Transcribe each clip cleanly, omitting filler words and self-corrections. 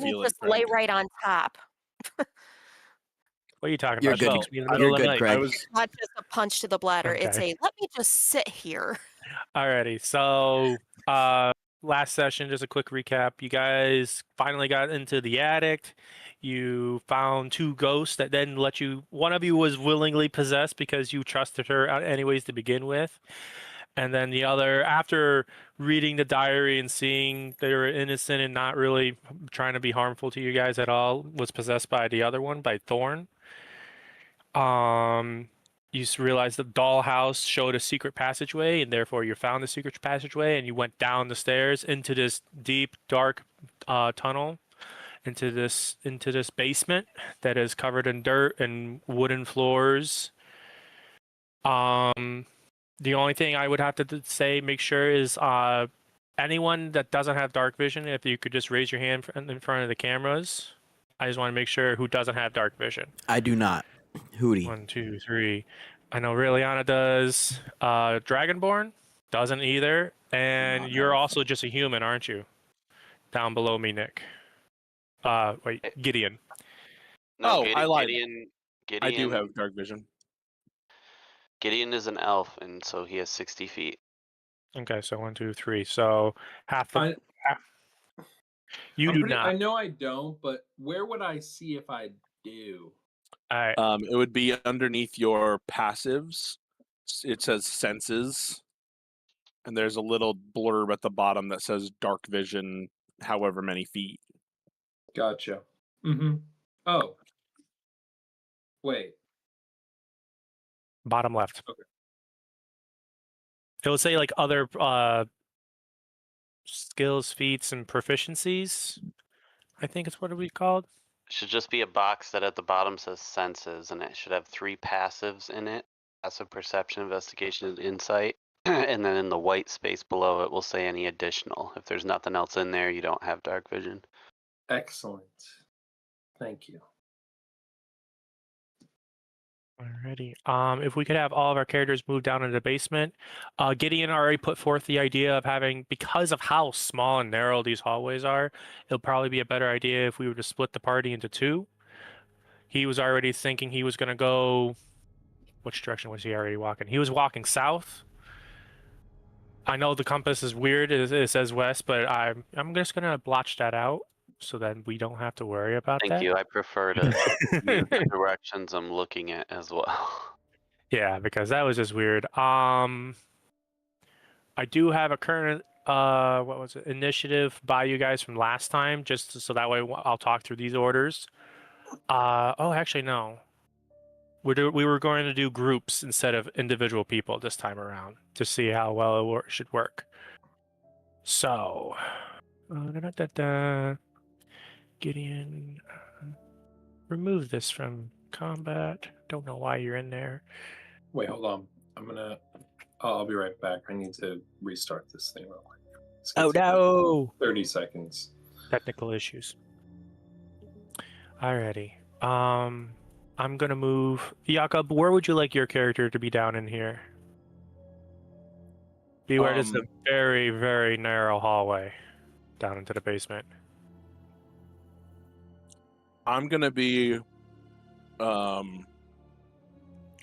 me feeling, just lay Craig. right on top. What are you talking You're about? good. She kicks me in the You're middle of good, the night. Craig. It's not just a punch to the bladder. It's Okay. a let me just sit here. Alrighty, so last session, just a quick recap. You guys finally got into the attic. You found two ghosts that then let you. One of you was willingly possessed because you trusted her anyways to begin with, and then the other, after reading the diary and seeing they were innocent and not really trying to be harmful to you guys at all, was possessed by the other one, by Thorn. You realized the dollhouse showed a secret passageway, and therefore you found the secret passageway, and you went down the stairs into this deep, dark tunnel, into this basement that is covered in dirt and wooden floors. The only thing I would have to say, make sure, is anyone that doesn't have dark vision, if you could just raise your hand in front of the cameras. I just want to make sure who doesn't have dark vision. I do not. Hootie. 1, 2, 3. I know Raeliana does. Dragonborn doesn't either. And you're also just a human, aren't you? Down below me, Nick. Wait, Gideon. No, I lied. Gideon. I do have dark vision. Gideon is an elf, and so he has 60 feet. Okay, so 1, 2, 3. So half the. You do not. I know I don't, but where would I see if I do? All right. It would be underneath your passives. It says senses, and there's a little blurb at the bottom that says dark vision, however many feet. Gotcha. Mm-hmm. Oh. Wait. Bottom left. Okay. It will say like other skills, feats, and proficiencies. I think it's what it would be called. It should just be a box that at the bottom says senses, and it should have 3 passives in it: passive perception, investigation, and insight. And then in the white space below it will say any additional. If there's nothing else in there, you don't have dark vision. Excellent. Thank you. Alrighty. If we could have all of our characters move down into the basement. Gideon already put forth the idea of having, because of how small and narrow these hallways are, it'll probably be a better idea if we were to split the party into 2. He was already thinking he was going to go... Which direction was he already walking? He was walking south. I know the compass is weird. It says west, but I'm just going to blotch that out so that we don't have to worry about that. Thank you. I prefer to use the directions I'm looking at as well. Yeah, because that was just weird. I do have a current what was it, initiative by you guys from last time, just so that way I'll talk through these orders. Oh, actually no. We were going to do groups instead of individual people this time around to see how well it should work. So, Gideon, remove this from combat. Don't know why you're in there. Wait, hold on. I'll be right back. I need to restart this thing real quick. Oh no! 30 seconds. Technical issues. Alrighty. I'm gonna move. Jakub, where would you like your character to be down in here? Beware, it's a very, very narrow hallway down into the basement. I'm gonna be. I'm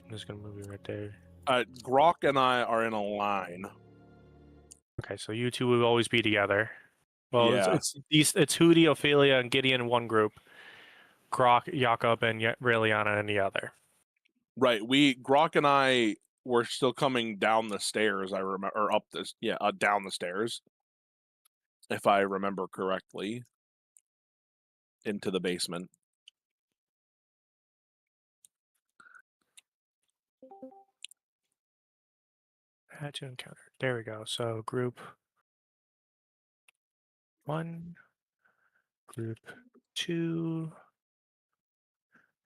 just gonna move you right there. Grawk and I are in a line. Okay, so you two will always be together. Well, Yeah. it's Hootie, Ophelia, and Gideon in one group. Grawk, Jakub, and Raeliana in the other. Right. Grawk and I were still coming down the stairs. I remember, or up this, down the stairs, if I remember correctly, into the basement. Had to encounter. There we go. So group 1, group 2,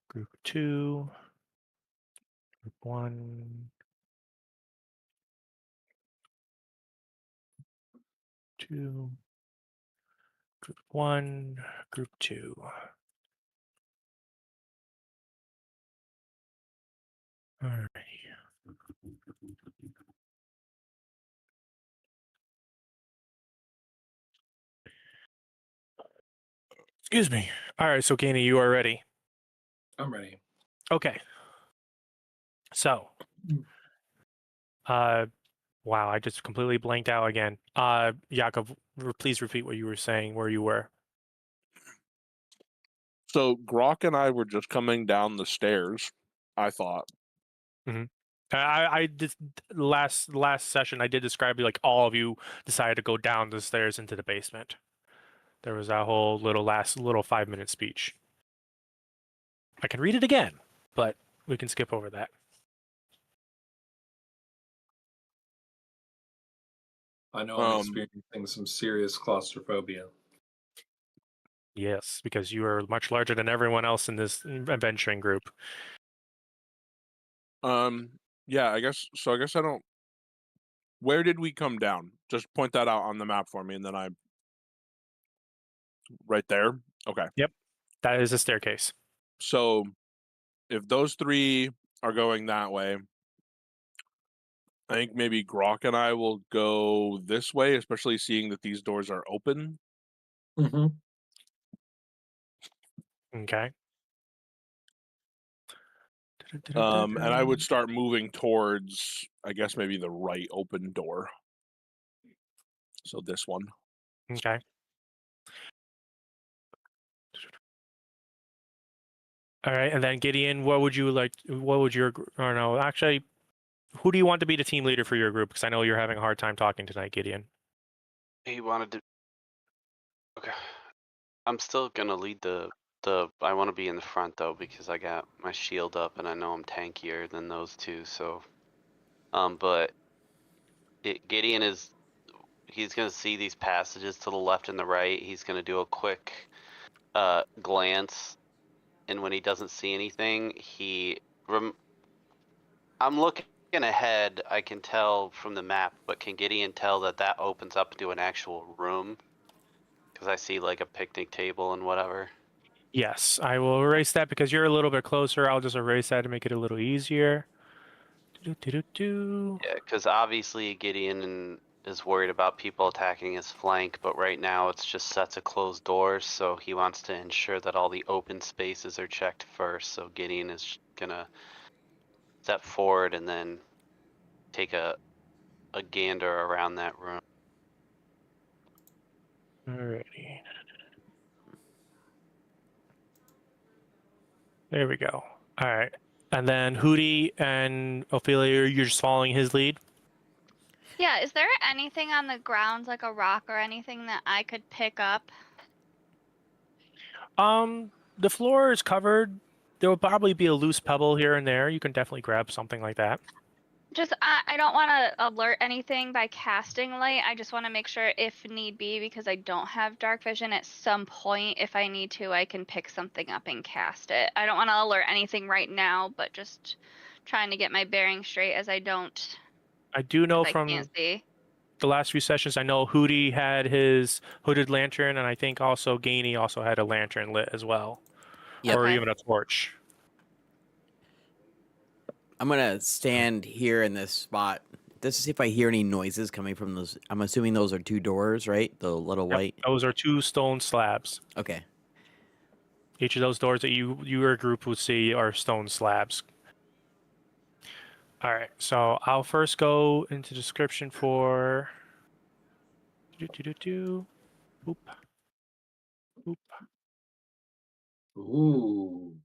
group 2, group 1, 2, group 1, group 2. All right. Excuse me. All right, so Geni, you are ready. I'm ready. Okay. So, wow, I just completely blanked out again. Jakub, please repeat what you were saying, where you were. So Grawk and I were just coming down the stairs, I thought. I did last session. I did describe like all of you decided to go down the stairs into the basement. There was that whole little 5-minute speech. I can read it again, but we can skip over that. I know I'm experiencing some serious claustrophobia. Yes, because you are much larger than everyone else in this adventuring group. Yeah, I guess so. I guess I don't. Where did we come down? Just point that out on the map for me, and then I. Right there. Okay. Yep, that is a staircase. So, if those three are going that way, I think maybe Grawk and I will go this way, especially seeing that these doors are open. Mm-hmm. Okay. And I would start moving towards, I guess, maybe the right open door. So this one. Okay. All right, and then Gideon, what would your or no, actually, who do you want to be the team leader for your group? Because I know you're having a hard time talking tonight, Gideon. He wanted to. Okay. I'm still gonna lead the. I want to be in the front though because I got my shield up and I know I'm tankier than those two. So, but Gideon is. He's gonna see these passages to the left and the right. He's gonna do a quick, glance, and when he doesn't see anything, I'm looking ahead. I can tell from the map, but can Gideon tell that opens up into an actual room? Because I see like a picnic table and whatever. Yes, I will erase that because you're a little bit closer. I'll just erase that to make it a little easier. Yeah, because obviously Gideon is worried about people attacking his flank, but right now it's just sets of closed doors, so he wants to ensure that all the open spaces are checked first. So Gideon is gonna step forward and then take a gander around that room. Alrighty. There we go. All right. And then Hootie and Ophelia, you're just following his lead? Yeah, is there anything on the ground, like a rock or anything that I could pick up? The floor is covered. There will probably be a loose pebble here and there. You can definitely grab something like that. Just, I don't want to alert anything by casting light. I just want to make sure if need be, because I don't have dark vision at some point, if I need to, I can pick something up and cast it. I don't want to alert anything right now, but just trying to get my bearings straight as I don't. I do know I from can't see. the last few sessions, I know Hootie had his hooded lantern, and I think also Geni also had a lantern lit as well. Yep. Or Okay. even a torch. I'm gonna stand here in this spot just to see if I hear any noises coming from those. I'm assuming those are two doors, right? The little Yep, white. those are 2 stone slabs. Okay. Each of those doors that your group would see are stone slabs. All right, so I'll first go into description for. Boop. Boop. Ooh.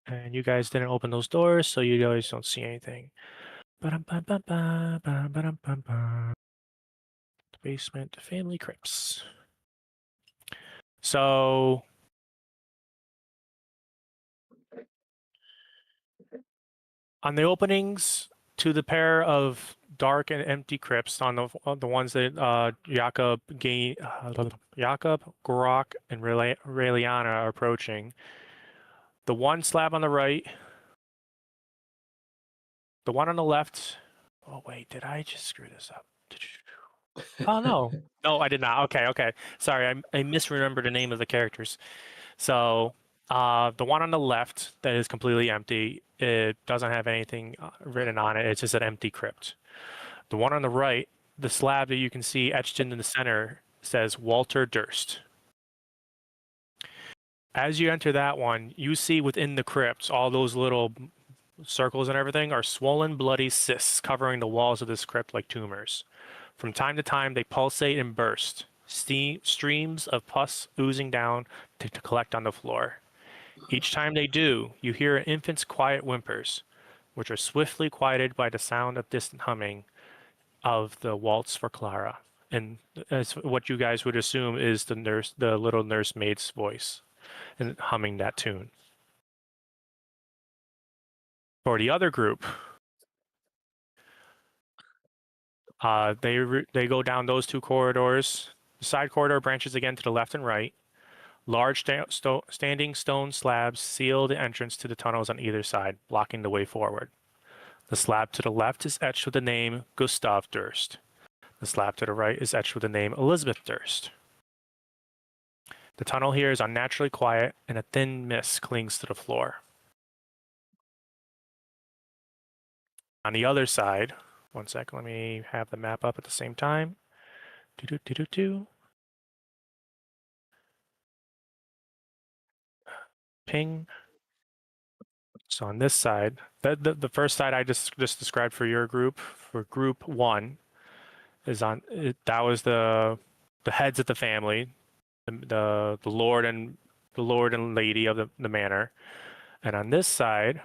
And you guys didn't open those doors, so you guys don't see anything. Basement, family crypts. So on the openings to the pair of dark and empty crypts, on the ones that Jakub, Grawk, and Raeliana are approaching, the one slab on the right, the one on the left. Oh wait, did I just screw this up? Oh no, no, I did not. Okay. Sorry, I misremembered the name of the characters. So the one on the left that is completely empty, it doesn't have anything written on it. It's just an empty crypt. The one on the right, the slab that you can see etched into the center, says Walter Durst. As you enter that one, you see within the crypts, all those little circles and everything are swollen, bloody cysts covering the walls of this crypt like tumors. From time to time, they pulsate and burst, streams of pus oozing down to collect on the floor. Each time they do, you hear an infant's quiet whimpers, which are swiftly quieted by the sound of distant humming of the Waltz for Clara. And that's what you guys would assume is the little nursemaid's voice, and humming that tune. For the other group, they go down those two corridors. The side corridor branches again to the left and right. Large standing stone slabs seal the entrance to the tunnels on either side, blocking the way forward. The slab to the left is etched with the name Gustav Durst. The slab to the right is etched with the name Elizabeth Durst. The tunnel here is unnaturally quiet, and a thin mist clings to the floor. On the other side, one second, let me have the map up at the same time. Ping. So on this side, the first side I just described for your group, for group 1, is on. That was the heads of the family, the lord and lady of the manor, and on this side,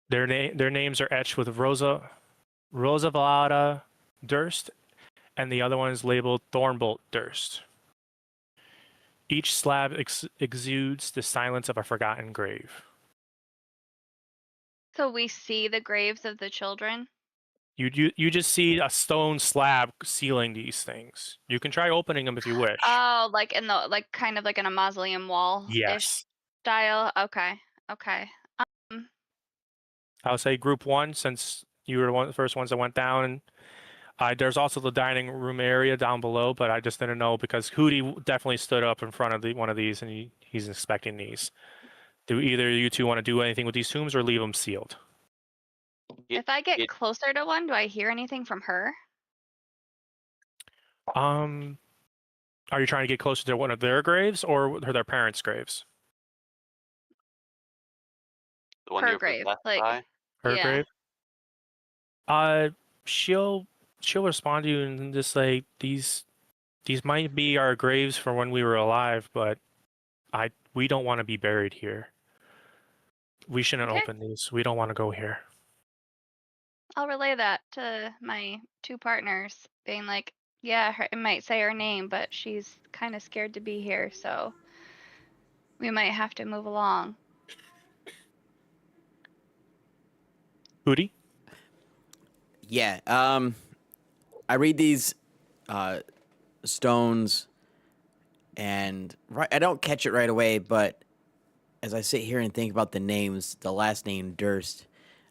their names are etched with Rosa Valada Durst, and the other one is labeled Thornbolt Durst. Each slab exudes the silence of a forgotten grave. So we see the graves of the children. You just see a stone slab sealing these things. You can try opening them if you wish. Oh, like in the kind of like in a mausoleum wall ish Yes. style. Okay. I'll say group 1, since you were one of the first ones that went down. There's also the dining room area down below, but I just didn't know because Hootie definitely stood up in front of one of these, and he's inspecting these. Do either you two want to do anything with these tombs or leave them sealed? If I get closer to one, do I hear anything from her? Are you trying to get closer to one of their graves or their parents' graves? The one Her you're grave, possessed like- by? Her Yeah. grave? She'll respond to you and just say these might be our graves for when we were alive, but we don't want to be buried here. We shouldn't Okay. open these. We don't want to go here. I'll relay that to my 2 partners, being like, yeah, it might say her name, but she's kind of scared to be here, so we might have to move along. Hootie? Yeah. I read these stones, and I don't catch it right away, but as I sit here and think about the names, the last name Durst,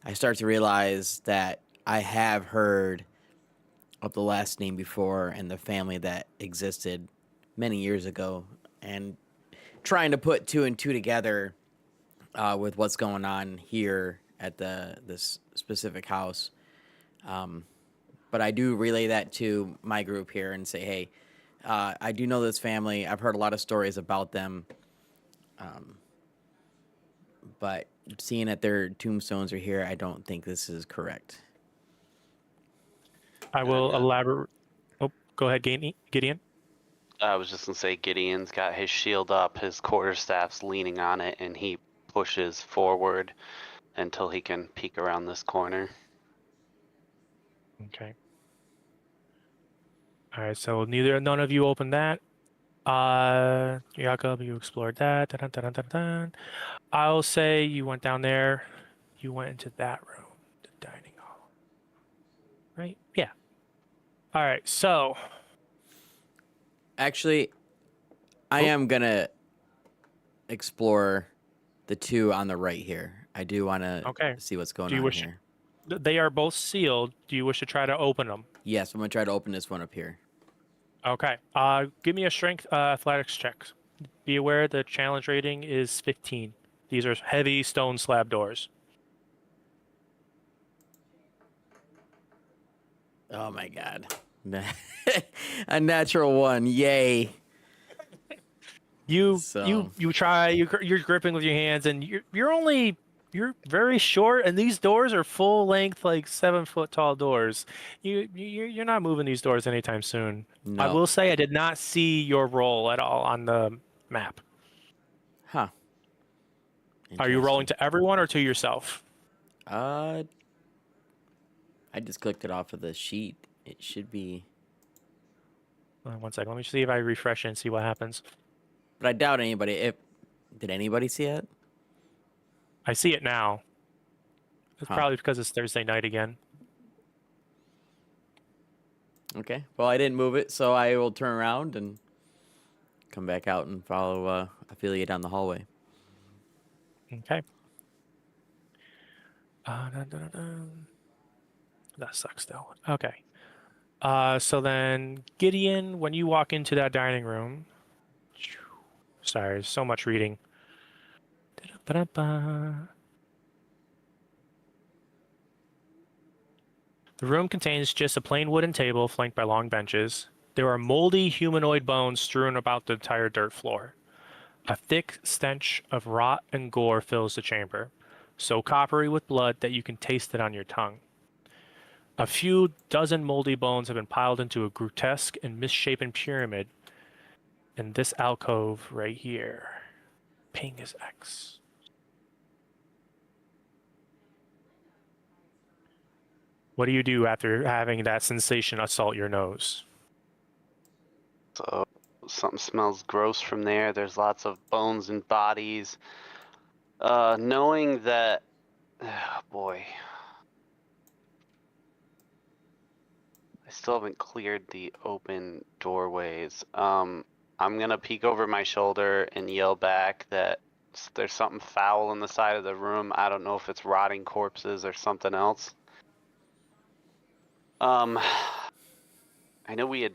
I start to realize that I have heard of the last name before and the family that existed many years ago, and trying to put 2 and 2 together with what's going on here at this specific house. But I do relay that to my group here and say, hey, I do know this family. I've heard a lot of stories about them. But seeing that their tombstones are here, I don't think this is correct. I will elaborate. Oh, go ahead, Gideon. I was just going to say Gideon's got his shield up, his quarterstaff's leaning on it, and he pushes forward until he can peek around this corner. Okay. All right, so none of you opened that. Jakub, you explored that. Dun, dun, dun, dun, dun. I'll say you went down there. You went into that room, the dining hall. Right? Yeah. All right, so. Actually, I am going to explore the 2 on the right here. I do want to see what's going on here. They are both sealed. Do you wish to try to open them? Yes, I'm going to try to open this one up here. Okay. Give me a strength athletics check. Be aware the challenge rating is 15. These are heavy stone slab doors. Oh my god. A natural 1. Yay. You So- you try. You're gripping with your hands, and you're very short, and these doors are full length, like 7-foot tall doors. You're not moving these doors anytime soon. No. I will say I did not see your role at all on the map. Huh. Are you rolling Interesting. to everyone or to yourself? I just clicked it off of the sheet. It should be, One second. Let me see if I refresh it and see what happens. but I doubt anybody. Did anybody see it? I see it now. It's Huh. probably because it's Thursday night again. Okay. Well, I didn't move it, so I will turn around and come back out and follow Ophelia down the hallway. Okay. Dun, dun, dun. That sucks though. Okay. So then Gideon, when you walk into that dining room, sorry, so much reading. Ba-da-ba. The room contains just a plain wooden table flanked by long benches. There are moldy humanoid bones strewn about the entire dirt floor. A thick stench of rot and gore fills the chamber, so coppery with blood that you can taste it on your tongue. A few dozen moldy bones have been piled into a grotesque and misshapen pyramid in this alcove right here. Ping is X. What do you do after having that sensation assault your nose? So something smells gross from there. There's lots of bones and bodies. Knowing that, oh boy, I still haven't cleared the open doorways. I'm gonna peek over my shoulder and yell back that there's something foul in the side of the room. I don't know if it's rotting corpses or something else. I know we had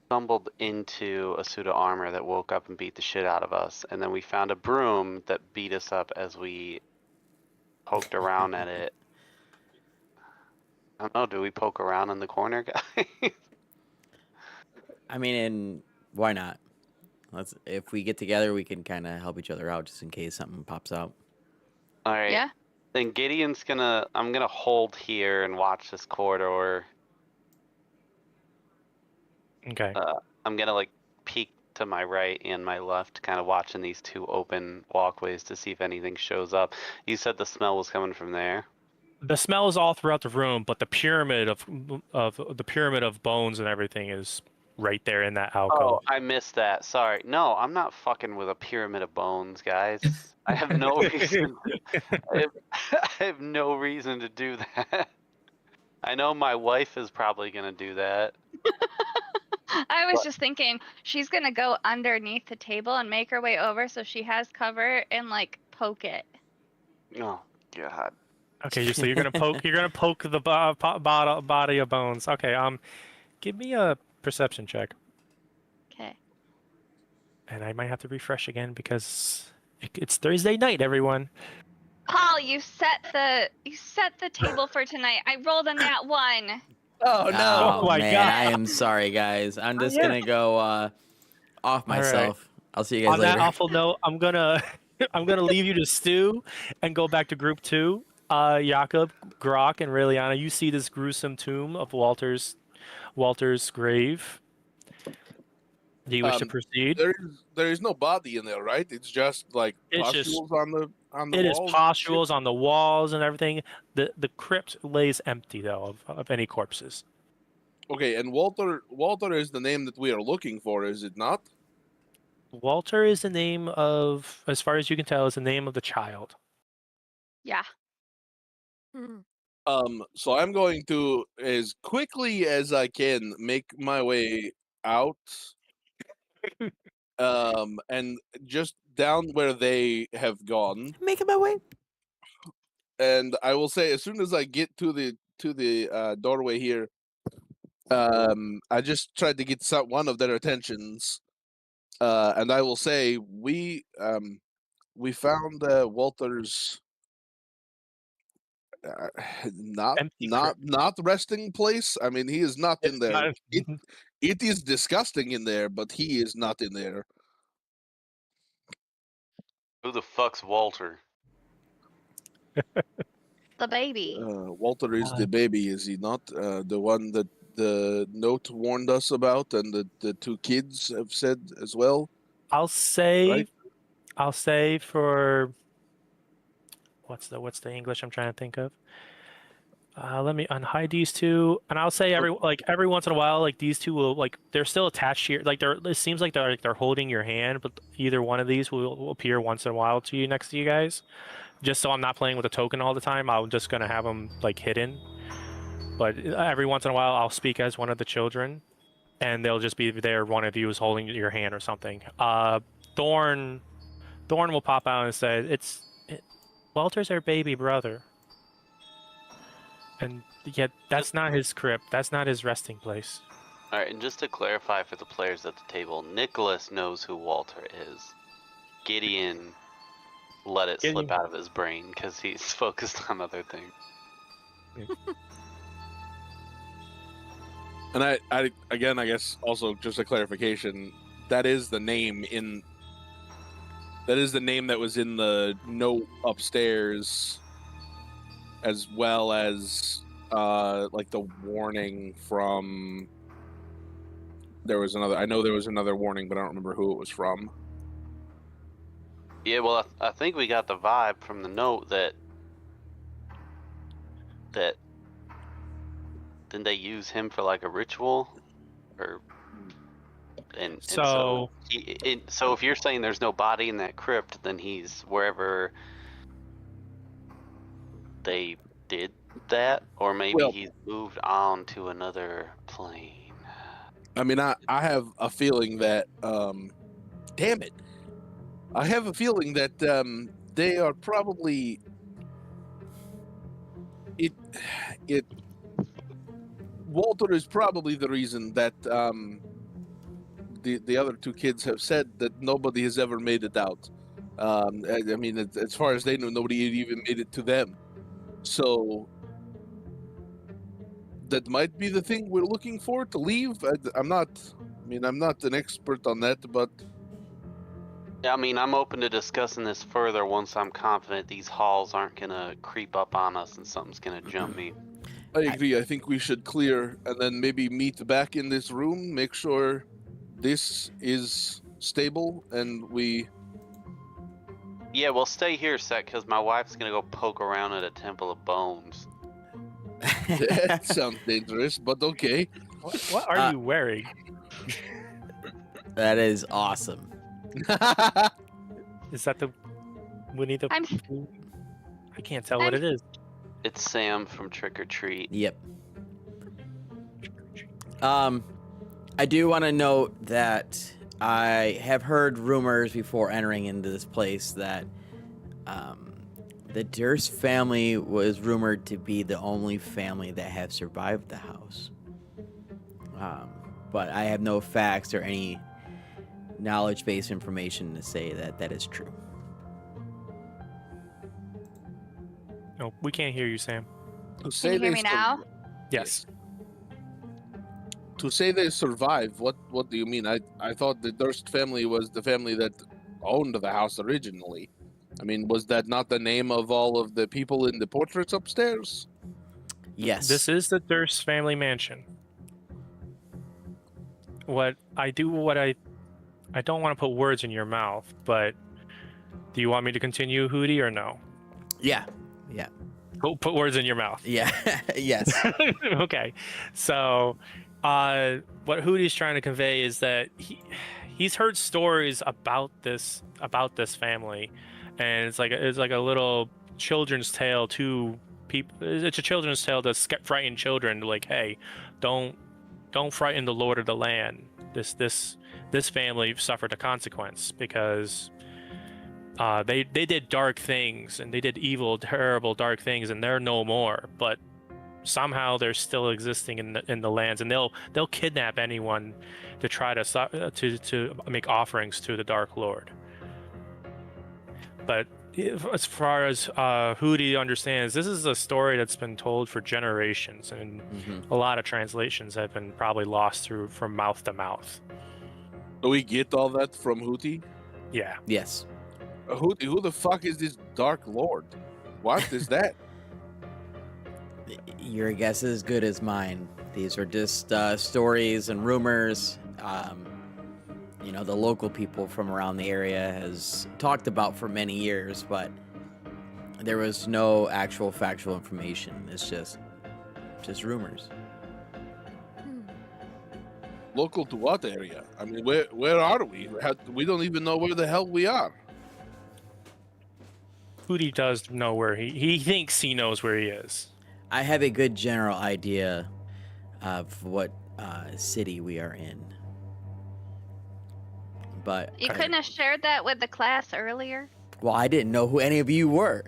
stumbled into a suit of armor that woke up and beat the shit out of us, and then we found a broom that beat us up as we poked around at it. I don't know, do we poke around in the corner, guys? I mean, and why not? If we get together, we can kind of help each other out just in case something pops out. Alright. Yeah. Then I'm gonna hold here and watch this corridor. Okay. I'm gonna like peek to my right and my left, kind of watching these two open walkways to see if anything shows up. You said the smell was coming from there. The smell is all throughout the room, but the pyramid of bones and everything is right there in that alcove. Oh, I missed that. Sorry. No, I'm not fucking with a pyramid of bones, guys. I have no reason. I have no reason to do that. I know my wife is probably gonna do that. I was What? just thinking she's gonna go underneath the table and make her way over so she has cover and like poke it. Oh God. Okay, so you're gonna poke the body of bones. Okay, give me a perception check, Okay. and I might have to refresh again because it's Thursday night, everyone. Paul, you set the table for tonight. I rolled a nat 1. Oh no! Oh my man, God. I am sorry, guys. I'm just Yeah. gonna go off myself. I'll see you guys On later. that awful note, I'm gonna leave you to stew and go back to group 2. Jakub, Grawk, and Raeliana, you see this gruesome tomb of Walter's grave. Do you wish to proceed? There is no body in there, right? It's just like It's just- pustules on the It is walls. pustules on the walls and everything. The crypt lays empty though of any corpses. Okay, and Walter is the name that we are looking for, is it not? Walter is the name of, as far as you can tell, is the name of the child. Yeah. So I'm going to, as quickly as I can, make my way out. And just down where they have gone. Making my way. And I will say, as soon as I get to the doorway here, I just tried to get one of their attentions, and I will say we found Walter's Empty crypt. not resting place. I mean, he is not in It's there. not- It is disgusting in there, but he is not in there. Who the fuck's Walter? The baby. Walter is the baby, is he not? The one that the note warned us about, and the two kids have said as well. I'll say, Right. I'll say for what's the English I'm trying to think of. Let me unhide these two, and I'll say every once in a while, like these two will they're still attached here. Like it seems like they're holding your hand, but either one of these will appear once in a while to you next to you guys. Just so I'm not playing with a token all the time, I'm just gonna have them hidden. But every once in a while, I'll speak as one of the children, and they'll just be there. One of you is holding your hand or something. Thorn will pop out and say, Walter's our baby brother. And yet, that's not his crypt. That's not his resting place. All right, and just to clarify for the players at the table, Nicholas knows who Walter is. Gideon let it slip out of his brain because he's focused on other things. And I again, I guess also just a clarification, that is the name that was in the note upstairs, as well as the warning from. I know there was another warning, but I don't remember who it was from. Yeah, well, I think we got the vibe from the note that didn't they use him for a ritual, so if you're saying there's no body in that crypt, then he's wherever they did that, or maybe he's moved on to another plane. I mean, I have a feeling that damn it. I have a feeling that they are probably Walter is probably the reason that the other two kids have said that nobody has ever made it out. I mean, as far as they know, nobody had even made it to them. So that might be the thing we're looking for to leave. I'm not an expert on that, but. Yeah, I mean, I'm open to discussing this further once I'm confident these halls aren't gonna creep up on us and something's gonna jump me. I agree. I think we should clear and then maybe meet back in this room, make sure this is stable, and we... Yeah, we'll stay here a sec, because my wife's gonna go poke around at a temple of bones. That sounds dangerous, but okay. What are you wearing? That is awesome. Is that the Winnie the I'm- Pooh? I can't tell what it is. It's Sam from Trick or Treat. Yep. I do want to note that I have heard rumors before entering into this place that the Durst family was rumored to be the only family that have survived the house. But I have no facts or any knowledge-based information to say that that is true. No, we can't hear you, Sam. Can you hear me now? Yes. To say they survived, what do you mean? I thought the Durst family was the family that owned the house originally. I mean, was that not the name of all of the people in the portraits upstairs? Yes. This is the Durst family mansion. I don't want to put words in your mouth, but do you want me to continue, Hootie, or no? Yeah. Go put words in your mouth. Yeah. Yes. Okay. So, what Hootie's trying to convey is that he's heard stories about this family, and it's like a little children's tale to people. It's a children's tale to frighten children. Like, hey, don't frighten the Lord of the Land. This family suffered a consequence because they did dark things, and they did evil, terrible, dark things, and they're no more. But somehow they're still existing in the lands, and they'll kidnap anyone to try to make offerings to the Dark Lord. But as far as Hootie understands, this is a story that's been told for generations, and a lot of translations have been probably lost from mouth to mouth. Do we get all that from Hootie? Yeah. Yes. Hootie, who the fuck is this Dark Lord? What is that? Your guess is as good as mine. These are just stories and rumors. The local people from around the area has talked about for many years, but there was no actual factual information. It's just rumors. Local to what area? I mean, where are we? We don't even know where the hell we are. Hootie does know where he thinks he knows where he is. I have a good general idea of what city we are in. But You couldn't have shared that with the class earlier? well, I didn't know who any of you were.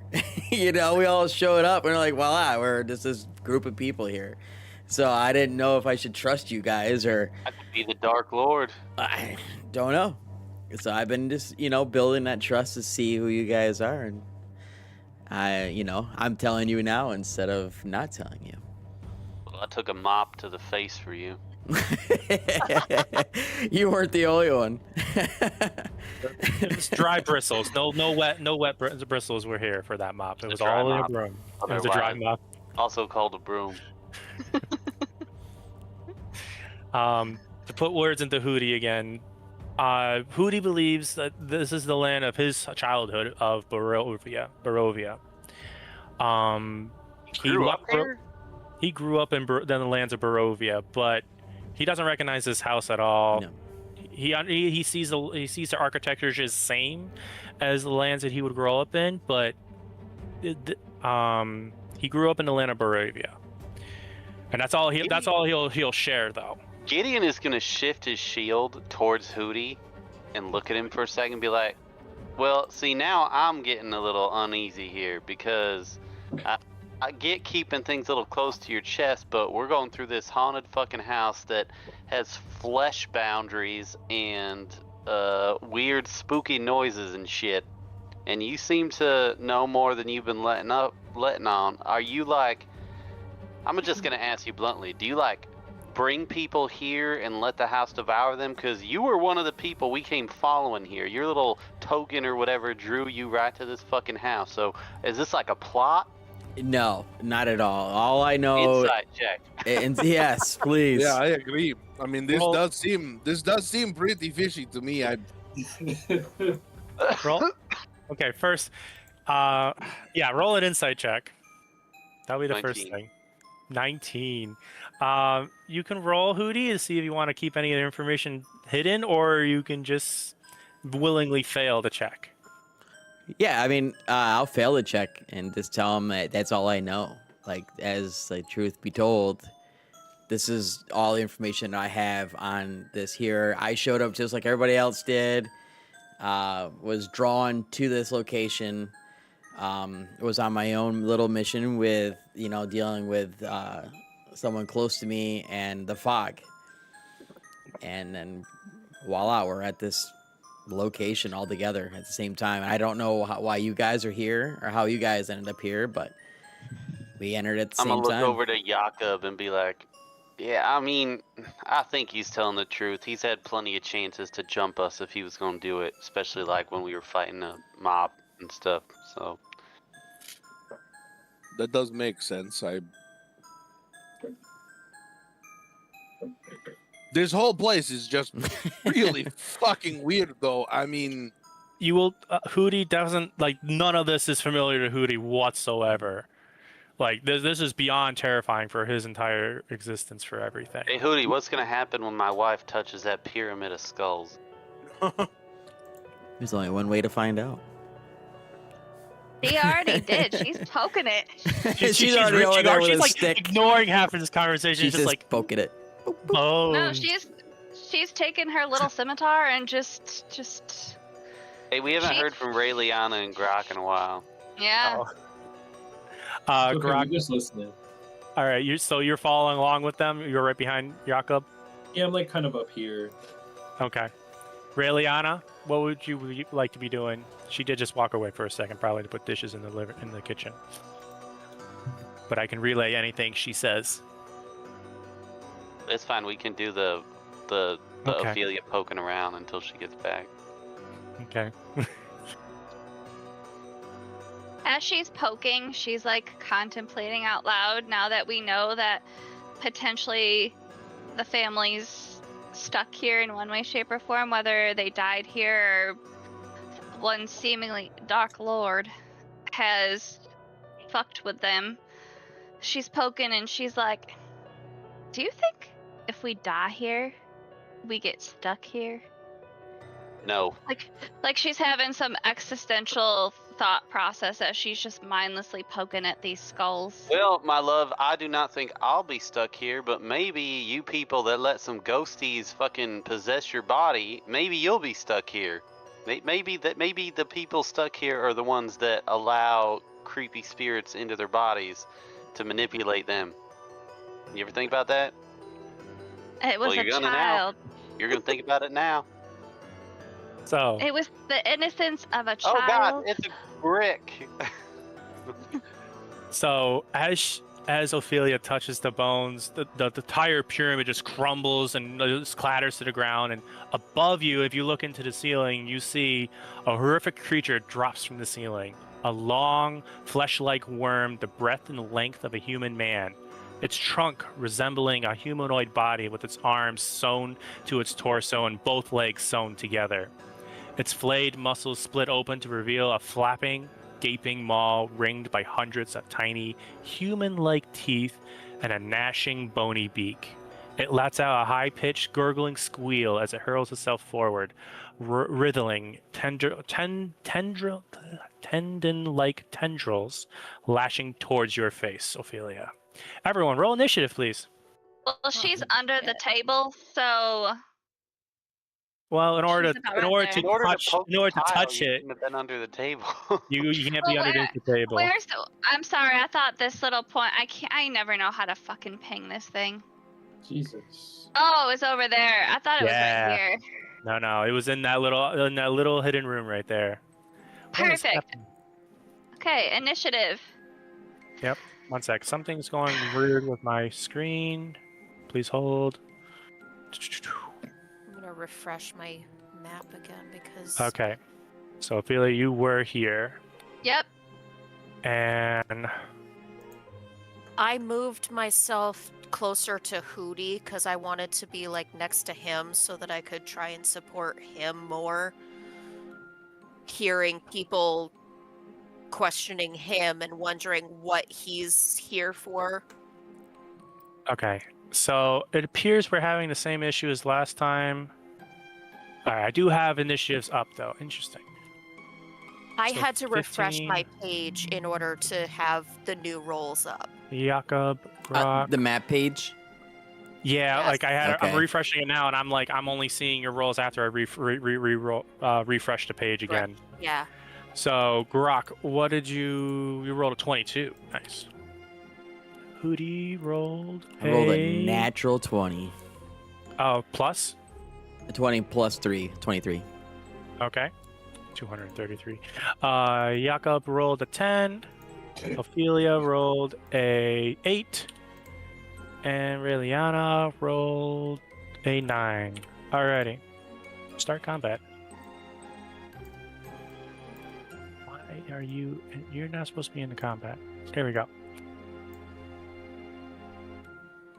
We all showed up and we're like, voila, we're just this group of people here. So I didn't know if I should trust you guys or I could be the Dark Lord. I don't know. So I've been just, building that trust to see who you guys are, and I'm telling you now instead of not telling you. Well, I took a mop to the face for you. You weren't the only one. It's dry bristles. No wet bristles were here for that mop. It was dry all in a mop. broom. It was a dry mop. Also called a broom. To put words into Hootie again, Hootie believes that this is the land of his childhood of Barovia. He grew up in the lands of Barovia, but he doesn't recognize this house at all. No. He sees the architecture is the same as the lands that he would grow up in, but he grew up in the land of Barovia, and that's all he'll share though. Gideon is going to shift his shield towards Hootie and look at him for a second and be like, well, see, now I'm getting a little uneasy here because I get keeping things a little close to your chest, but we're going through this haunted fucking house that has flesh boundaries and weird spooky noises and shit. And you seem to know more than you've been letting on. Are you like, I'm just going to ask you bluntly, do you like bring people here and let the house devour them? Because you were one of the people we came following here. Your little token or whatever drew you right to this fucking house. So is this like a plot? No, not at all. All I know. Insight check. Yes, please. Yeah, I agree. I mean, this does seem pretty fishy to me. Roll. Okay, first, roll an insight check. That'll be the 19. first thing. 19. You can roll Hootie to see if you want to keep any of the information hidden, or you can just willingly fail the check. Yeah, I mean, I'll fail the check and just tell him that that's all I know. Truth be told, this is all the information I have on this here. I showed up just like everybody else did. Was drawn to this location. Was on my own little mission with, dealing with someone close to me and the fog. And then voila, we're at this location all together at the same time. I don't know why you guys are here or how you guys ended up here, but we entered at the same time. I'm gonna look over to Jakub and be like, yeah, I mean, I think he's telling the truth. He's had plenty of chances to jump us if he was gonna do it, especially like when we were fighting a mob and stuff. So that does make sense. This whole place is just really fucking weird, though. I mean, You will. Hootie doesn't like. None of this is familiar to Hootie whatsoever. Like this is beyond terrifying for his entire existence for everything. hey Hootie, what's gonna happen when my wife touches that pyramid of skulls? There's only one way to find out. She already did. She's poking it. She's already over there with a like stick. ignoring half of this conversation. She's just like poking it. oh. No, she's taken her little scimitar and just Hey, we haven't She- heard from Raeliana and Grawk in a while. yeah. Oh. Okay, Grawk. I'm just listening. All right, you're following along with them. You're right behind Jakub. Yeah, I'm like kind of up here. Okay. Raeliana, what would you like to be doing? She did just walk away for a second, probably to put dishes in the kitchen. But I can relay anything she says. It's fine. We can do the Okay. Ophelia poking around until she gets back. Okay. As she's poking, she's like contemplating out loud now that we know that potentially the family's stuck here in one way, shape, or form, whether they died here or one seemingly dark lord has fucked with them. She's poking and she's like, do you think if we die here, we get stuck here? No. Like she's having some existential thought process as she's just mindlessly poking at these skulls. Well, my love, I do not think I'll be stuck here, but maybe you people that let some ghosties fucking possess your body, maybe you'll be stuck here. Maybe the people stuck here are the ones that allow creepy spirits into their bodies to manipulate them. You ever think about that? It was Well, a you're gonna now. child. You're gonna think about it now. So, It was the innocence of a child. Oh God, it's a brick. so as Ophelia touches the bones, the entire pyramid just crumbles and just clatters to the ground. And above you, if you look into the ceiling, you see a horrific creature drops from the ceiling. A long, flesh-like worm, the breadth and length of a human man. Its trunk resembling a humanoid body with its arms sewn to its torso and both legs sewn together. Its flayed muscles split open to reveal a flapping, gaping maw ringed by hundreds of tiny, human-like teeth and a gnashing, bony beak. It lets out a high-pitched, gurgling squeal as it hurls itself forward, writhing tendon-like tendrils lashing towards your face, Ophelia. Everyone, roll initiative, please. Well, she's under the table, so Well, in order She's about right there. In order to poke the tile, touch you it, shouldn't have been under the table. you can't be Well, underneath the table. where's the? I'm sorry. I thought this little point. I never know how to fucking ping this thing. Jesus. Oh, it's over there. I thought it was Yeah. right here. No, it was in that little hidden room right there. What is Perfect. happening? Okay, initiative. One sec. Something's going weird with my screen. Please hold. I'm gonna refresh my map again because Okay. So Ophelia, you were here, Yep. and I moved myself closer to Hootie because I wanted to be like next to him so that I could try and support him more. Hearing people questioning him and wondering what he's here for. okay. So it appears we're having the same issue as last time. All right, I do have initiatives up though. Interesting. I So had to refresh 15. my page in order to have the new rolls up. Jakub, Grawk. The map page. Yeah, Yes. like I'm Okay. refreshing it now, and I'm only seeing your rolls after I refresh the page Correct. again. Yeah. So Grawk, what did you rolled a 22? Nice. Hootie rolled. I rolled a natural 20. Oh, plus. A 20 plus 3, 23. Okay. 233. Jakub rolled a 10. Ophelia rolled a 8. And Raeliana rolled a 9. Alrighty. Start combat. Why are you... You're not supposed to be in the combat. There we go.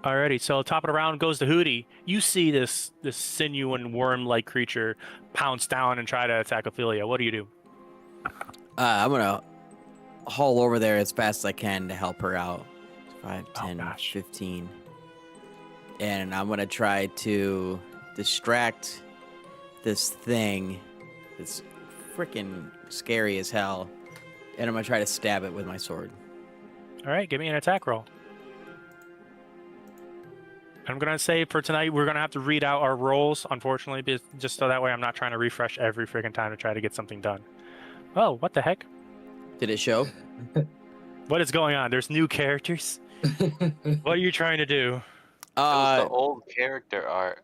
Alrighty, so top of the round goes to Hootie. You see this sinew and worm-like creature pounce down and try to attack Ophelia. What do you do? I'm going to haul over there as fast as I can to help her out. 5, Oh, 10, gosh. 15. And I'm going to try to distract this thing. It's freaking scary as hell. And I'm going to try to stab it with my sword. Alright, give me an attack roll. I'm going to say for tonight, we're going to have to read out our rolls, unfortunately, just so that way I'm not trying to refresh every freaking time to try to get something done. Oh, what the heck? Did it show? What is going on? There's new characters? What are you trying to do? It was the old character art.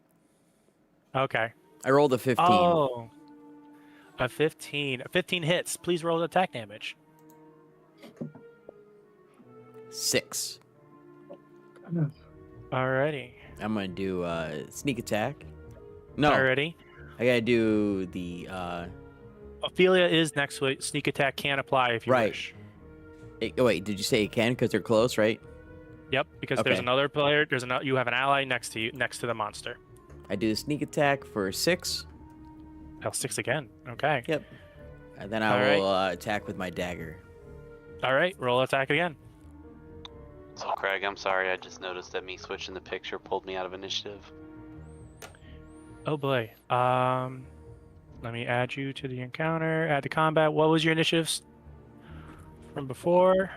Okay. I rolled a 15. Oh, a 15. A 15 hits. Please roll the attack damage. 6. Alrighty. I'm gonna do sneak attack. No, Alrighty. I gotta do the Ophelia is next to it. Sneak attack can apply if you Right. wish. wait, did you say it can? Because they're close, right? Yep, because there's Okay. another player. You have an ally next to you, next to the monster. I do the sneak attack for 6. Oh, 6 again. Okay. Yep. And then I All right. will attack with my dagger. All right. Roll attack again. So Craig, I'm sorry, I just noticed that me switching the picture pulled me out of initiative. Oh boy. Let me add you to the encounter. Add to combat. What was your initiative from before?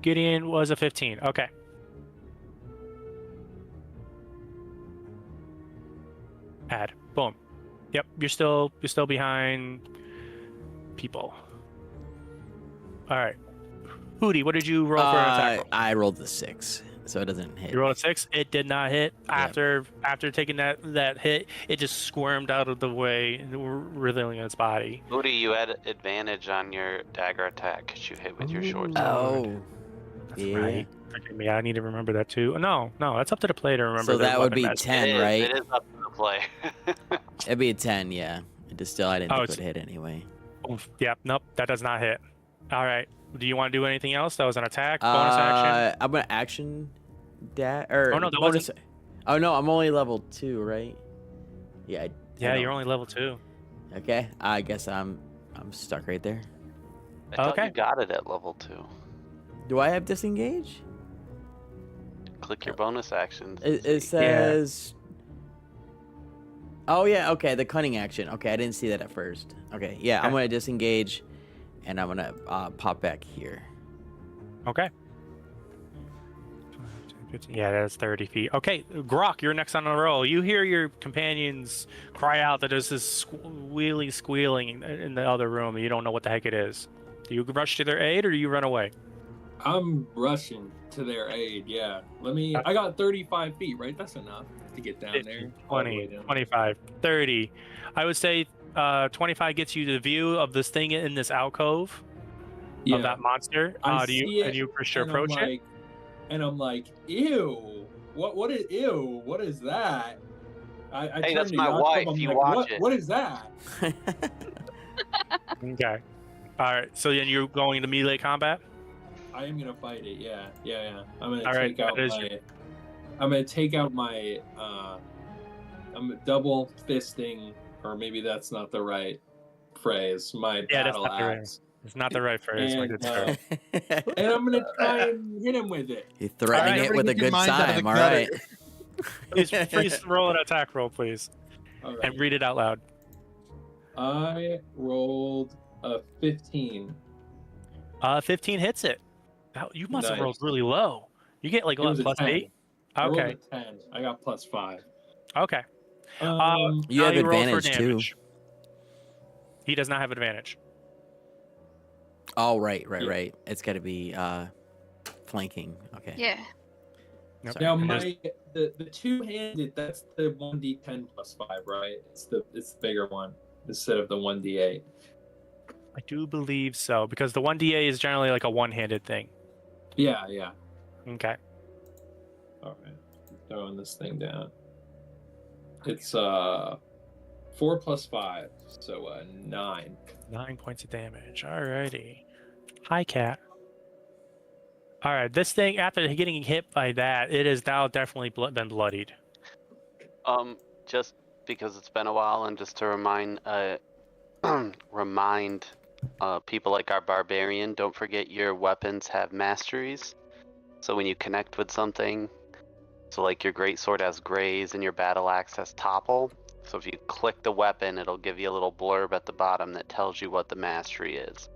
Gideon was a 15. Okay. Add. Boom. Yep. You're still behind people. All right. Hootie, what did you roll for an attack roll? I rolled the 6, so it doesn't hit. You rolled a 6. It did not hit. Yep. After taking that hit, it just squirmed out of the way, revealing its body. Hootie, you had advantage on your dagger attack because you hit with your short sword. Oh, That's yeah. right. Forgive me. I need to remember that too. No, that's up to the player to remember. So their that would weapon be master. 10, It is, right? It is up to the play. It'd be a 10, yeah. It just still, I didn't think it it's- would hit anyway. Oof. Yep. Nope. That does not hit. All right. Do you want to do anything else? That was an attack, bonus action. I'm gonna action Oh, no, that bonus. wasn't- Oh no, I'm only level 2, right? Yeah. Yeah, you're only level 2. Okay, I guess I'm stuck right there. I thought Okay. you got it at level 2. Do I have disengage? Click your bonus actions. It says. Oh yeah, okay, the cunning action. Okay, I didn't see that at first. Okay, yeah, I'm Okay. gonna disengage, and I'm gonna pop back here. Okay. Yeah, that's 30 feet. Okay, Grawk, you're next on the roll. You hear your companions cry out that there's this squealing in the other room, and you don't know what the heck it is. Do you rush to their aid, or do you run away? I'm rushing to their aid. Yeah. I got 35 feet, right? That's enough to get down 15, there. all the way 20, down. 25, 30. I would say 25 gets you the view of this thing in this alcove of that monster. I Do you see it, and you push to and approach I'm it? like, and I'm like, ew. What is ew? What is that? I Hey, turn that's to my Jakub, wife, I'm you like, watch it. What is that? Okay. All right. So then you're going into melee combat. I am gonna fight it. Yeah. I'm gonna All right, take out that is my. I'm gonna take out my. I'm double fisting, or maybe that's not the right phrase. My Yeah, that's battle not the right- axe, It's not the right phrase. my and, good sir. and I'm gonna try and hit him with it. You're threatening Alright, it with a everybody get your good minds out of the time, all gutter. right? Please roll an attack roll, please, All right. and read it out loud. I rolled a 15. 15 hits it. Oh, you must have Nice. rolled really low. You get like It what, was a plus 10. 8? I rolled Okay. a 10. I got plus 5. Okay. You Now have roll for advantage too. damage. He does not have advantage. Oh, right. Yeah. It's got to be flanking. Okay. Yeah. Nope. Now It is- the two-handed, that's the 1d10 plus 5, right? It's the bigger one instead of the 1d8. I do believe so, because the 1DA is generally like a one-handed thing. Yeah. Okay. All right. Throwing this thing down. It's 4 plus 5, so 9. 9 points of damage. Alrighty. Hi, cat. Alright, this thing, after getting hit by that, it has now definitely been bloodied. Just because it's been a while, and just to remind people like our Barbarian, don't forget your weapons have masteries. So when you connect with something, so like your greatsword has graze and your battle axe has topple. So if you click the weapon, it'll give you a little blurb at the bottom that tells you what the mastery is.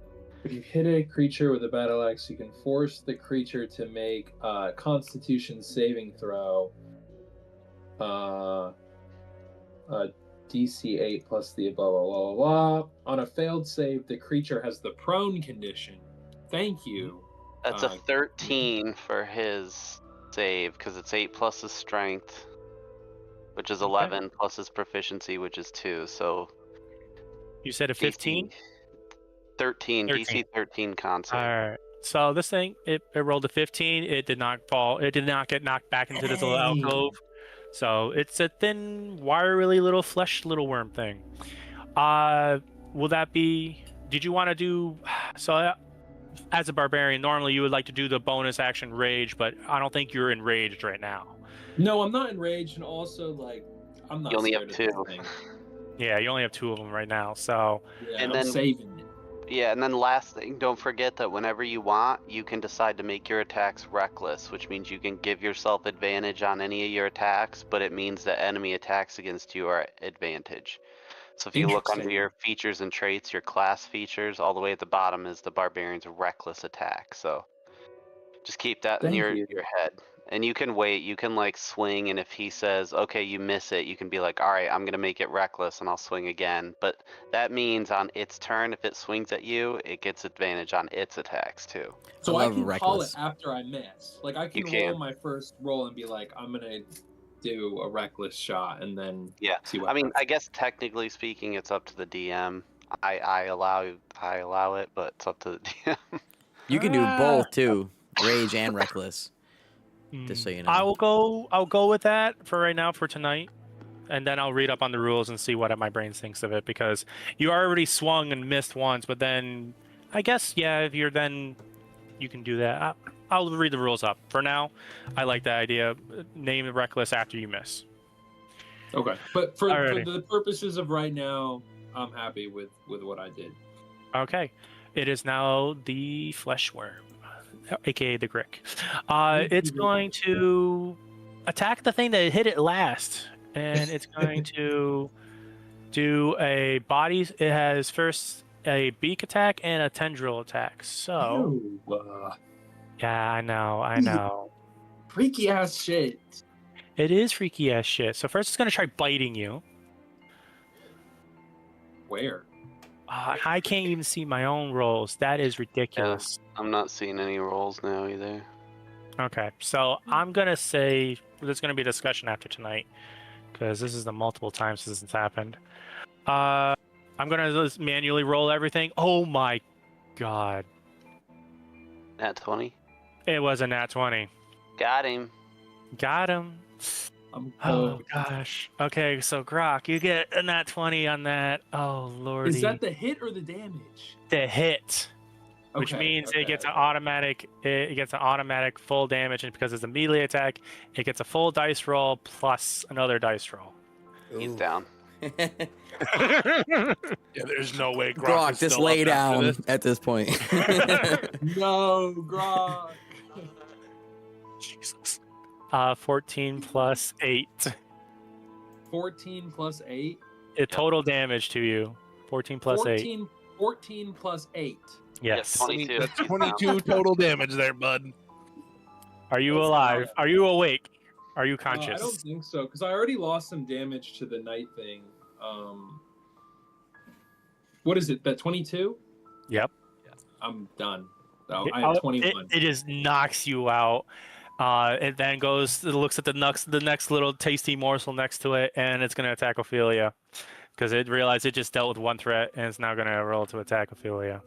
If you hit a creature with a battle axe, you can force the creature to make a Constitution saving throw. DC 8 plus the blah blah blah blah blah. On a failed save, the creature has the prone condition. Thank you. That's a 13 for his save, because it's 8 plus his strength. which is Okay. 11 plus his proficiency, which is 2. So You said a 15? 13. 13. DC 13 con save. All right. So this thing, it rolled a 15. It did not fall. It did not get knocked back into this little Hey. alcove. So it's a thin, wiry little flesh little worm thing. Will that be? Did you want to do? So, as a barbarian, normally you would like to do the bonus action rage, but I don't think you're enraged right now. No, I'm not enraged, and also like I'm not. You only have scared of 2. this thing. Yeah, you only have 2 of them right now. So, Yeah, And I'm then- saving it. Yeah, and then last thing, don't forget that whenever you want, you can decide to make your attacks reckless, which means you can give yourself advantage on any of your attacks, but it means that enemy attacks against you are at advantage. So if you look under Interesting. your features and traits, your class features, all the way at the bottom is the Barbarian's reckless attack. So just keep that in Thank your you. head. And you can wait, you can like swing, and if he says, okay, you miss it, you can be like, all right, I'm gonna make it reckless and I'll swing again. But that means on its turn, if it swings at you, it gets advantage on its attacks too. So I I love can call it reckless. after I miss. Like I You can can. roll my first roll and be like, I'm gonna do a reckless shot, and then Yeah, see what. I mean, happens. I guess technically speaking, it's up to the DM. I allow it, but it's up to the DM. You can do both too, rage and reckless. Just so you know. I'll go with that for right now for tonight, and then I'll read up on the rules and see what my brain thinks of it, because you already swung and missed once, but then I guess if you're then you can do that. I'll read the rules up. For now, I like that idea. Name it reckless after you miss. Okay, but for Alrighty. the purposes of right now, I'm happy with what I did. Okay. It is now the flesh worm, aka the Grawk. It's going to attack the thing that hit it last, and it's going to do a body. It has first a beak attack and a tendril attack. So Ew, yeah, I know. freaky ass shit. It is freaky ass shit. So first, it's going to try biting you. Where? I can't even see my own rolls. That is ridiculous. I'm not seeing any rolls now either. Okay, so I'm gonna say there's gonna be a discussion after tonight, because this is the multiple times this has happened. I'm gonna just manually roll everything. Oh my god, Nat 20. it was a nat 20. Got him. Got him. I'm Oh gosh. Okay, so Grawk, you get a nat 20 on that. Oh lordy. Is that the hit or the damage? the hit? Which Okay, means it okay, gets an okay. automatic. It gets an automatic full damage, and because it's a melee attack, it gets a full dice roll plus another dice roll. He's Ooh. down. Yeah, there's no way Grawk Grawk, is just still lay up after down this. at this point. No, Grawk. Jesus. 14 plus 8. 14 plus 8. Total damage to you. 14 plus 8. 14 plus 8. Yes. 22. That's He's down. 22 total damage there, bud. Are you That's alive? not- Are you awake? Are you I conscious? don't think so, because I already lost some damage to the night thing. What is it? That 22? Yep. I'm done. Oh, I Oh, have 21. It just knocks you out. It then goes. It looks at the next little tasty morsel next to it, and it's going to attack Ophelia, because it realized it just dealt with one threat, and it's now going to roll to attack Ophelia.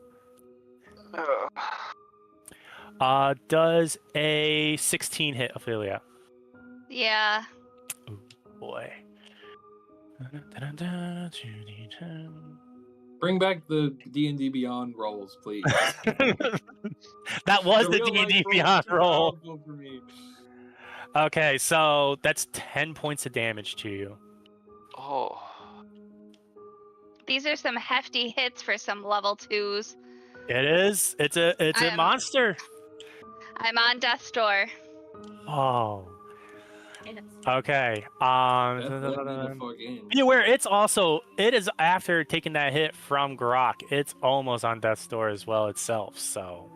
Does a 16 hit Ophelia? Yeah. Boy. Bring back the D&D Beyond rolls, please. That was the real life D&D rolls Beyond too roll. powerful for me. Okay, so that's 10 points of damage to you. Oh. These are some hefty hits for some level 2s. It is. It's a I'm- monster. I'm on death's door. Oh. Okay. Let me the fuck in. Be aware, it is after taking that hit from Grawk. It's almost on death's door as well itself. So,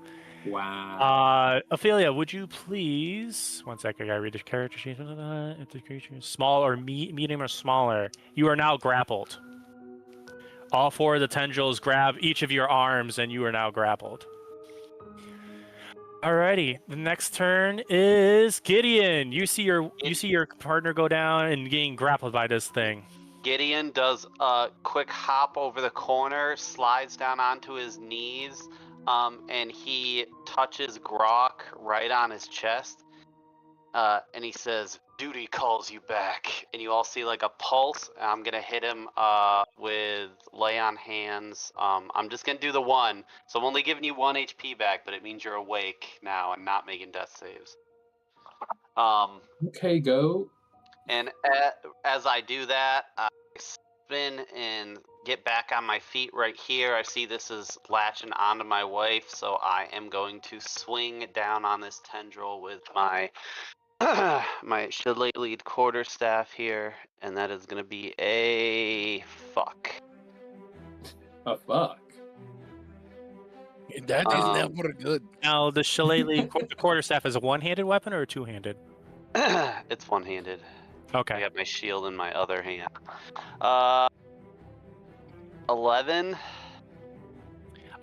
Wow. Ophelia, would you please? One second, I gotta read the character sheet. If the creature is small or medium or smaller, you are now grappled. All four of the tendrils grab each of your arms, and you are now grappled. Alrighty, the next turn is Gideon. You see your partner go down and getting grappled by this thing. Gideon does a quick hop over the corner, slides down onto his knees, and he touches Grawk right on his chest, and he says, "Duty calls you back." And you all see like a pulse. I'm gonna hit him with lay on hands. I'm just gonna do the one, so I'm only giving you 1 HP back, but it means you're awake now and not making death saves. Okay, go. And as I do that, I spin and get back on my feet right here. I see this is latching onto my wife, so I am going to swing down on this tendril with my my shillelagh quarterstaff here, and that is going to be a fuck. A fuck. That is Um, never good. Now, the shillelagh the quarterstaff is a one-handed weapon or a two-handed? It's one-handed. I Okay. got my shield in my other hand. 11.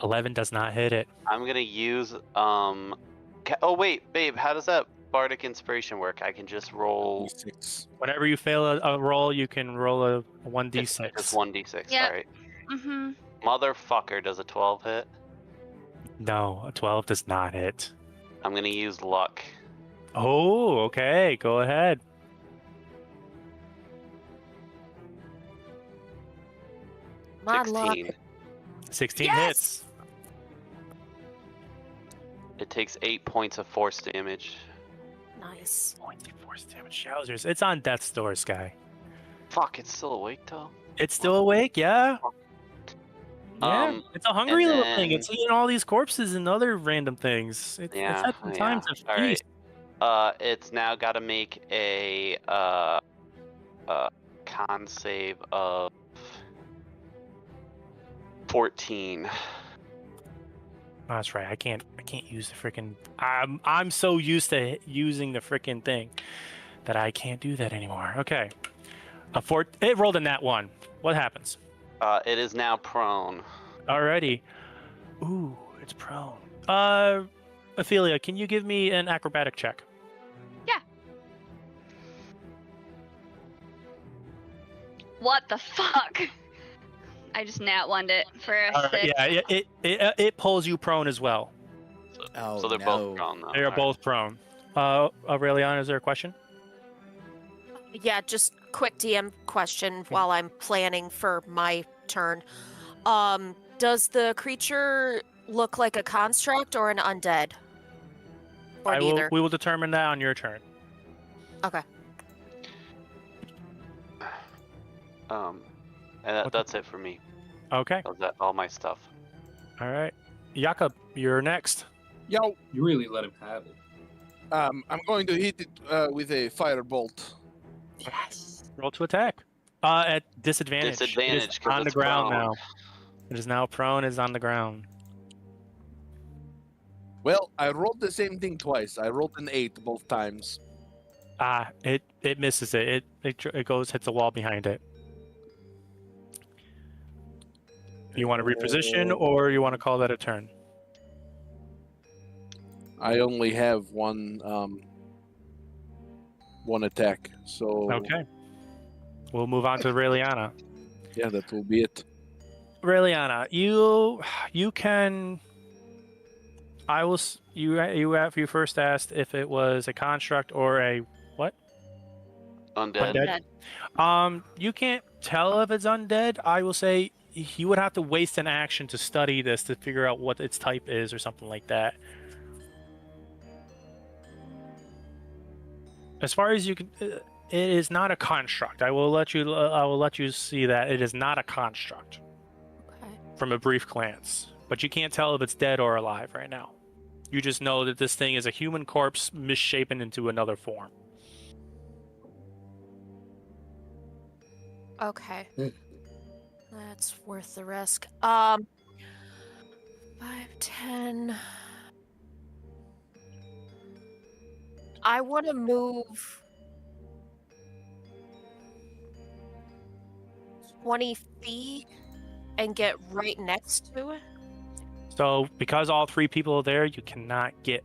11 does not hit it. I'm gonna use oh wait, babe, how does that bardic inspiration work? I can just roll. D6. Whenever you fail a roll, you can roll a It's 1d6. 1d6. Yep. All right. Mm-hmm. Motherfucker, does a 12 hit? No, a 12 does not hit. I'm gonna use luck. Oh, okay. Go ahead. My luck. 16. 16 Yes! hits. It takes 8 points of force damage. Nice. Points of force damage. Yowzers. It's on death's door, Sky. Fuck, it's still awake though. It's still awake, yeah. Yeah, it's a hungry and little thing. then- It's eating all these corpses and other random things. It's had some time to All right. feast. It's now got to make a con save of 14. Oh, that's right. I can't use the freaking. I'm so used to using the freaking thing that I can't do that anymore. Okay, it rolled in that one. What happens? It is now prone. Alrighty. Ooh, it's prone. Ophelia, can you give me an acrobatic check? What the fuck? I just nat one it for a 6. Yeah, it pulls you prone as well. Oh, So they're no. both prone though. They are All right. both prone. Raeliana, is there a question? Yeah, just quick DM question while I'm planning for my turn. Does the creature look like a construct or an undead? Or neither? We will determine that on your turn. Okay. And that's it for me. Okay. That was all my stuff. All right. Jakub, you're next. Yo, You really let him have it. I'm going to hit it with a firebolt. Roll to attack. At disadvantage. Disadvantage, It is 'cause on the it's ground prone. now. It is now prone. Is on the ground. Well, I rolled the same thing twice. I rolled an 8 both times. It misses it. It goes hits the wall behind it. You want to reposition, or you want to call that a turn? I only have one attack, so Okay. We'll move on to Raeliana. yeah, that will be it. Raeliana, you can. You first asked if it was a construct or a what? Undead. Undead. You can't tell if it's undead. I will say you would have to waste an action to study this to figure out what its type is or something like that. As far as you can, it is not a construct. I will let you see that it is not a construct Okay. from a brief glance. But you can't tell if it's dead or alive right now. You just know that this thing is a human corpse misshapen into another form. Okay. Mm. That's worth the risk. 5, 10. I want to move 20 feet and get right next to it. So because all three people are there, you cannot get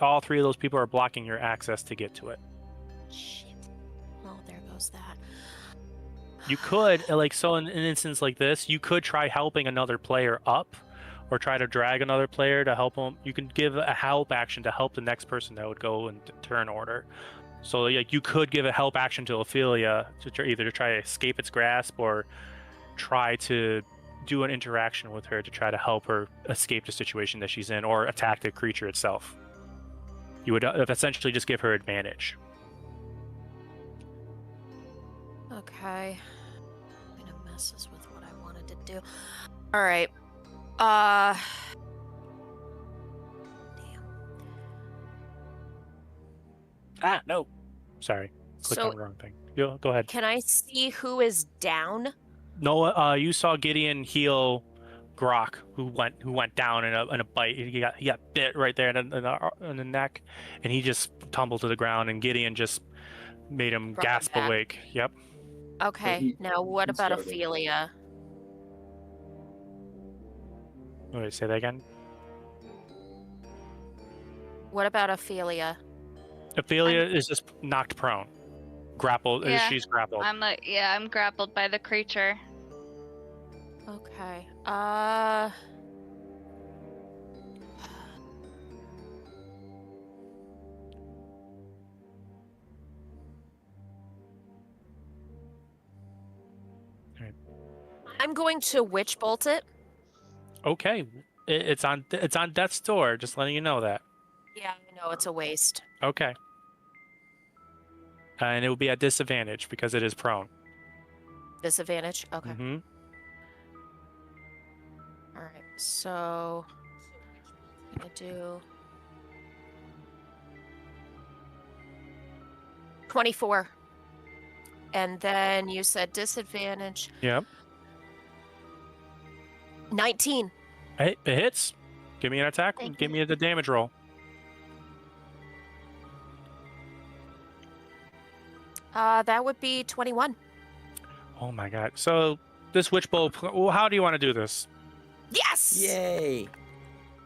All three of those people are blocking your access to get to it. Shit. Well, there goes that. You could, so in an instance like this, you could try helping another player up, or try to drag another player to help them. You can give a help action to help the next person that would go in turn order. So like you could give a help action to Ophelia either to try to escape its grasp or try to do an interaction with her to try to help her escape the situation that she's in, or attack the creature itself. You would essentially just give her advantage. Okay. Kind of messes with what I wanted to do. All right. Damn. No. Sorry. Clicked So, on the wrong thing. Go ahead. can I see who is down? No, you saw Gideon heal Grawk, who went down in a bite. He got bit right there in the neck, and he just tumbled to the ground. And Gideon just made him Brought him gasp back. awake. Yep. Okay. Now, what he about started. Ophelia? Wait, say that again. What about Ophelia? Ophelia is just knocked prone, grappled. Yeah, She's grappled. I'm grappled by the creature. Okay. I'm going to witch bolt it. Okay, it's on death's door. Just letting you know that. Yeah, I know it's a waste. Okay. And it will be at disadvantage because it is prone. Disadvantage. Okay. Mm-hmm. All right. So I'm gonna do 24, and then you said disadvantage. Yep. 19. It hits. Give me an attack. Thank Give you. me the damage roll. That would be 21. Oh my god. So this witch bolt. Well, how do you want to do this? Yes. Yay!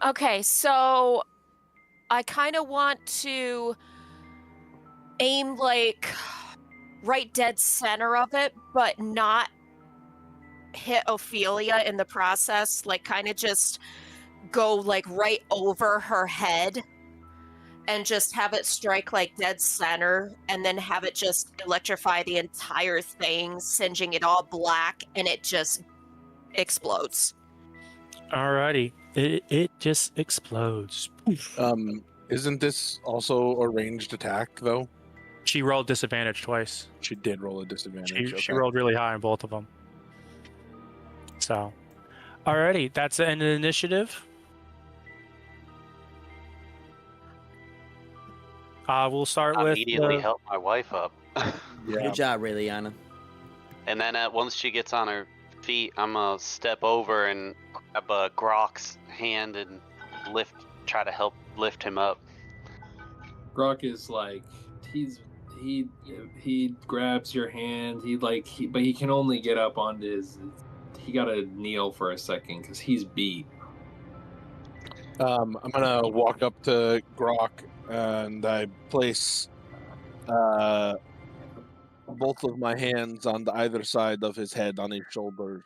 Okay, so I kind of want to aim like right dead center of it, but not hit Ophelia in the process. Like, kind of just go like right over her head and just have it strike like dead center, and then have it just electrify the entire thing, singeing it all black, and it just explodes. Alrighty. It just explodes. Isn't this also a ranged attack though? She rolled disadvantage twice. She did roll a disadvantage. She rolled really high on both of them. So, alrighty, that's the end of the initiative. We'll start with Immediately help my wife up. Yeah. Good job, Raeliana. And then once she gets on her feet, I'm gonna step over and grab Grawk's hand and try to help lift him up. Grawk is like he grabs your hand. But he can only get up onto his. He gotta kneel for a second because he's beat. I'm gonna walk up to Grawk and I place both of my hands on either side of his head on his shoulders.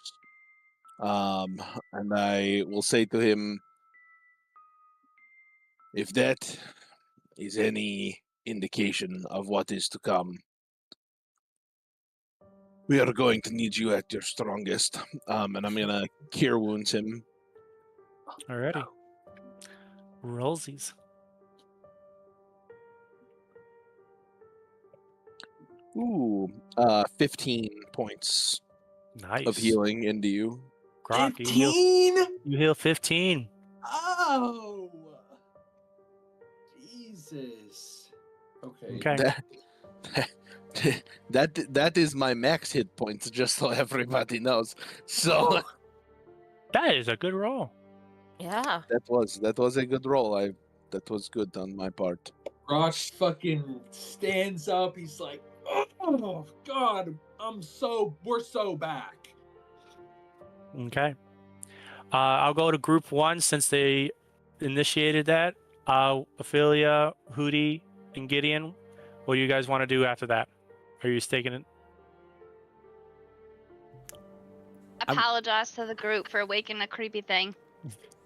And I will say to him, if that is any indication of what is to come, we are going to need you at your strongest. And I'm gonna cure wounds him. Alrighty. Rollsies. Ooh, 15 points Nice. of healing into you. Grawk, 15? you heal 15. Oh, Jesus. Okay. Okay. That is my max hit points, just so everybody knows. So That is a good roll. Yeah. that was a good roll. That was good on my part. Grawk fucking stands up. He's like, "Oh God, we're so back." Okay. I'll go to group 1 since they initiated that. Ophelia, Hootie, and Gideon, what do you guys want to do after that? Are you taking it? Apologize to the group for waking a creepy thing.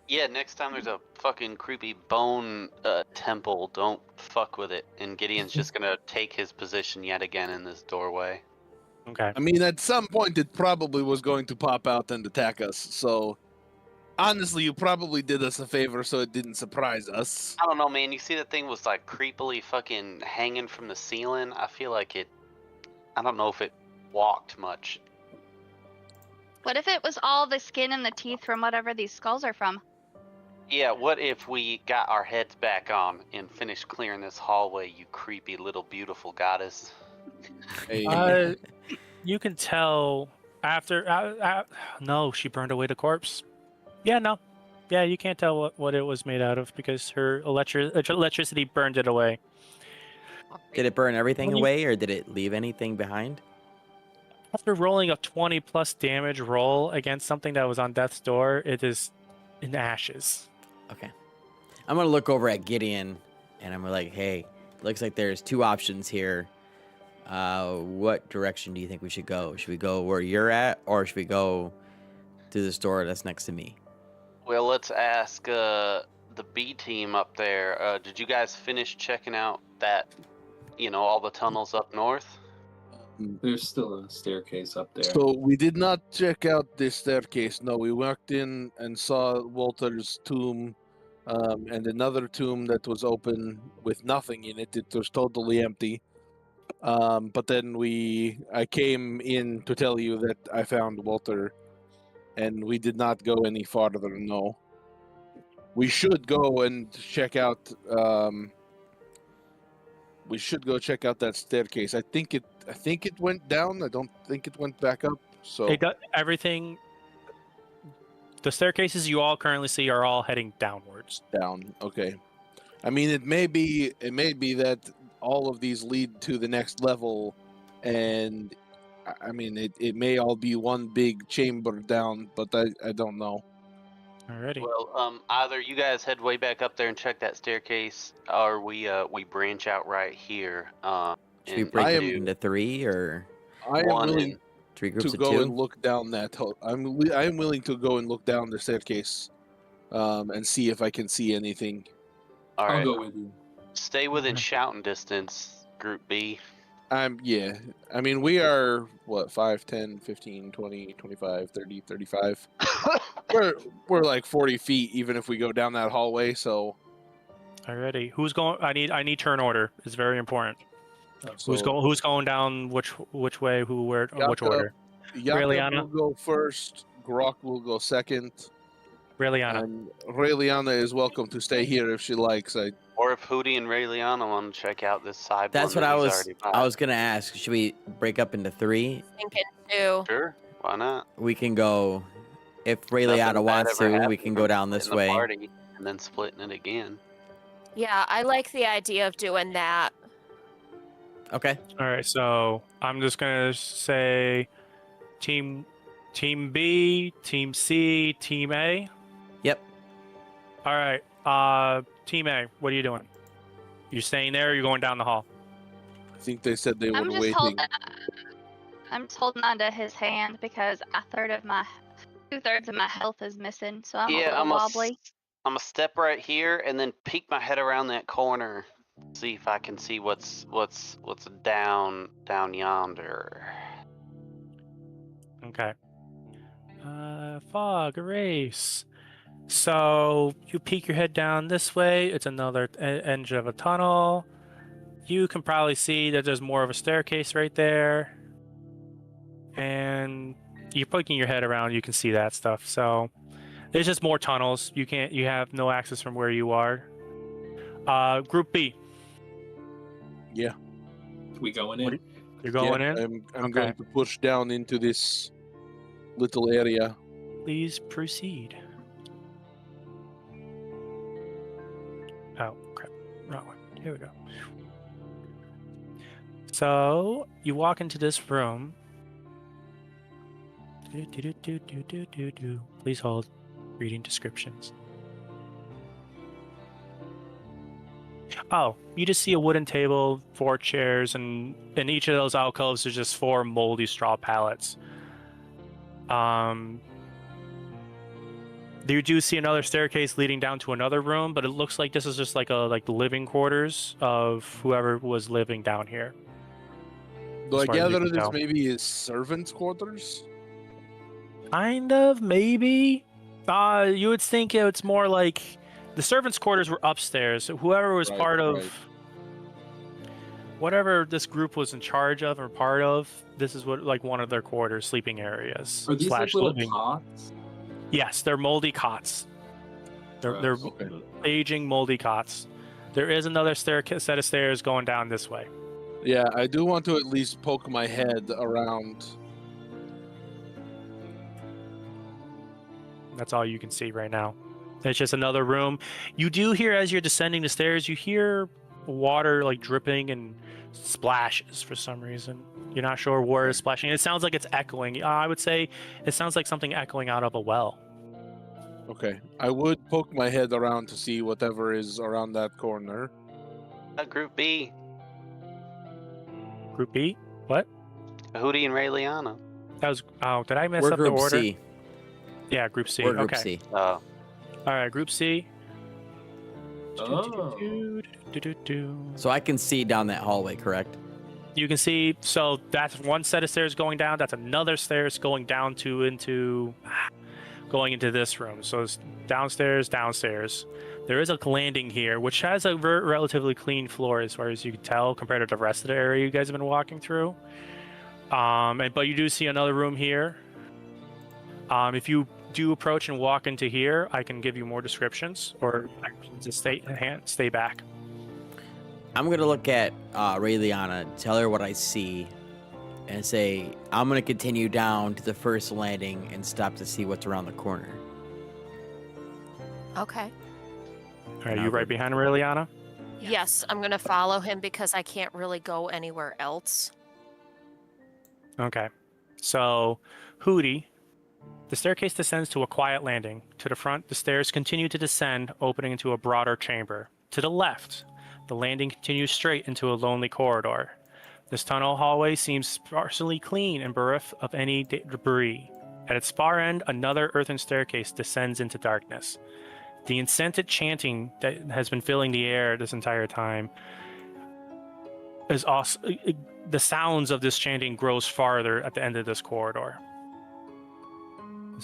Yeah, next time there's a fucking creepy bone temple, don't fuck with it. And Gideon's just gonna take his position yet again in this doorway. Okay. I mean, at some point, it probably was going to pop out and attack us. So, honestly, you probably did us a favor, so it didn't surprise us. I don't know, man. You see that thing was like creepily fucking hanging from the ceiling? I feel like it. I don't know if it walked much. What if it was all the skin and the teeth from whatever these skulls are from? Yeah, what if we got our heads back on and finished clearing this hallway, you creepy little beautiful goddess? Hey, You can tell after. No, she burned away the corpse. Yeah, no. Yeah, you can't tell what it was made out of because her electricity burned it away. Did it burn everything When you- away, or did it leave anything behind? After rolling a 20 plus damage roll against something that was on death's door, it is in ashes. Okay. I'm gonna look over at Gideon, and I'm like, "Hey, looks like there's two options here. What direction do you think we should go? Should we go where you're at, or should we go to the store that's next to me?" Well, let's ask the B team up there. Did you guys finish checking out that, all the tunnels up north? There's still a staircase up there. So we did not check out this staircase. No, we walked in and saw Walter's tomb, and another tomb that was open with nothing in it. It was totally empty. But then I came in to tell you that I found Walter, and we did not go any farther. No, we should go and check out. We should go check out that staircase. I think it went down. I don't think it went back up. So It got everything. The staircases you all currently see are all heading downwards. down. Okay. I mean, it may be that all of these lead to the next level, and I mean, it may all be one big chamber down, but I don't know. Alrighty. Well, either you guys head way back up there and check that staircase, or we branch out right here. Should we and break I it am- into three or I am one willing and- three groups to of go two? and look down that. I am willing to go and look down the staircase, and see if I can see anything. All I'll right, go with you. stay within Okay. shouting distance, Group B. Yeah. I mean, we are what 5, 10, 15, 20, 25, 30, 35. we're like 40 feet even if we go down that hallway, so Alrighty. Who's going? I need turn order. It's very important. Who's going down which way? Who where? Which Jakub. order? Jakub Raeliana? will go first, Grawk will go second, Raeliana. and Raeliana is welcome to stay here if she likes. Or if Hootie and Raeliana want to check out this side That's one what that I he's was. already I bought. was gonna ask. Should we break up into three? Thinking too. Sure, why not? We can go. If Nothing Raeliana bad wants ever to, we happened can from go down this splitting the way. party and then splitting it again. Yeah, I like the idea of doing that. Okay. All right. So I'm just gonna say, team B, team C, team A. Yep. All right. Team A, what are you doing? You staying there? Or you going down the hall? I think they said they were I'm just waiting. holding onto his hand because 2/3 of my health is missing, so I'm a little wobbly. I'm gonna step right here and then peek my head around that corner, see if I can see what's down yonder. Okay. Fog erase. So you peek your head down this way. It's another edge of a tunnel. You can probably see that there's more of a staircase right there. And you're poking your head around, you can see that stuff. So there's just more tunnels. You have no access from where you are. Group B, We going What in? you're going Yeah, in? I'm Okay. going to push down into this little area. Please proceed. Oh, crap. Wrong one. Here we go. So, you walk into this room. Please hold. Reading descriptions. Oh, you just see a wooden table, 4 chairs, and in each of those alcoves there's just 4 moldy straw pallets. You do see another staircase leading down to another room, but it looks like this is just like the living quarters of whoever was living down here. Do I As far as you gather can this tell. maybe his servants' quarters? Kind of, maybe. You would think it's more like the servants' quarters were upstairs. So whoever was Right, part of right. whatever this group was in charge of or part of, this is what like one of their quarters, sleeping areas. Are these like / little living. cots? Yes, they're moldy cots. They're Okay. aging moldy cots. There is another set of stairs going down this way. Yeah, I do want to at least poke my head around. That's all you can see right now. It's just another room. You do hear, as you're descending the stairs, you hear water like dripping and splashes for some reason. You're not sure where it's splashing. It sounds like it's echoing. I would say it sounds like something echoing out of a well. Okay, I would poke my head around to see whatever is around that corner. Group B, Group B? What? Hootie and Raeliana. That was. Oh, did I mess We're up the Group order? C. Yeah, Group C. We're Group Okay. C. All right, Group C. Oh. So I can see down that hallway, correct? You can see, so that's one set of stairs going down. That's another stairs going down going into this room. So it's downstairs. There is a landing here, which has a relatively clean floor as far as you can tell compared to the rest of the area you guys have been walking through. But you do see another room here. If you do approach and walk into here, I can give you more descriptions, or I can just stay back. I'm gonna look at Raeliana, tell her what I see, and say I'm gonna continue down to the first landing and stop to see what's around the corner. Okay. Are you right behind Raeliana? Yes, I'm going to follow him because I can't really go anywhere else. Okay. So, Hootie, the staircase descends to a quiet landing. To the front, the stairs continue to descend, opening into a broader chamber. To the left, the landing continues straight into a lonely corridor. This tunnel hallway seems sparsely clean and bereft of any debris. At its far end, another earthen staircase descends into darkness. The incessant chanting that has been filling the air this entire time is also... The sounds of this chanting grows farther at the end of this corridor.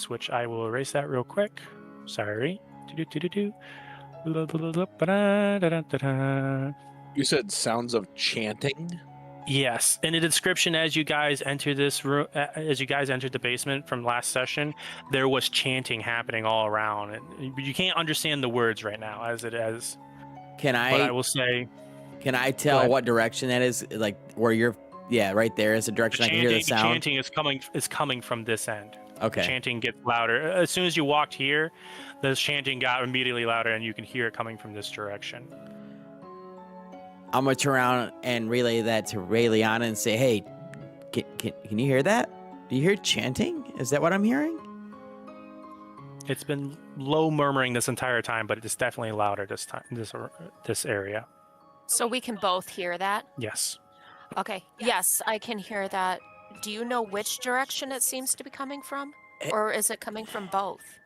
Which I will erase that real quick. Sorry. You said sounds of chanting? Yes, in the description as you guys enter this room, as you guys entered the basement from last session, there was chanting happening all around, and you can't understand the words right now as it is. Can But I I will say, can I Go tell ahead. what direction that is? Like where you're? Yeah, right there is the direction I can hear the sound. chanting is coming from this end. Okay. Chanting gets louder as soon as you walked here. The chanting got immediately louder, and you can hear it coming from this direction. I'm gonna turn around and relay that to Raeliana and say, "Hey, can you hear that? Do you hear chanting? Is that what I'm hearing?" It's been low murmuring this entire time, but it's definitely louder this time. This area. So we can both hear that? Yes. Okay. Yes, I can hear that. Do you know which direction it seems to be coming from? Or is it coming from both?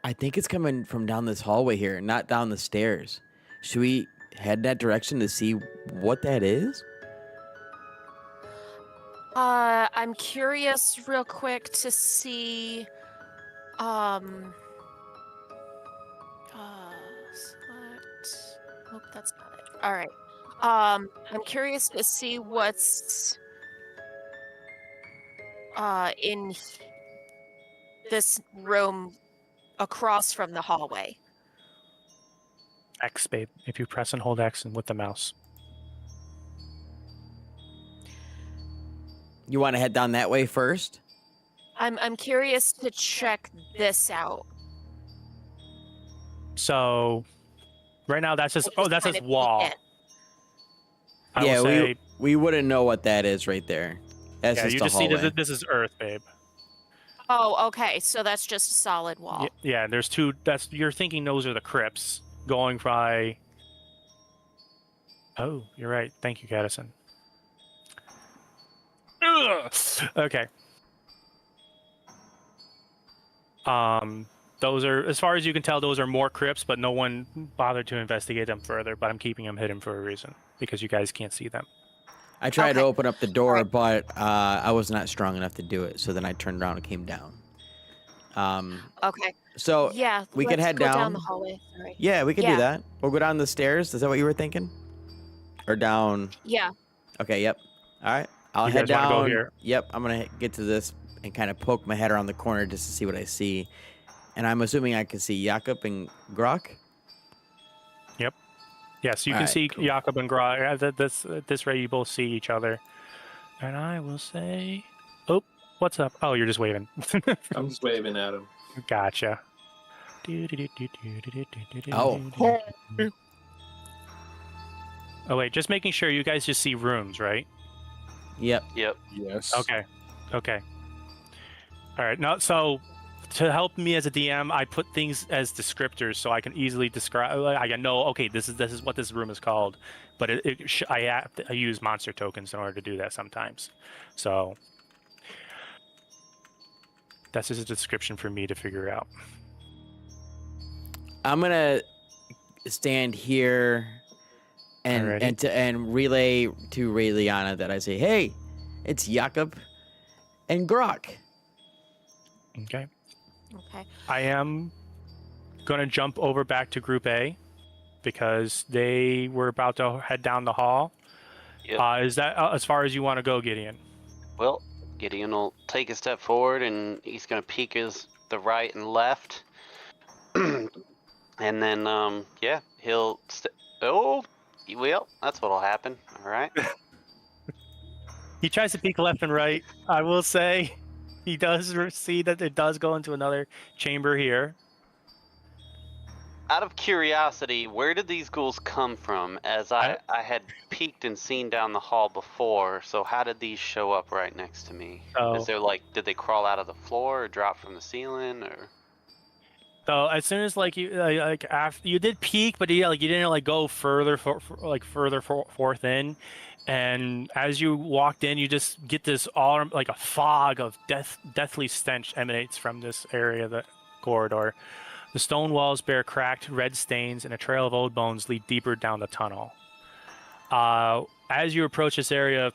I think it's coming from down this hallway here, not down the stairs. Should we head that direction to see what that is? I'm curious real quick to see select. Nope, that's not it. All right. I'm curious to see what's in this room across from the hallway. X, babe. If you press and hold X and with the mouse. You want to head down that way first? I'm curious to check this out. So, right now that's just that's kind just of wall. peek in. I yeah, will say, we wouldn't know what that is right there. That's yeah, just you a just see hallway. that this is Earth, babe. Oh, okay. So that's just a solid wall. Yeah, there's two. You're thinking those are the crypts going by. Oh, you're right. Thank you, Kadison. Ugh! Okay. Those are, as far as you can tell, those are more crypts, but no one bothered to investigate them further. But I'm keeping them hidden for a reason, because you guys can't see them. I tried to Okay. open up the door, Alright. but I was not strong enough to do it. So then I turned around and came down. Okay. So Yeah, we could let's head go down down. the hallway. Sorry. Yeah, we could do Yeah. that. We'll go down the stairs. Is that what you were thinking? Or down? Yeah. Okay, yep. All right. I'll You head guys wanna go down. here? Yep, I'm going to get to this and kind of poke my head around the corner just to see what I see. And I'm assuming I can see Jakub and Grawk. Yes, you All can right, see cool. Jakub and Grawk. At this rate, you both see each other. And I will say, oh, what's up? Oh, you're just waving. I'm just waving at him. Gotcha. Oh. Oh wait, just making sure you guys just see rooms, right? Yep. Yep. Yes. Okay. Okay. All right. Now, so to help me as a DM, I put things as descriptors so I can easily describe. I know, okay, this is what this room is called, but I use monster tokens in order to do that sometimes. So that's just a description for me to figure out. I'm going to stand here Alrighty. and relay to Raeliana that I say, hey, it's Jakub and Grawk. Okay. Okay. I am gonna jump over back to Group A because they were about to head down the hall. Yep. Is that as far as you want to go, Gideon? Well, Gideon will take a step forward and he's gonna peek the right and left. And then, yeah, he'll. Oh, well, that's what'll happen. All right. He tries to peek left and right. I will say, he does see that it does go into another chamber here. Out of curiosity, where did these ghouls come from? As I had peeked and seen down the hall before, so how did these show up right next to me? Oh. Is there did they crawl out of the floor or drop from the ceiling or? So as soon as after you did peek, but you didn't go further forth in, and as you walked in, you just get this a fog of deathly stench emanates from this area of the corridor. The stone walls bear cracked red stains, and a trail of old bones lead deeper down the tunnel. As you approach this area,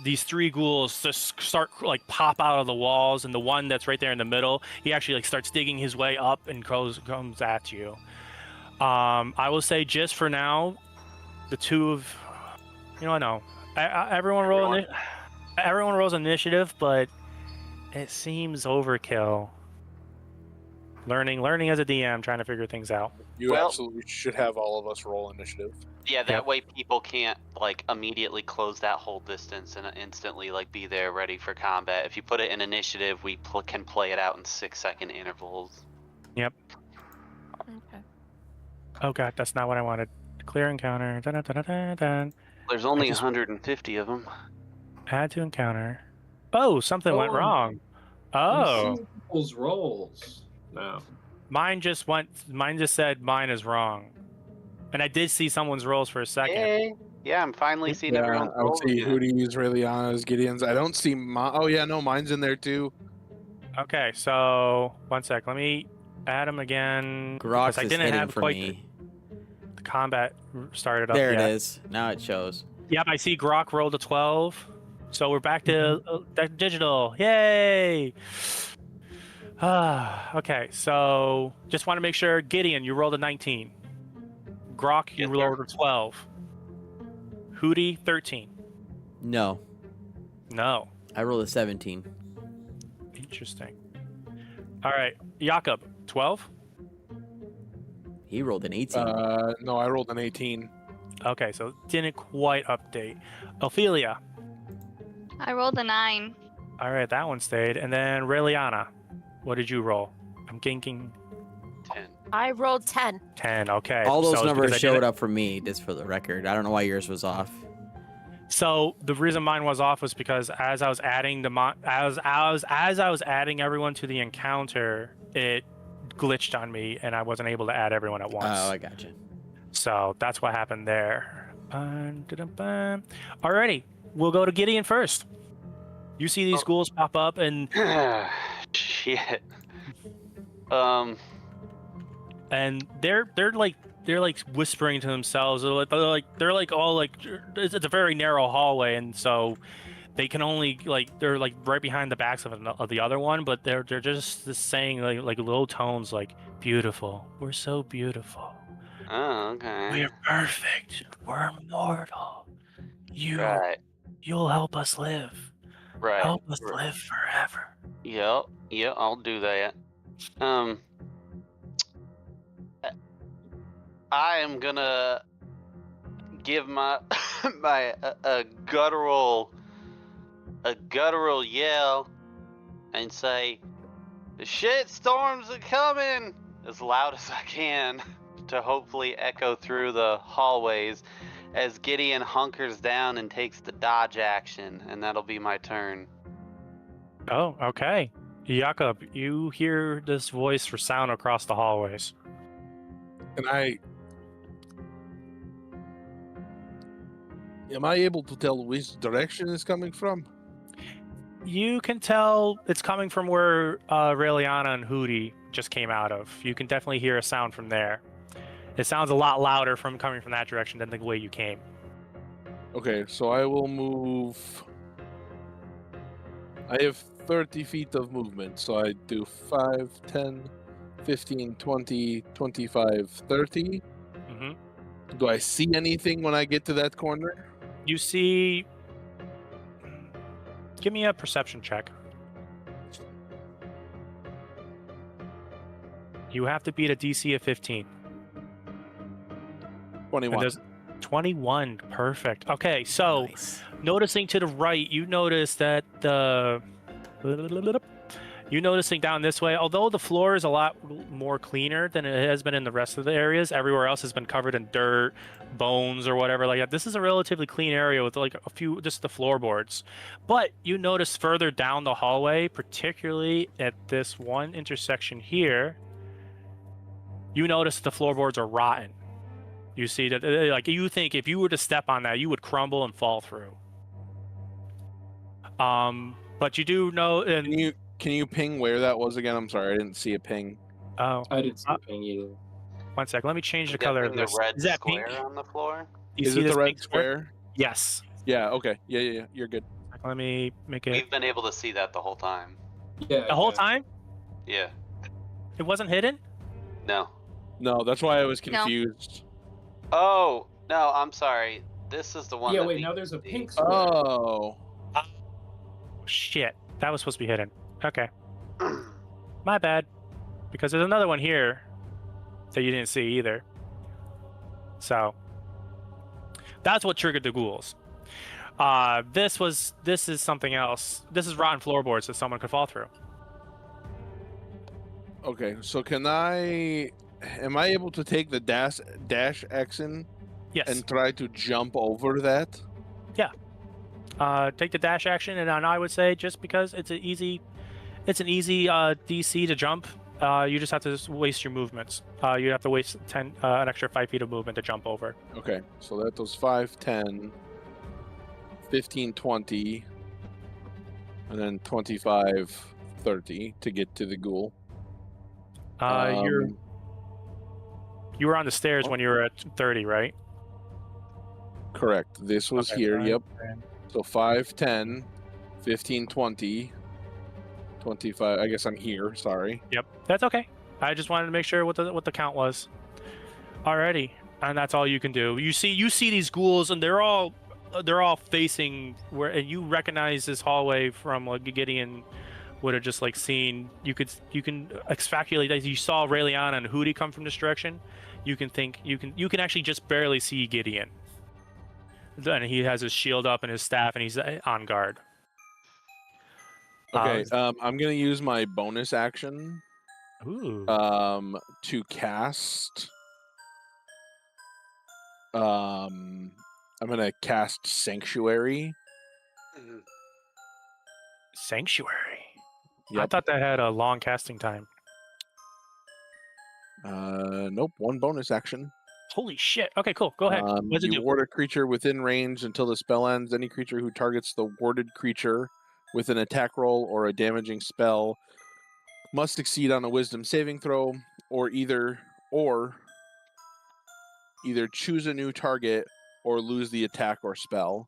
these three ghouls just start pop out of the walls, and the one that's right there in the middle, he actually starts digging his way up and comes at you. I will say, just for now, the two of everyone rolls initiative, but it seems overkill. Learning as a DM, trying to figure things out. You Well- absolutely should have all of us roll initiative. Yeah, that Yep. way people can't immediately close that whole distance and instantly be there ready for combat. If you put it in initiative, we can play it out in 6-second intervals. Yep. Okay. Oh god, that's not what I wanted. Clear encounter. Dun. There's only just- 150 of them. Add to encounter. Oh, something went Oh. wrong. I'm Oh, seeing people's rolls now. mine just said mine is wrong. And I did see someone's rolls for a second. Yay. Yeah, I'm finally seeing Yeah, everyone's I would rolls see again. Hootie's, Raeliana's, Gideon's. I don't see oh yeah, no, mine's in there too. Okay, so one sec. Let me add them again. Grawk's because I is didn't hidden have for quite me. the combat started up There yet. it is. Now it shows. Yep, I see Grawk rolled a 12. So we're back to digital. Yay! Okay, so just want to make sure, Gideon, you rolled a 19. Grawk, you Yes, sir. rolled a 12. Hootie, 13. No, No. I rolled a 17. Interesting. All right, Jakub, 12? He rolled an 18. No, I rolled an 18. Okay, so didn't quite update. Ophelia. I rolled a 9. All right, that one stayed. And then Raeliana, what did you roll? I'm thinking 10. I rolled 10. 10. Okay. All those so it's numbers because I showed didn't- up for me, just for the record. I don't know why yours was off. So the reason mine was off was because as I was adding as I was adding everyone to the encounter, it glitched on me and I wasn't able to add everyone at once. Oh, I gotcha. So that's what happened there. Alrighty, we'll go to Gideon first. You see these ghouls pop up, and Shit. and they're like whispering to themselves. They're like all like it's a very narrow hallway, and so they can only they're like right behind the backs of the other one, but they're just saying like low tones like beautiful. We're so beautiful. Oh, okay. We're perfect. We're immortal. Right. You'll help us live. Right. Help us live forever. Yep. Yeah, I'll do that. I am gonna give my a guttural yell and say, "The shit storms are coming!" as loud as I can to hopefully echo through the hallways as Gideon hunkers down and takes the dodge action, and that'll be my turn. Oh, okay. Jakub, you hear this voice resound across the hallways. Am I able to tell which direction it's coming from? You can tell it's coming from where Raeliana and Hootie just came out of. You can definitely hear a sound from there. It sounds a lot louder from coming from that direction than the way you came. Okay, so I will move. I have 30 feet of movement, so I do 5, 10, 15, 20, 25, 30. Mm-hmm. Do I see anything when I get to that corner? You see... Give me a perception check. You have to beat a DC of 15. 21. 21, perfect. Okay, so Nice. noticing to the right, you notice that you're noticing down this way, although the floor is a lot more cleaner than it has been in the rest of the areas, everywhere else has been covered in dirt, bones, or whatever like that. This is a relatively clean area with like a few, just the floorboards. But you notice further down the hallway, particularly at this one intersection here, you notice the floorboards are rotten. You see that, like, you think if you were to step on that, you would crumble and fall through. But you do know, and Can you ping where that was again? I'm sorry, I didn't see a ping. oh, I didn't see a ping either. 1 sec. Let me change the I'm color of guessing this. the red Is that square pink? on the floor? You Is see it this the red pink square? Yes. Yeah, okay. Yeah, you're good. Let me make it We've been able to see that the whole time. Yeah. the whole time. Yeah. It wasn't hidden. No. No, that's why I was No. confused. Oh, no, I'm sorry. This is the one Yeah, that wait, we now can there's a see. pink square. Oh. Shit, that was supposed to be hidden. Okay, my bad. Because there's another one here that you didn't see either. So that's what triggered the ghouls. This is something else. This is rotten floorboards that someone could fall through. Okay, so am I able to take the dash action Yes. and try to jump over that? Take the dash action, and I would say just because it's an easy DC to jump. You just have to waste your movements. You have to waste an extra 5 feet of movement to jump over. Okay, so that was 5, 10, 15, 20, and then 25, 30 to get to the ghoul. You were on the stairs when you were at 30, right? Correct. This was Okay, here, fine. yep. So 5, 10, 15, 20, 25. I guess I'm here, sorry. Yep, that's okay. I just wanted to make sure what the count was. Alrighty, and that's all you can do. You see these ghouls, and they're all facing where, and you recognize this hallway from what Gideon would have just like seen. You can speculate that you saw Raeliana and Hootie come from this direction. You can actually just barely see Gideon. Then he has his shield up and his staff, and he's on guard. Okay, I'm gonna use my bonus action Ooh. to cast. I'm gonna cast Sanctuary. Sanctuary. I Yep. thought that had a long casting time. Nope, one bonus action. Holy shit. Okay, cool. Go ahead. What does it You do? ward a creature within range until the spell ends. Any creature who targets the warded creature with an attack roll or a damaging spell must succeed on a wisdom saving throw, or either choose a new target or lose the attack or spell.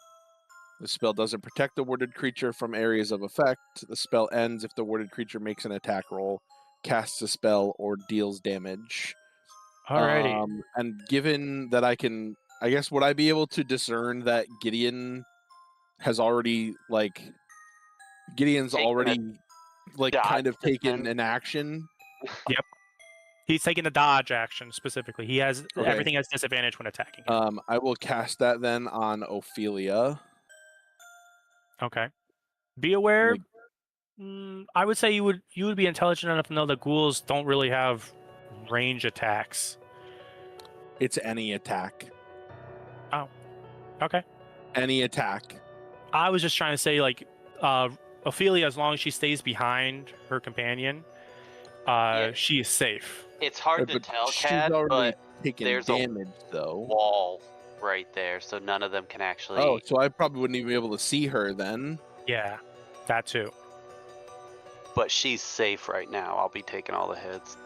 The spell doesn't protect the warded creature from areas of effect. The spell ends if the warded creature makes an attack roll, casts a spell, or deals damage. Alrighty. And given that I guess, would I be able to discern that Gideon has already, Gideon's Taken a already, kind of dodge taken then? an action? He's taking the dodge action specifically. He has Okay. everything has disadvantage when attacking him. I will cast that then on Ophelia. Okay. Be aware. Like- I would say you would be intelligent enough to know that ghouls don't really have range attacks. It's any attack. Okay. Any attack. I was just trying to say, Ophelia, as long as she stays behind her companion, she is safe. It's hard to But tell, she's Cad, already but taken there's a damage, though. wall right there, so none of them can actually. Oh, so I probably wouldn't even be able to see her then. Yeah, that too. But she's safe right now. I'll be taking all the hits.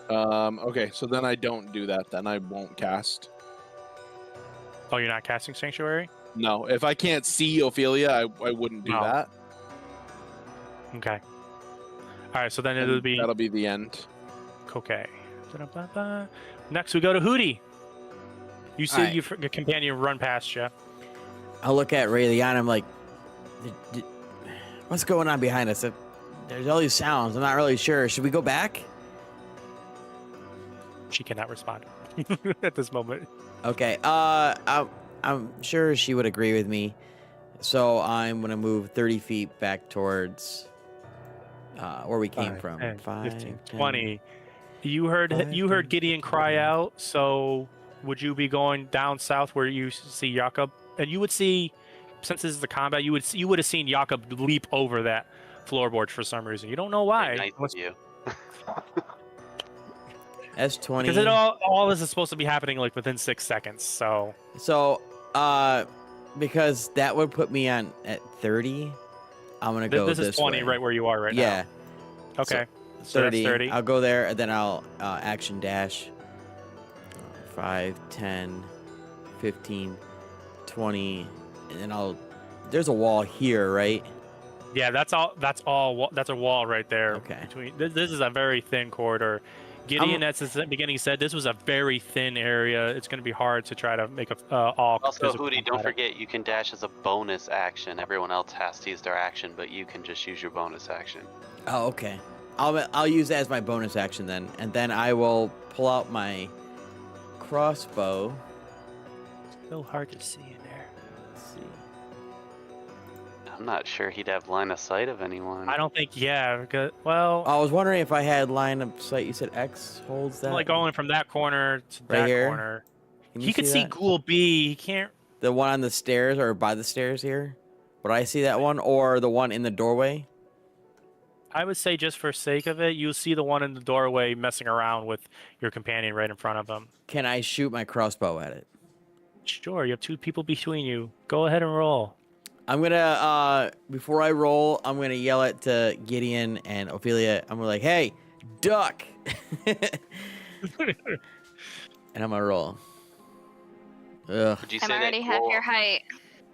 Okay, so then I don't do that. Then I won't cast. Oh, you're not casting Sanctuary? No, if I can't see Ophelia, I wouldn't do No. that. Okay. All right, so then And it'll be that'll be the end. okay. Da-da-ba-ba. Next, we go to Hootie. You see Alright. your companion run past you. I'll look at Raeliana. I'm like, what's going on behind us? There's all these sounds. I'm not really sure. Should we go back? She cannot respond at this moment. Okay. I'm sure she would agree with me. So I'm gonna move 30 feet back towards where we came 5, from. 10, 5, 15, 10. 20. You heard 5, Gideon cry out. So would you be going down south where you see Jakub? And you would see, since this is the combat, you would have seen Jakub leap over that floorboard for some reason. You don't know why. Nice of you. That's 20. Because all this is supposed to be happening within 6 seconds. So So, because that would put me on at 30. I'm gonna go this is 20 way. right where you are right Yeah. now. Okay. So 30. that's 30. I'll go there, and then I'll action dash. 5, 10, 15, 20, and then there's a wall here, right? Yeah, that's all. That's a wall right there. Okay. Between this is a very thin corridor. Gideon at the beginning said this was a very thin area. It's going to be hard to try to make all. Also, physical Hootie, don't combat. forget you can dash as a bonus action. Everyone else has to use their action, but you can just use your bonus action. Oh, okay. I'll use that as my bonus action then, and then I will pull out my crossbow. So hard to see in there. Let's see. I'm not sure he'd have line of sight of anyone. I don't think. Yeah. Because, well, I was wondering if I had line of sight. You said X holds that. like going from that corner to Right that here? corner. Can He you could see that? Ghoul B. He can't. The one on the stairs or by the stairs here. Would I see that one or the one in the doorway? I would say just for sake of it, you'll see the one in the doorway messing around with your companion right in front of him. Can I shoot my crossbow at it? Sure, you have 2 people between you. Go ahead and roll. I'm gonna before I roll, I'm gonna yell at Gideon and Ophelia. I'm gonna like, hey, duck, and I'm gonna roll. Ugh. Would you I'm say already that half Ghoul, your height.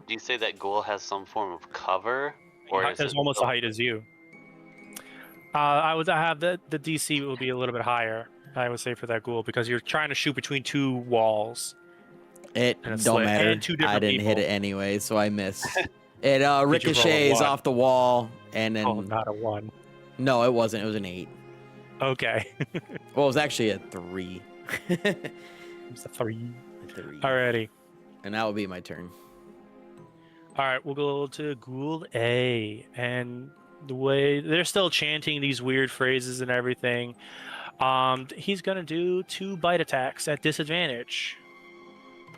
do you say that Ghoul has some form of cover? Or is It's it almost still- the height as you. I would have the DC will be a little bit higher, I would say, for that ghoul, because you're trying to shoot between 2 walls. It And a don't slit, matter. and 2 I different didn't hit people. it anyway, so I missed. It roll a ricochets 1? off the wall, and then Oh, not a 1. no, it wasn't. It was an 8. Okay. Well, it was actually a 3. It's a 3. A 3. Alrighty. And that will be my turn. All right, we'll go to Ghoul A, and the way they're still chanting these weird phrases and everything. He's gonna do 2 bite attacks at disadvantage.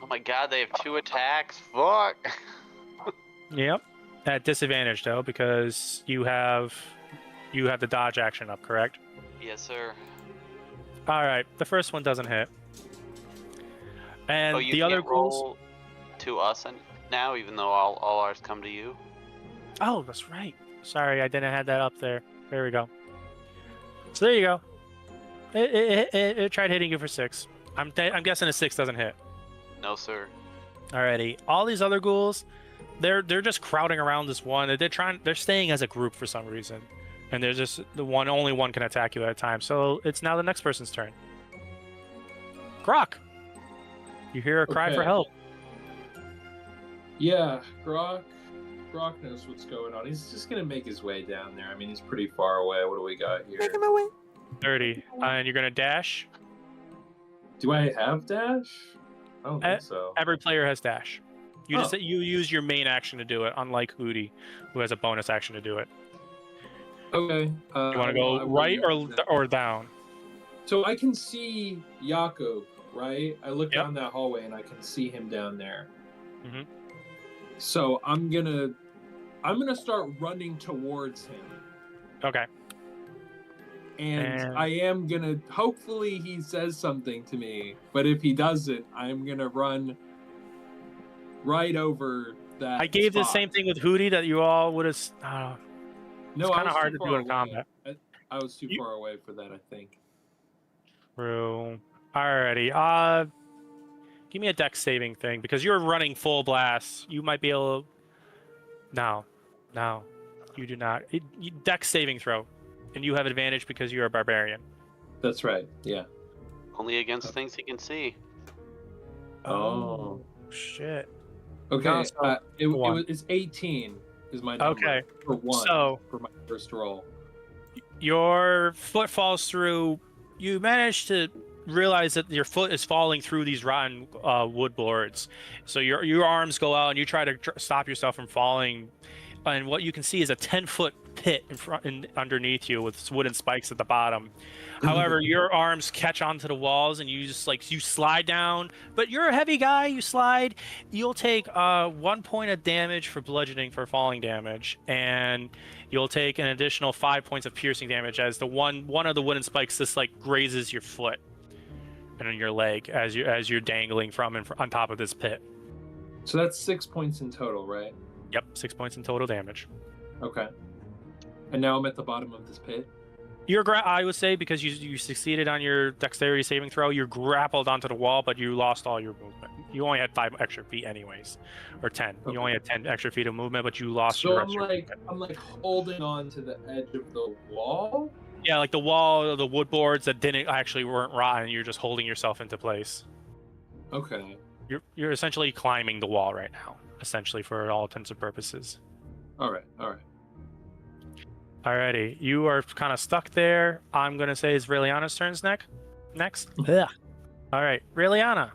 Oh my god, they have 2 attacks? Fuck! Yep, at disadvantage though, because you have the dodge action up, correct? Yes, sir. All right, the first one doesn't hit. And Oh, you the can't other ghouls. roll to us now, even though all ours come to you. Oh, that's right. Sorry, I didn't have that up there. There we go. So there you go. It tried hitting you for 6. I'm guessing a 6 doesn't hit. No, sir. Alrighty. All these other ghouls, they're just crowding around this one. They're staying as a group for some reason, and there's just only one can attack you at a time. So it's now the next person's turn. Grawk. You hear a cry for Okay. help. Yeah, Grawk knows what's going on. He's just gonna make his way down there. I mean, he's pretty far away. What do we got here? Making my way. 30, and you're gonna dash. Do I have dash? I don't think so. Every player has dash. You Oh. you use your main action to do it, unlike Hootie, who has a bonus action to do it. Okay. You want to I go will right use that. or down? So I can see Jakub, right? I look Yep. down that hallway and I can see him down there. Mhm. So I'm gonna start running towards him, Okay. and I am gonna. Hopefully, he says something to me. But if he doesn't, I'm gonna run right over that. I gave the spot. same thing with Hootie that you all would have. No, it's I kinda was hard too to do far in combat. I was too You- far away for that. I think. True. Alrighty. Give me a dex saving thing because you're running full blast. You might be able. No, you do not. Dex saving throw, and you have advantage because you're a barbarian. That's right. Yeah. Only against things he can see. Oh. Shit. Okay. No, so- It's 18 is my number. Okay. For one. So- for my first roll. Your foot falls through. You manage to realize that your foot is falling through these rotten wood boards. So your arms go out and you try to stop yourself from falling. And what you can see is a 10-foot pit in front and underneath you with wooden spikes at the bottom. However, your arms catch onto the walls and you just you slide down. But you're a heavy guy. You slide. You'll take 1 point of damage for bludgeoning for falling damage, and you'll take an additional 5 points of piercing damage as the one of the wooden spikes just grazes your foot and on your leg as you're dangling on top of this pit. So that's 6 points in total, right? Yep, 6 points in total damage. Okay. And now I'm at the bottom of this pit. I would say because you succeeded on your dexterity saving throw, you're grappled onto the wall, but you lost all your movement. You only had 5 extra feet anyways, or 10. Okay. You only had 10 extra feet of movement, but you lost So your I'm extra like holding on to the edge of the wall. Yeah, like the wall, the wood boards that weren't rotten. You're just holding yourself into place. Okay. You're essentially climbing the wall right now, essentially for all intents and purposes. All right. Alrighty, you are kind of stuck there. I'm gonna say it's Raeliana's turns next. Ugh. All right, Raeliana.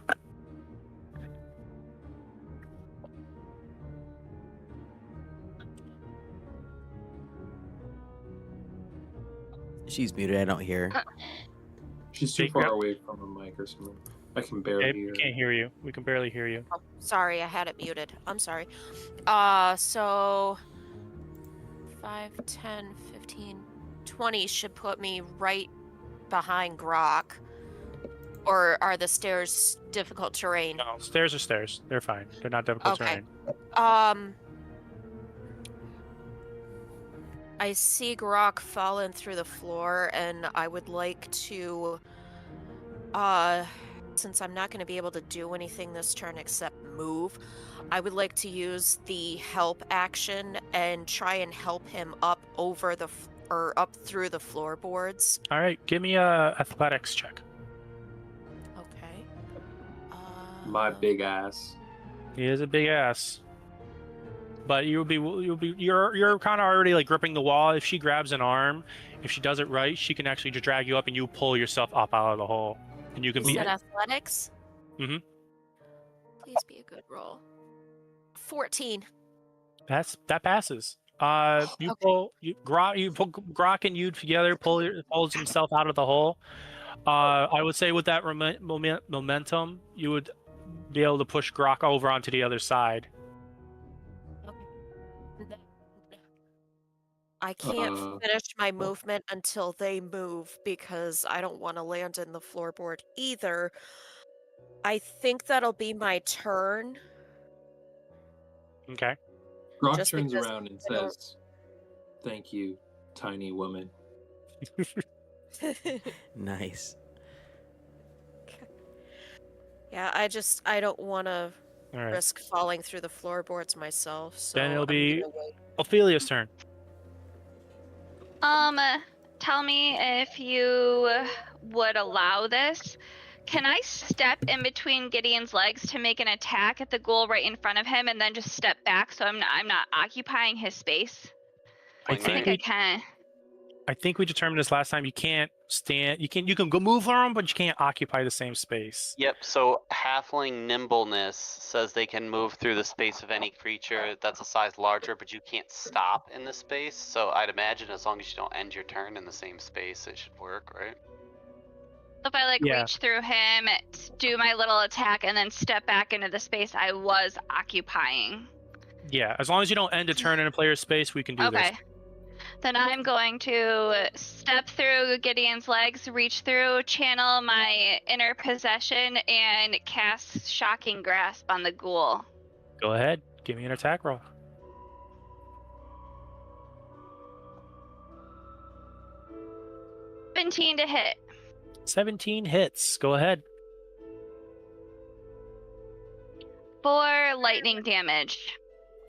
She's muted. I don't hear her. She's too Speak far up. away from the mic or something. I can barely Babe, hear. we can't hear you. We can barely hear you. Oh, sorry, I had it muted. I'm sorry. So 5, 10, 15, 20 should put me right behind Grawk. Or are the stairs difficult terrain? No, stairs are stairs. They're fine. They're not difficult Okay. terrain. I see Grawk falling through the floor, and I would like to, since I'm not going to be able to do anything this turn except move, I would like to use the help action and try and help him up over up through the floorboards. All right, give me a athletics check. Okay. My big ass. He is a big ass. But you're kind of already gripping the wall. If she grabs an arm, if she does it right, she can actually just drag you up and you pull yourself up out of the hole. And you can Is be that athletics? Mhm. Please be a good roll. 14. that passes. You Okay. pull Grawk and you together pulls himself out of the hole. I would say with that momentum, you would be able to push Grawk over onto the other side. I can't finish my movement until they move because I don't want to land in the floorboard either. I think that'll be my turn. Okay. Grawk Just turns because around and I don't- says, "Thank you, tiny woman." Nice. Yeah, I don't want to All right. risk falling through the floorboards myself. So Then it'll I'm be gonna wait. Ophelia's turn. Tell me if you would allow this. Can I step in between Gideon's legs to make an attack at the ghoul right in front of him, and then just step back so I'm not occupying his space? I I think think I can. I think we determined this last time. You can't stand. You can go move around, but you can't occupy the same space. Yep, so halfling nimbleness says they can move through the space of any creature that's a size larger, but you can't stop in the space. So I'd imagine as long as you don't end your turn in the same space, it should work, right? If I Yeah. reach through him, do my little attack, and then step back into the space I was occupying. Yeah, as long as you don't end a turn in a player's space, we can do Okay. this. Then I'm going to step through Gideon's legs, reach through, channel my inner possession, and cast Shocking Grasp on the ghoul. Go ahead. Give me an attack roll. 17 to hit. 17 hits. Go ahead. 4 lightning damage.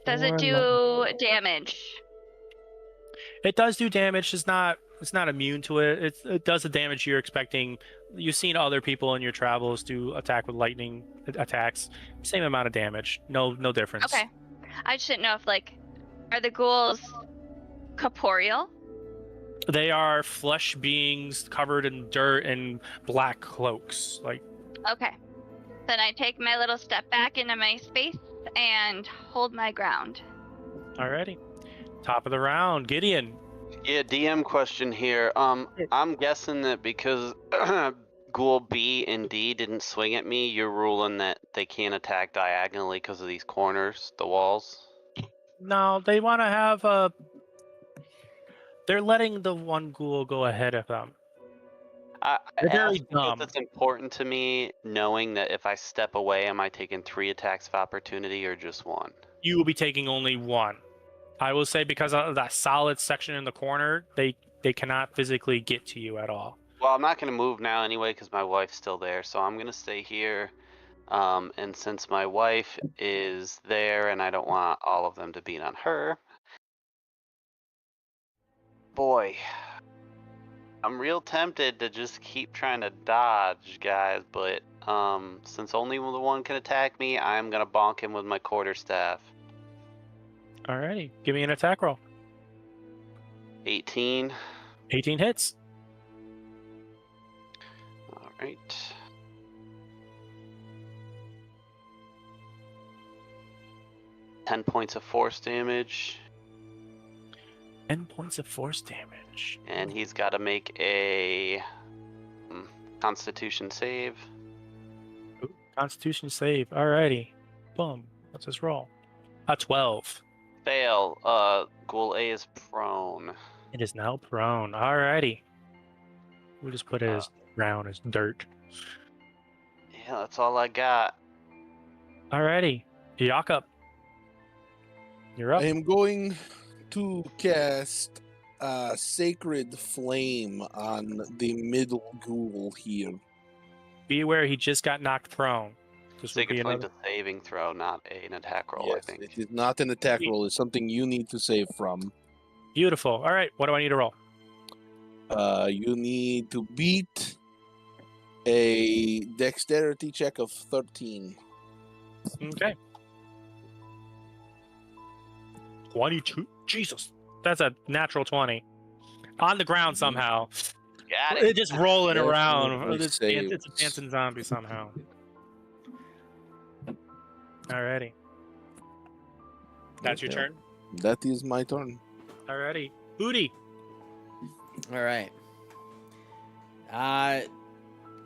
Does it 4 do damage? It does do damage. It's not immune to it. It does the damage you're expecting. You've seen other people in your travels do attack with lightning attacks. Same amount of damage. No difference. Okay. I just didn't know if, like, are the ghouls corporeal? They are flesh beings covered in dirt and black cloaks. Like, Okay. Then I take my little step back into my space and hold my ground. alrighty. Top of the round, Gideon. Yeah, DM question here. I'm guessing that because Ghoul B and D didn't swing at me, you're ruling that they can't attack diagonally because of these corners, the walls. No, they want to have a. They're letting the one ghoul go ahead of them. I They're very ask because dumb. it's important to me knowing that if I step away, am I taking 3 attacks of opportunity or just 1? You will be taking only one. I will say because of that solid section in the corner, they cannot physically get to you at all. Well, I'm not going to move now anyway because my wife's still there, so I'm going to stay here. And since my wife is there and I don't want all of them to beat on her, boy, I'm real tempted to just keep trying to dodge, guys, but since only the one can attack me, I'm going to bonk him with my quarterstaff. Alrighty, give me an attack roll. 18. 18 hits. All right. $10 points of force damage, 10 points of force damage. and he's got to make a Constitution save. Ooh, Constitution save. Alrighty. Boom. What's his roll? A 12. Fail. Ghoul A is prone. It is now prone. Alrighty. We'll just put it as brown as dirt. Yeah, that's all I got. Alrighty. Jakub. You're up. I am going to cast Sacred Flame on the middle ghoul here. Be aware he just got knocked prone. This will Sacred be Flame's another. a saving throw, not an attack roll, Yes, I think. it is not an attack roll. It's something you need to save from. Beautiful. All right. What do I need to roll? You need to beat a dexterity check of 13. Okay. 22. Jesus. That's a natural 20. On the ground somehow. Got It's it. just rolling Definitely around. It's a saves. dancing zombie somehow. Alrighty. That's your Okay. turn? That is my turn. Alrighty. Hootie. All right. I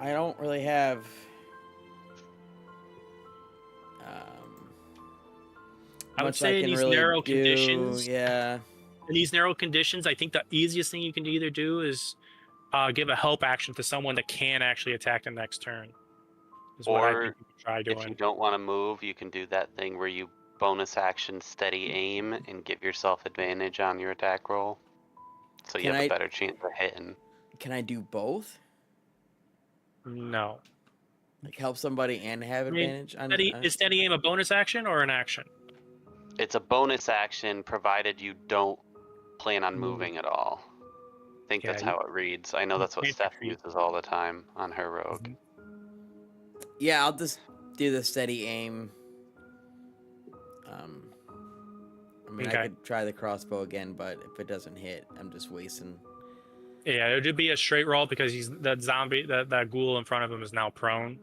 don't really have. I would much say in can these really narrow do, conditions. Yeah. In these narrow conditions, I think the easiest thing you can either do is give a help action to someone that can actually attack the next turn. Is what I Or think you could try if you doing. don't want to move, you can do that thing where you bonus action steady aim and give yourself advantage on your attack roll. So you Can have a I- better chance of hitting. Can I do both? No. Like help somebody and have I mean, advantage on. Is steady aim a bonus action or an action? It's a bonus action provided you don't plan on Mm. moving at all. I think Yeah, that's you- how it reads. I know you that's what can't Steph retreat. uses all the time on her rogue. Yeah, I'll just do the steady aim. I mean, I Okay. could try the crossbow again, but if it doesn't hit, I'm just wasting. Yeah, it would be a straight roll because he's that zombie, that ghoul in front of him is now prone.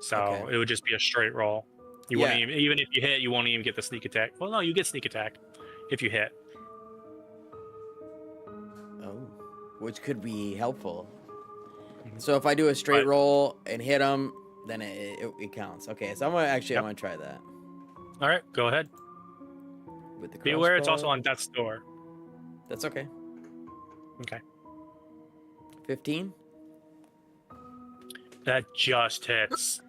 So Okay. it would just be a straight roll. You wouldn't even if you hit, you won't even get the sneak attack. Well, no, you get sneak attack if you hit. Oh, which could be helpful. Mhm. So if I do a straight But- roll and hit him, then it counts. Okay, so I'm gonna try that All right, go ahead. with the Be aware it's also crossbow. on death's door. That's okay. Okay. 15. That just hits.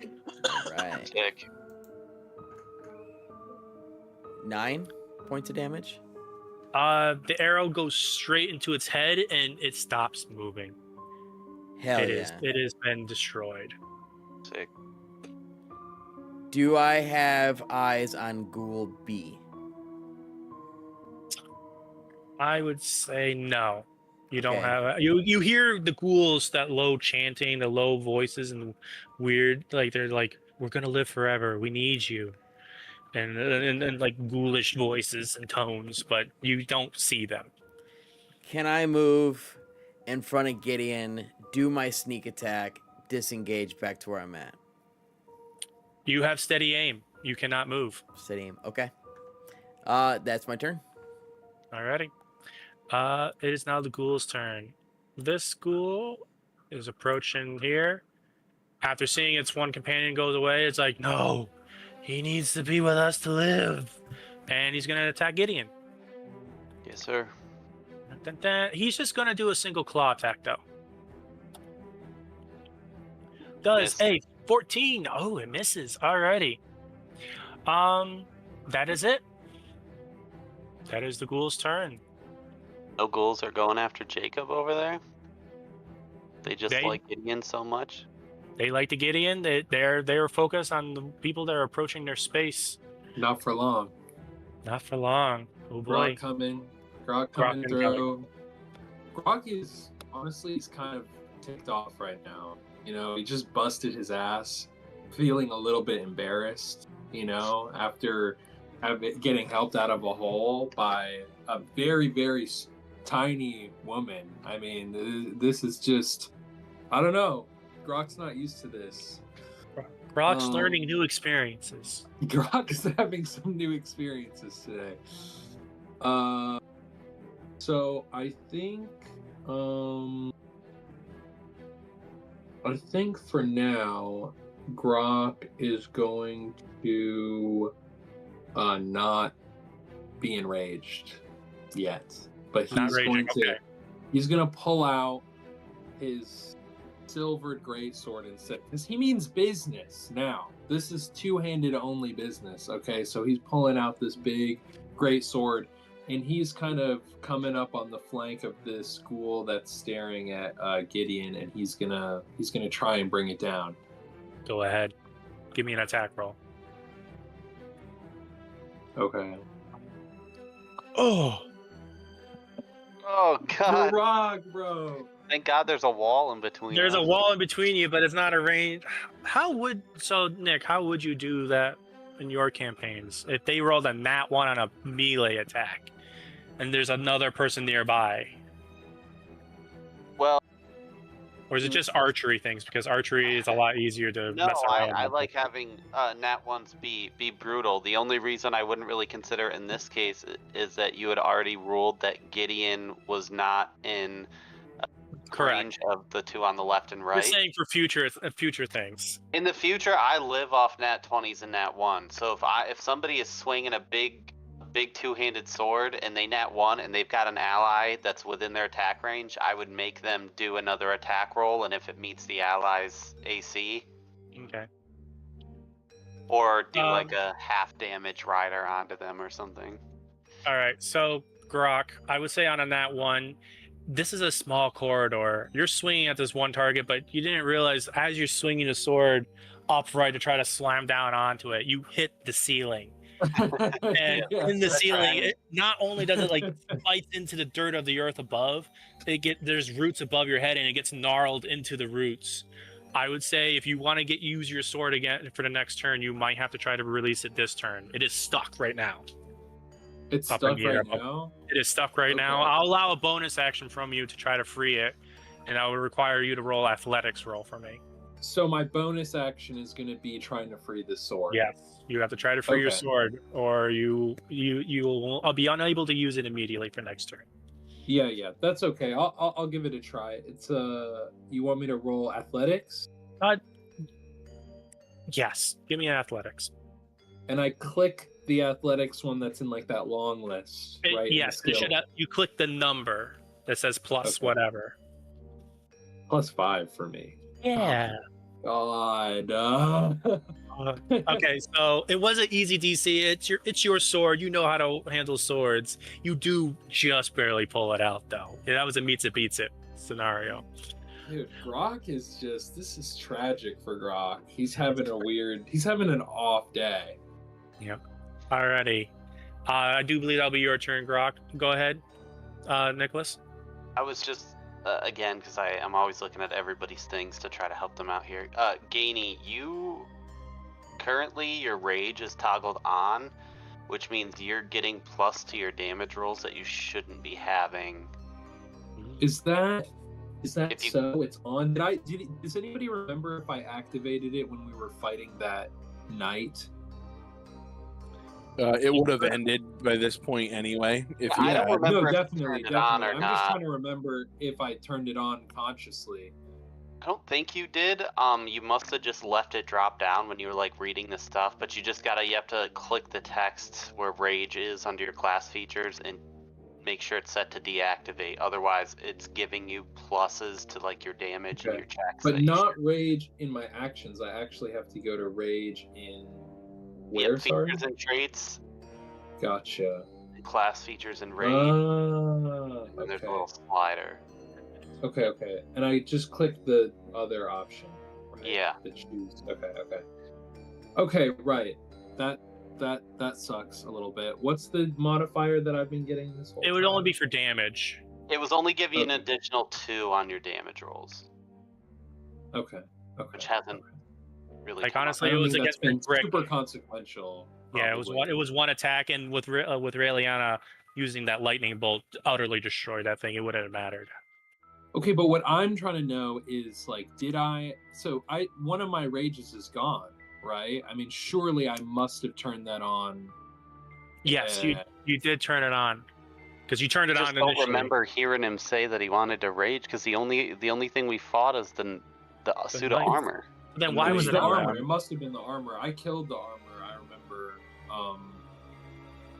Right. Tick. 9 points of damage. The arrow goes straight into its head and it stops moving. Hell It yeah. is. It has been destroyed. Sick. Do I have eyes on Ghoul B? I would say no. You don't Okay. have you hear the ghouls, that low chanting, the low voices and weird, like they're like, we're gonna live forever, we need you, and like ghoulish voices and tones, but you don't see them. Can I move in front of Gideon, do my sneak attack, disengage back to where I'm at? You have steady aim. You cannot move. Steady aim. Okay. That's my turn. Alrighty. It is now the ghoul's turn. This ghoul is approaching here. After seeing its one companion goes away, it's like, no, he needs to be with us to live. And he's gonna attack Gideon. Yes, sir. Dun, dun. He's just gonna do a single claw attack though. Does Miss. a 14. Oh, it misses. Alrighty. That is it. That is the ghoul's turn. No ghouls are going after Jakub over there? They just They- like Gideon so much? They like to get in. They're focused on the people that are approaching their space. Not for long. Not for long. Oh boy. Grawk coming. Grawk Grawk coming incoming. through. Grawk is honestly, he's kind of ticked off right now. You know, he just busted his ass, feeling a little bit embarrassed. You know, after getting helped out of a hole by a very, very tiny woman. I mean, this is just, I don't know. Grawk's not used to this. Grawk's learning new experiences. Grawk is having some new experiences today. So I think for now, Grawk is going to not be enraged yet, but he's Not raging, going to okay. he's going to pull out his silvered greatsword instead, because he means business now. This is two-handed only business. Okay, so he's pulling out this big greatsword, and he's kind of coming up on the flank of this ghoul that's staring at Gideon, and he's gonna try and bring it down. Go ahead. Give me an attack roll. Okay. Oh, Oh, God. Grawk, bro. Thank God there's a wall in between there's a us. wall in between you, but it's not a range. Nick, how would you do that in your campaigns if they rolled a nat 1 on a melee attack and there's another person nearby? Well, Or is it just archery things? Because archery is a lot easier to no, mess around I with. like having nat ones be brutal. The only reason I wouldn't really consider it in this case is that you had already ruled that Gideon was not in Correct. range of the two on the left and You're right. saying for future things. In the future, I live off nat 20s and nat 1. So if somebody is swinging a big two-handed sword and they nat 1 and they've got an ally that's within their attack range, I would make them do another attack roll, and if it meets the ally's AC, Okay. Or do like a half damage rider onto them or something. All right, so Grawk, I would say on that one, this is a small corridor. You're swinging at this one target, but you didn't realize as you're swinging the sword upright to try to slam down onto it, you hit the ceiling. And in the ceiling, it, not only does it like bites into the dirt of the earth above, there's roots above your head and it gets gnarled into the roots. I would say if you want to use your sword again for the next turn, you might have to try to release it this turn. It is stuck right now. It's stuck right now? It is stuck right now. I'll allow a bonus action from you to try to free it, and I will require you to roll athletics roll for me. So my bonus action is going to be trying to free the sword. Yes, you have to try to free your sword, or you will be unable to use it immediately for next turn. Yeah, that's okay. I'll give it a try. It's you want me to roll athletics? Yes, give me an athletics. And I click the athletics one that's in like that long list, right? Yes, you click the number that says plus whatever. +5 for me. Yeah. God. Okay, so it was an easy DC. It's your sword. You know how to handle swords. You do just barely pull it out, though. Yeah, that was a meets it beats it scenario. Dude, Grawk is this is tragic for Grawk. He's having an off day. Yep. Alrighty. I do believe that'll be your turn, Grawk. Go ahead, Nicholas. I was just, again, because I'm always looking at everybody's things to try to help them out here. Geni, currently your rage is toggled on, which means you're getting plus to your damage rolls that you shouldn't be having. Is that so? It's on. Does anybody remember if I activated it when we were fighting that knight? It would have ended by this point anyway. If you I don't remember if definitely. it on or I'm not. just trying to remember if I turned it on consciously. I don't think you did. You must have just left it drop down when you were like reading the stuff, but you have to click the text where rage is under your class features and make sure it's set to deactivate. Otherwise, it's giving you pluses to like your damage and your checks. But not rage in my actions. I actually have to go to rage in where? Features and traits. Gotcha. Class features and rage. Okay. And there's a little slider. Okay. And I just clicked the other option. Right? Yeah. The choose. Okay, right. That sucks a little bit. What's the modifier that I've been getting this whole It would time? only be for damage. It was only giving you an additional 2 on your damage rolls. Okay. Which hasn't really. Like come honestly, up. it was against been Rick. super consequential. Yeah, it was one attack, and with Raeliana using that lightning bolt, utterly destroyed that thing. It wouldn't have mattered. Okay, but what I'm trying to know is like, one of my rages is gone, right? I mean, surely I must have turned that on. Yes, you did turn it on, because you turned it on I don't initially. remember hearing him say that he wanted to rage, because the only thing we fought is the suit of armor. Then why was it the on armor? there? It must have been the armor. I killed the armor. I remember.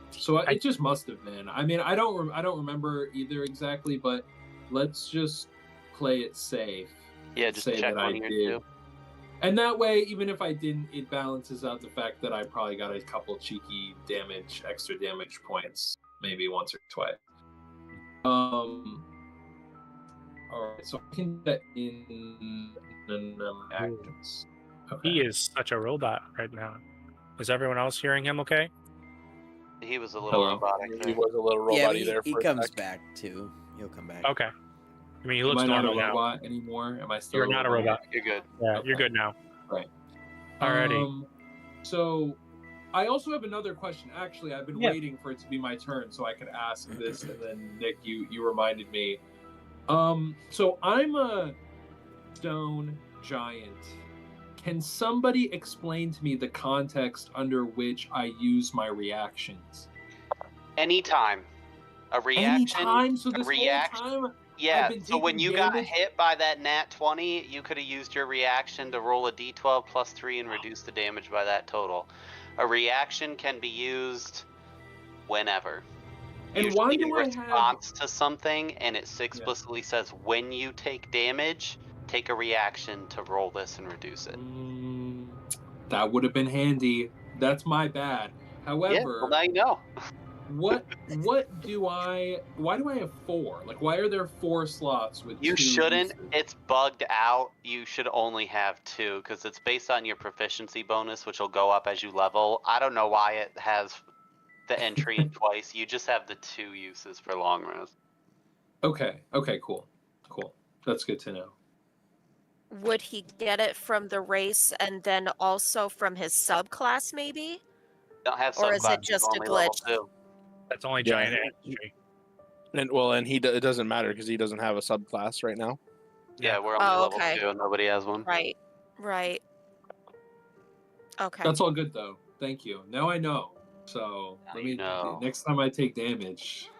So it just must have been. I mean, I don't remember either exactly, but let's just play it safe. Yeah, just say check that on I here did. too. And that way, even if I didn't, it balances out the fact that I probably got a couple cheeky extra damage points, maybe once or twice. All right, so I can get in actions. Okay. He is such a robot right now. Is everyone else hearing him okay? He was a little robotic. He There. was a little Yeah, robot there. he for a comes sec. back too. He'll come back. Okay. I mean, he Am looks I not a normal now. robot anymore? Am I still? You're not a robot. You're good. Yeah, Okay. you're good now. Right. Alrighty. So, I also have another question. Actually, I've been Yeah. waiting for it to be my turn so I could ask this, and then Nick, you reminded me. So I'm a stone giant. Can somebody explain to me the context under which I use my reactions? Anytime. A reaction. Anytime? So this reaction. whole time? Yeah, I've been so when taking you got damage? hit by that nat 20, you could have used your reaction to roll a d12 plus 3 and reduce the damage by that total. A reaction can be used whenever. And Usually why in do I have... response to something, and it explicitly says when you take damage, take a reaction to roll this and reduce it. That would have been handy. That's my bad. Yeah, well, However, now you know. why do I have 4? Like, why are there 4 slots with You 2 shouldn't. uses? It's bugged out. You should only have 2 because it's based on your proficiency bonus, which will go up as you level. I don't know why it has the entry in twice. You just have the 2 uses for long rest. Okay, cool. That's good to know. Would he get it from the race and then also from his subclass, maybe? Don't have Or is it subclasses, just a only level glitch? 2. That's only Yeah. giant entry. And it doesn't matter because he doesn't have a subclass right now. Yeah, we're only level okay. 2 and nobody has one. Right. Okay. That's all good though. Thank you. Now I know. So Now let you me know. next time I take damage,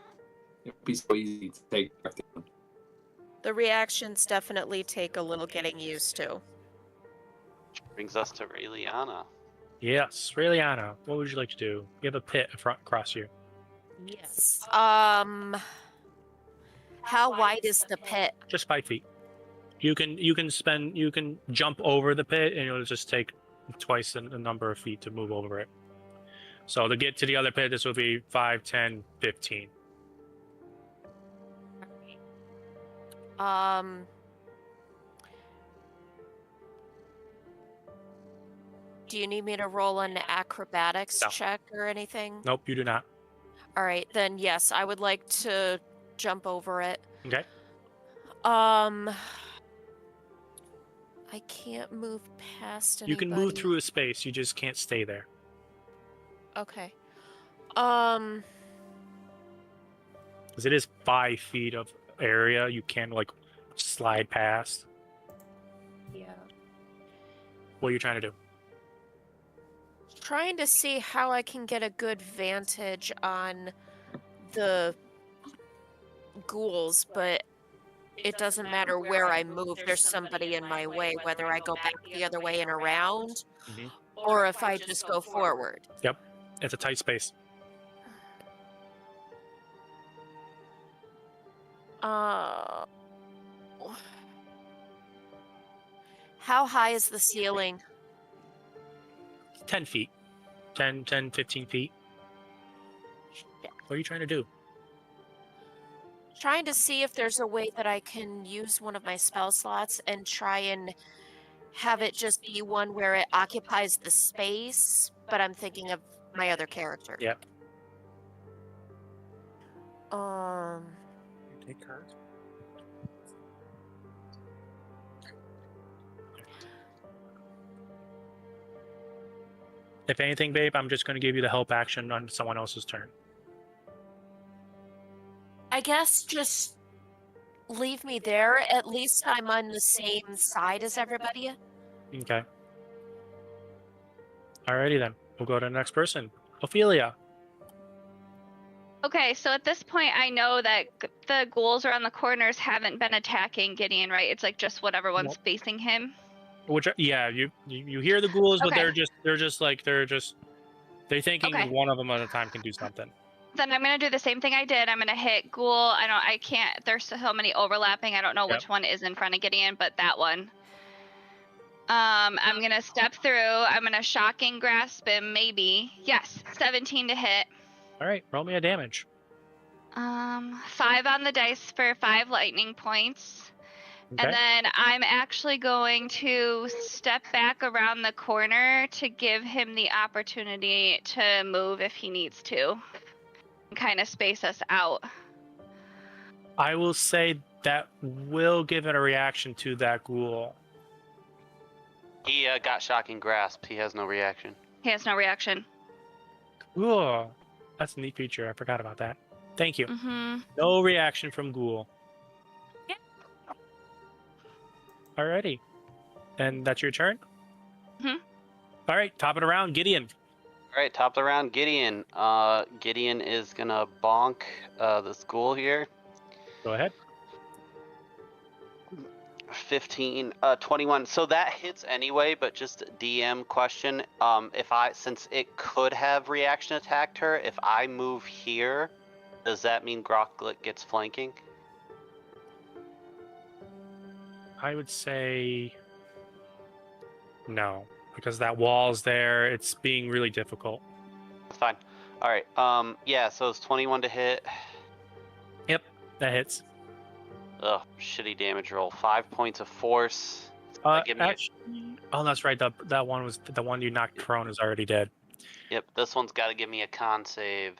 it'll be so easy to take back down. The reactions definitely take a little getting used to. Brings us to Raeliana. Yes, Raeliana, what would you like to do? You have a pit across you. Yes. How wide is the pit? Just 5 feet. You can jump over the pit, and it'll just take twice the number of feet to move over it. So to get to the other pit, this would be 5, 10, 15. Do you need me to roll an acrobatics No. check or anything? Nope, you do not. All right, then yes, I would like to jump over it. Okay. I can't move past You anybody. can move through a space, you just can't stay there. Okay. Because it is 5 feet of area you can like slide past. Yeah. What are you trying to do? Trying to see how I can get a good vantage on the ghouls, but it doesn't matter where I move, there's somebody in my way, whether I go back the other way and around, or if I just go forward. Yep. It's a tight space. How high is the ceiling? 10 feet. 10, 15 feet. What are you trying to do? Trying to see if there's a way that I can use one of my spell slots and try and have it just be one where it occupies the space, but I'm thinking of my other character. Yep. Take cards. If anything, babe, I'm just going to give you the help action on someone else's turn. I guess just leave me there. At least I'm on the same side as everybody. Okay. Alrighty then. We'll go to the next person. Ophelia. Okay, so at this point, I know that the ghouls around the corners haven't been attacking Gideon, right? It's like just whatever one's facing him. Which, yeah, you hear the ghouls, but Okay. they're thinking Okay. one of them at a time can do something. Then I'm gonna do the same thing I did. I'm gonna hit ghoul. I can't. There's so many overlapping. I don't know which one is in front of Gideon, but that one. I'm gonna step through. I'm gonna shocking grasp him. Maybe yes. 17 to hit. All right, roll me a damage. 5 on the dice for 5 lightning points. Okay. And then I'm actually going to step back around the corner to give him the opportunity to move if he needs to. And kind of space us out. I will say that will give it a reaction to that ghoul. He got shocking grasp. He has no reaction. He has no reaction. Ooh, that's a neat feature. I forgot about that. Thank you. Mm-hmm. No reaction from ghoul. Yeah. Alrighty. And that's your turn? Mhm. All right, top it around. Gideon. All right, top of the round, Gideon. Gideon is gonna bonk this ghoul here. Go ahead. 15, 21. So that hits anyway, but just DM question. Since it could have reaction attacked her, if I move here, does that mean Grawk gets flanking? I would say no. because that wall's there. It's being really difficult. That's fine. All right. Yeah. So it's 21 to hit. Yep, that hits. Ugh, shitty damage roll. 5 points of force. Give me Actually, oh, that's right. That one was the one you knocked prone is already dead. Yep, this one's got to give me a con save.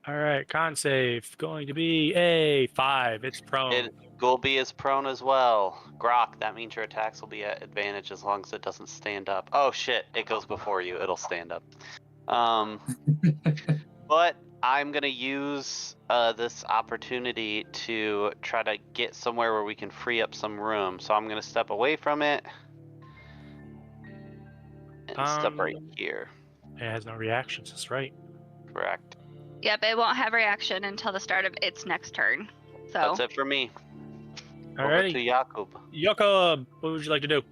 All right, con save going to be a 5. It's prone. It will be as prone as well. Grawk, that means your attacks will be at advantage as long as it doesn't stand up. Oh shit, it goes before you. It'll stand up. But I'm gonna use this opportunity to try to get somewhere where we can free up some room. So I'm gonna step away from it and step right here. It has no reactions. That's right. Correct. Yep, it won't have reaction until the start of its next turn. So That's it for me. Over Alrighty. to Jakub. Jakub, what would you like to do?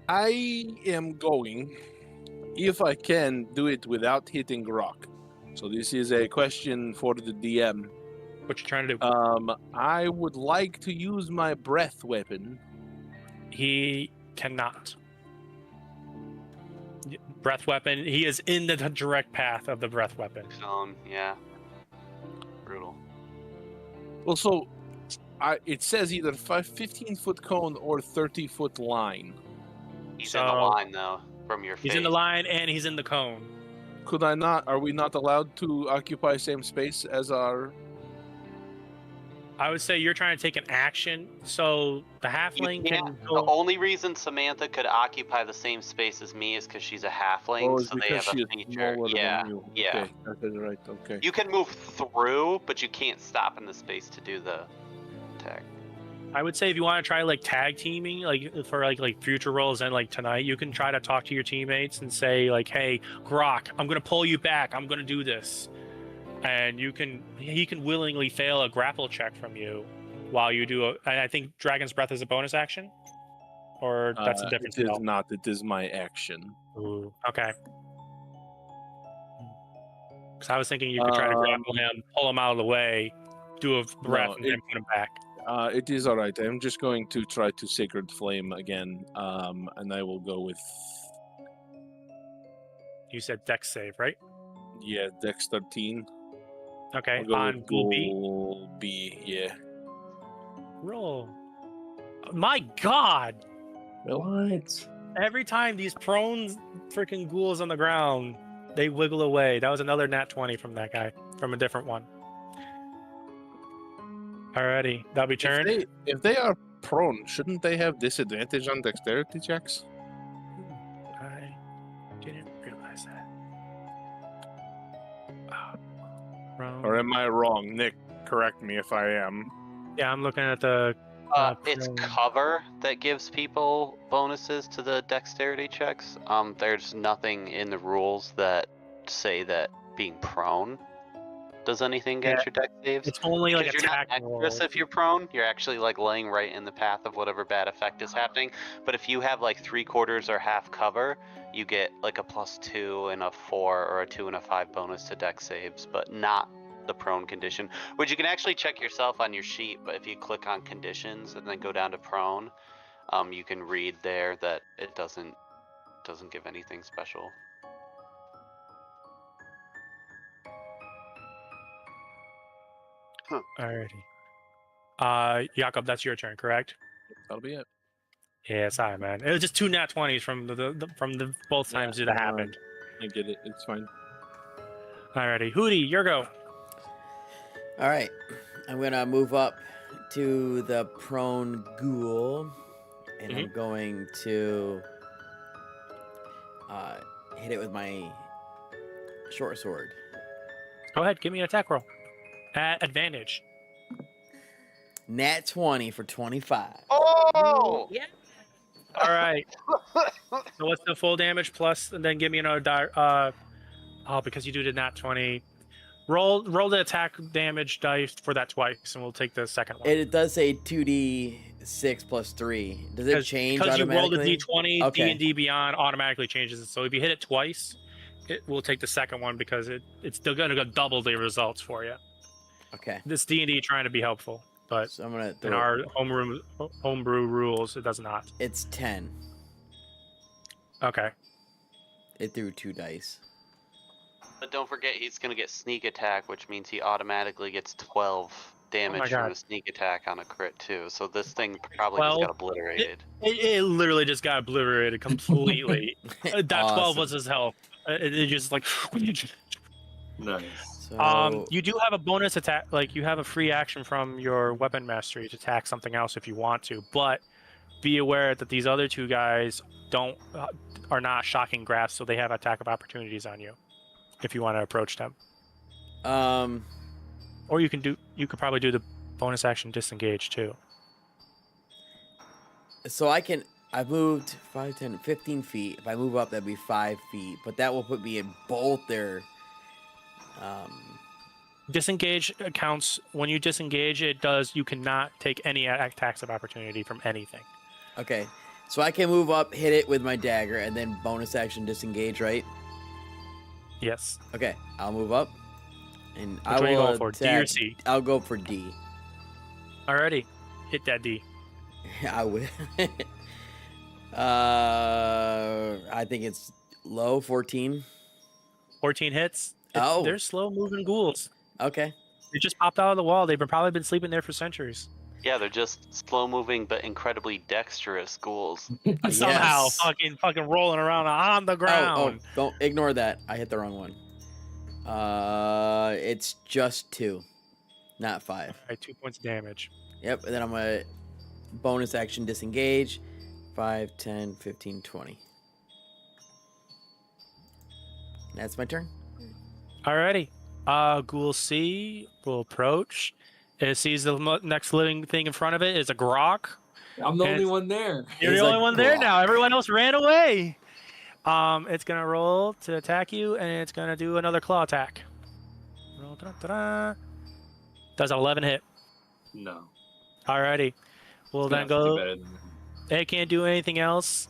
I am going, if I can, do it without hitting Grawk. So this is a question for the DM. What you trying to do? I would like to use my breath weapon. He cannot. Breath weapon. He is in the direct path of the breath weapon. Yeah. Brutal. Well, so it says either 15-foot cone or 30-foot line. He's in the line though, from your face. He's in the line and he's in the cone. Could I not? Are we not allowed to occupy same space as our? I would say you're trying to take an action, so the halfling can The go. only reason Samantha could occupy the same space as me is because she's a halfling, Oh, it's so they because have she a is feature. smaller Yeah, than you. yeah. Okay, that is right. Okay. You can move through, but you can't stop in the space to do the attack. I would say if you want to try like tag teaming, like for like future roles and like tonight, you can try to talk to your teammates and say like, "Hey, Grawk, I'm gonna pull you back. I'm gonna do this," and he can willingly fail a grapple check from you while you do. I think Dragon's Breath is a bonus action, or that's a different It is spell. not. It is my action. Ooh, okay. Because I was thinking you could try to grapple him, pull him out of the way, do a breath, and then put him back. It is all right. I'm just going to try to Sacred Flame again, and I will go with. You said Dex save, right? Yeah, Dex 13. Okay, I'll go on with Ghoul B. Ghoul B. Yeah. Roll. My God! What? Every time these prone freaking ghouls on the ground, they wiggle away. That was another nat 20 from that guy, from a different one. Alrighty, that'll be turn. If they are prone, shouldn't they have disadvantage on dexterity checks? I didn't realize that. Prone. Or am I wrong? Nick, correct me if I am. Yeah, I'm looking at the. It's prone. cover that gives people bonuses to the dexterity checks. There's nothing in the rules that say that being prone does anything against your dex saves. It's only like Because you're not attack dexterous rolls. if you're prone. You're actually like laying right in the path of whatever bad effect is happening. But if you have like 3/4 or half cover, you get like a +2 and a 4 or a 2 and a 5 bonus to dex saves, but not the prone condition, which you can actually check yourself on your sheet. But if you click on conditions and then go down to prone, you can read there that it doesn't give anything special. Alrighty. Jakub, that's your turn, correct? That'll be it. Yeah, sorry, man. It was just 2 nat 20s from the both times it happened. I get it. It's fine. Alrighty, Hootie, your go. All right, I'm gonna move up to the prone ghoul, and I'm going to hit it with my short sword. Go ahead, give me an attack roll. At advantage. Nat 20 for 25. Oh! Yeah. All right. So what's the full damage plus, and then give me another die. Because you do the nat 20. Roll the attack damage dice for that twice, and we'll take the second one. It does say 2d6 plus 3. Does it change because you rolled a automatically? d20, Okay. D&D Beyond automatically changes it. So if you hit it twice, it will take the second one because it's still going to double the results for you. Okay. This D&D trying to be helpful, but So I'm gonna in our homebrew rules, it does not. It's 10. Okay. It threw 2 dice. But don't forget, he's going to get sneak attack, which means he automatically gets 12 damage from God. a sneak attack on a crit too. So this thing probably just 12? got obliterated. It literally just got obliterated completely. That 12 was Awesome. his health. It just like. Nice. So, You do have a bonus attack, like you have a free action from your weapon mastery to attack something else if you want to, but be aware that these other 2 guys are not shocking grasp, so they have attack of opportunities on you if you want to approach them. Or you could probably do the bonus action disengage too. so I've moved 5, 10, 15 feet. If I move up, that'd be 5 feet, but that will put me in both their, Disengage counts. When you disengage, you cannot take any attacks of opportunity from anything. okay. So I can move up, hit it with my dagger, and then bonus action disengage, right? Yes. Okay, I'll move up, and Which I one are you will going for? D or attack- C? I'll go for D. Alrighty. Hit that D. I will. I think it's low 14. 14 hits. Oh. They're slow moving ghouls. Okay. They just popped out of the wall. They've probably been sleeping there for centuries. Yeah, they're just slow-moving but incredibly dexterous ghouls. Somehow, Yes. fucking rolling around on the ground. Oh, don't ignore that. I hit the wrong one. It's just 2, not 5. All right, 2 points of damage. Yep, and then I'm gonna bonus action disengage. 5, 10, 15, 20. That's my turn. Alrighty. Ghoul C will approach. It sees the next living thing in front of it is a Grawk. I'm the And only it's- one there. You're He's the a only one there Grawk. now. Everyone else ran away. It's gonna roll to attack you, and it's gonna do another claw attack. Roll, da-da-da-da. Does an 11 hit. No. Alrighty. We'll It's then gonna have to do go. better than that. It can't do anything else.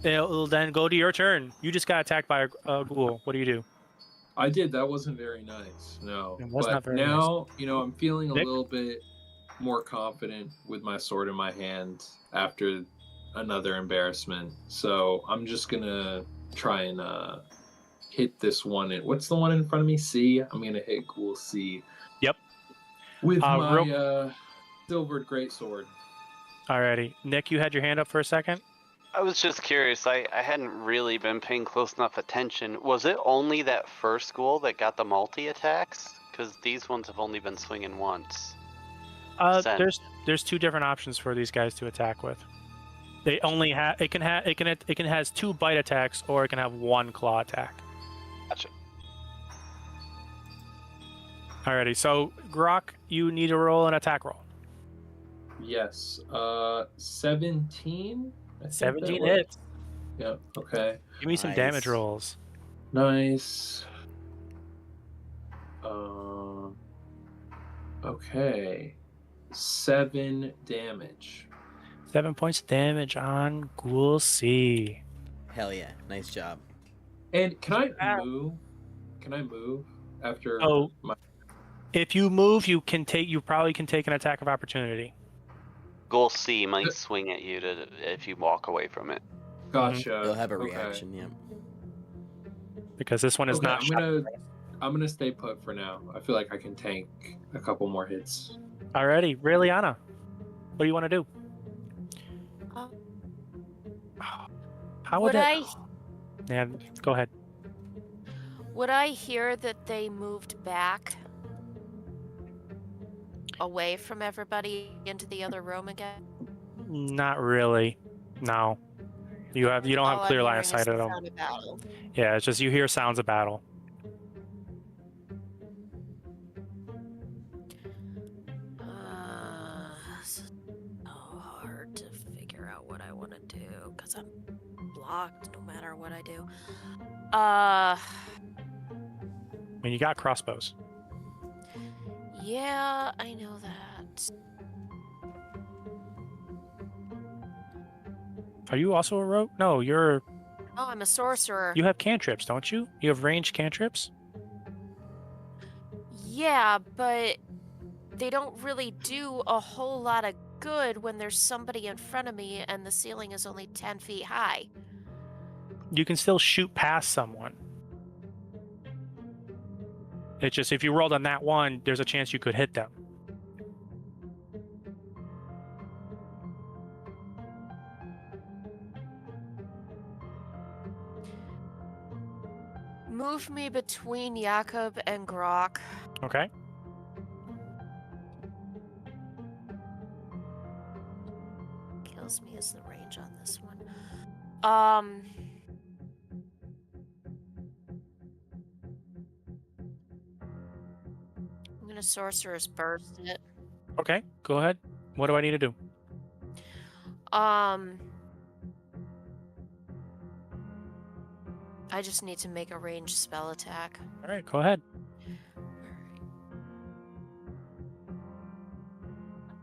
It'll then go to your turn. You just got attacked by a ghoul. What do you do? I did. That wasn't very nice. No. It was but not very now, I'm feeling a Nick? little bit more confident with my sword in my hand after another embarrassment. So I'm just gonna try and hit this one. What's the one in front of me? C. I'm gonna hit Ghoul C. Yep. With my real- silvered greatsword. Alrighty. Nick, you had your hand up for a second. I was just curious. I hadn't really been paying close enough attention. Was it only that first ghoul that got the multi-attacks? Because these ones have only been swinging once. Send. There's 2 different options for these guys to attack with. They only have it can has 2 bite attacks, or it can have 1 claw attack. Gotcha. Alrighty. So Grawk, you need to roll an attack roll. Yes. 17. I think that 17 was. hits. Yep. Okay. Give me some Nice. damage rolls. Nice. Okay. 7 damage. 7 points of damage on Ghoul C. Hell yeah. Nice job. And can I move? Can I move after Oh. my? If you move, you probably can take an attack of opportunity. Ghoul C might swing at you if you walk away from it. Gotcha. You'll have a Okay. reaction, yeah. Because this one is Okay, not I'm gonna stay put for now. I feel like I can tank a couple more hits. Alrighty, Raeliana. What do you want to do? Uh, How would would that? I Yeah, go ahead. would I hear that they moved back away from everybody into the other room again? Not really. No. You don't have All I'm clear line hearing of is sight the of them. sound of battle. Yeah, it's just you hear sounds of battle. It's so hard to figure out what I want to do because I'm blocked no matter what I do. I mean, you got crossbows. Yeah, I know that. Are you also a rogue? No, Oh, I'm a sorcerer. you have cantrips, don't you? You have ranged cantrips? Yeah, but they don't really do a whole lot of good when there's somebody in front of me and the ceiling is only 10 feet high. You can still shoot past someone. It's just if you rolled on that one, there's a chance you could hit them. Move me between Jakub and Grawk. Okay. Kills me is the range on this one. I'm gonna Sorcerer's Burst it. Okay. Go ahead. What do I need to do? I just need to make a ranged spell attack. All right. Go ahead.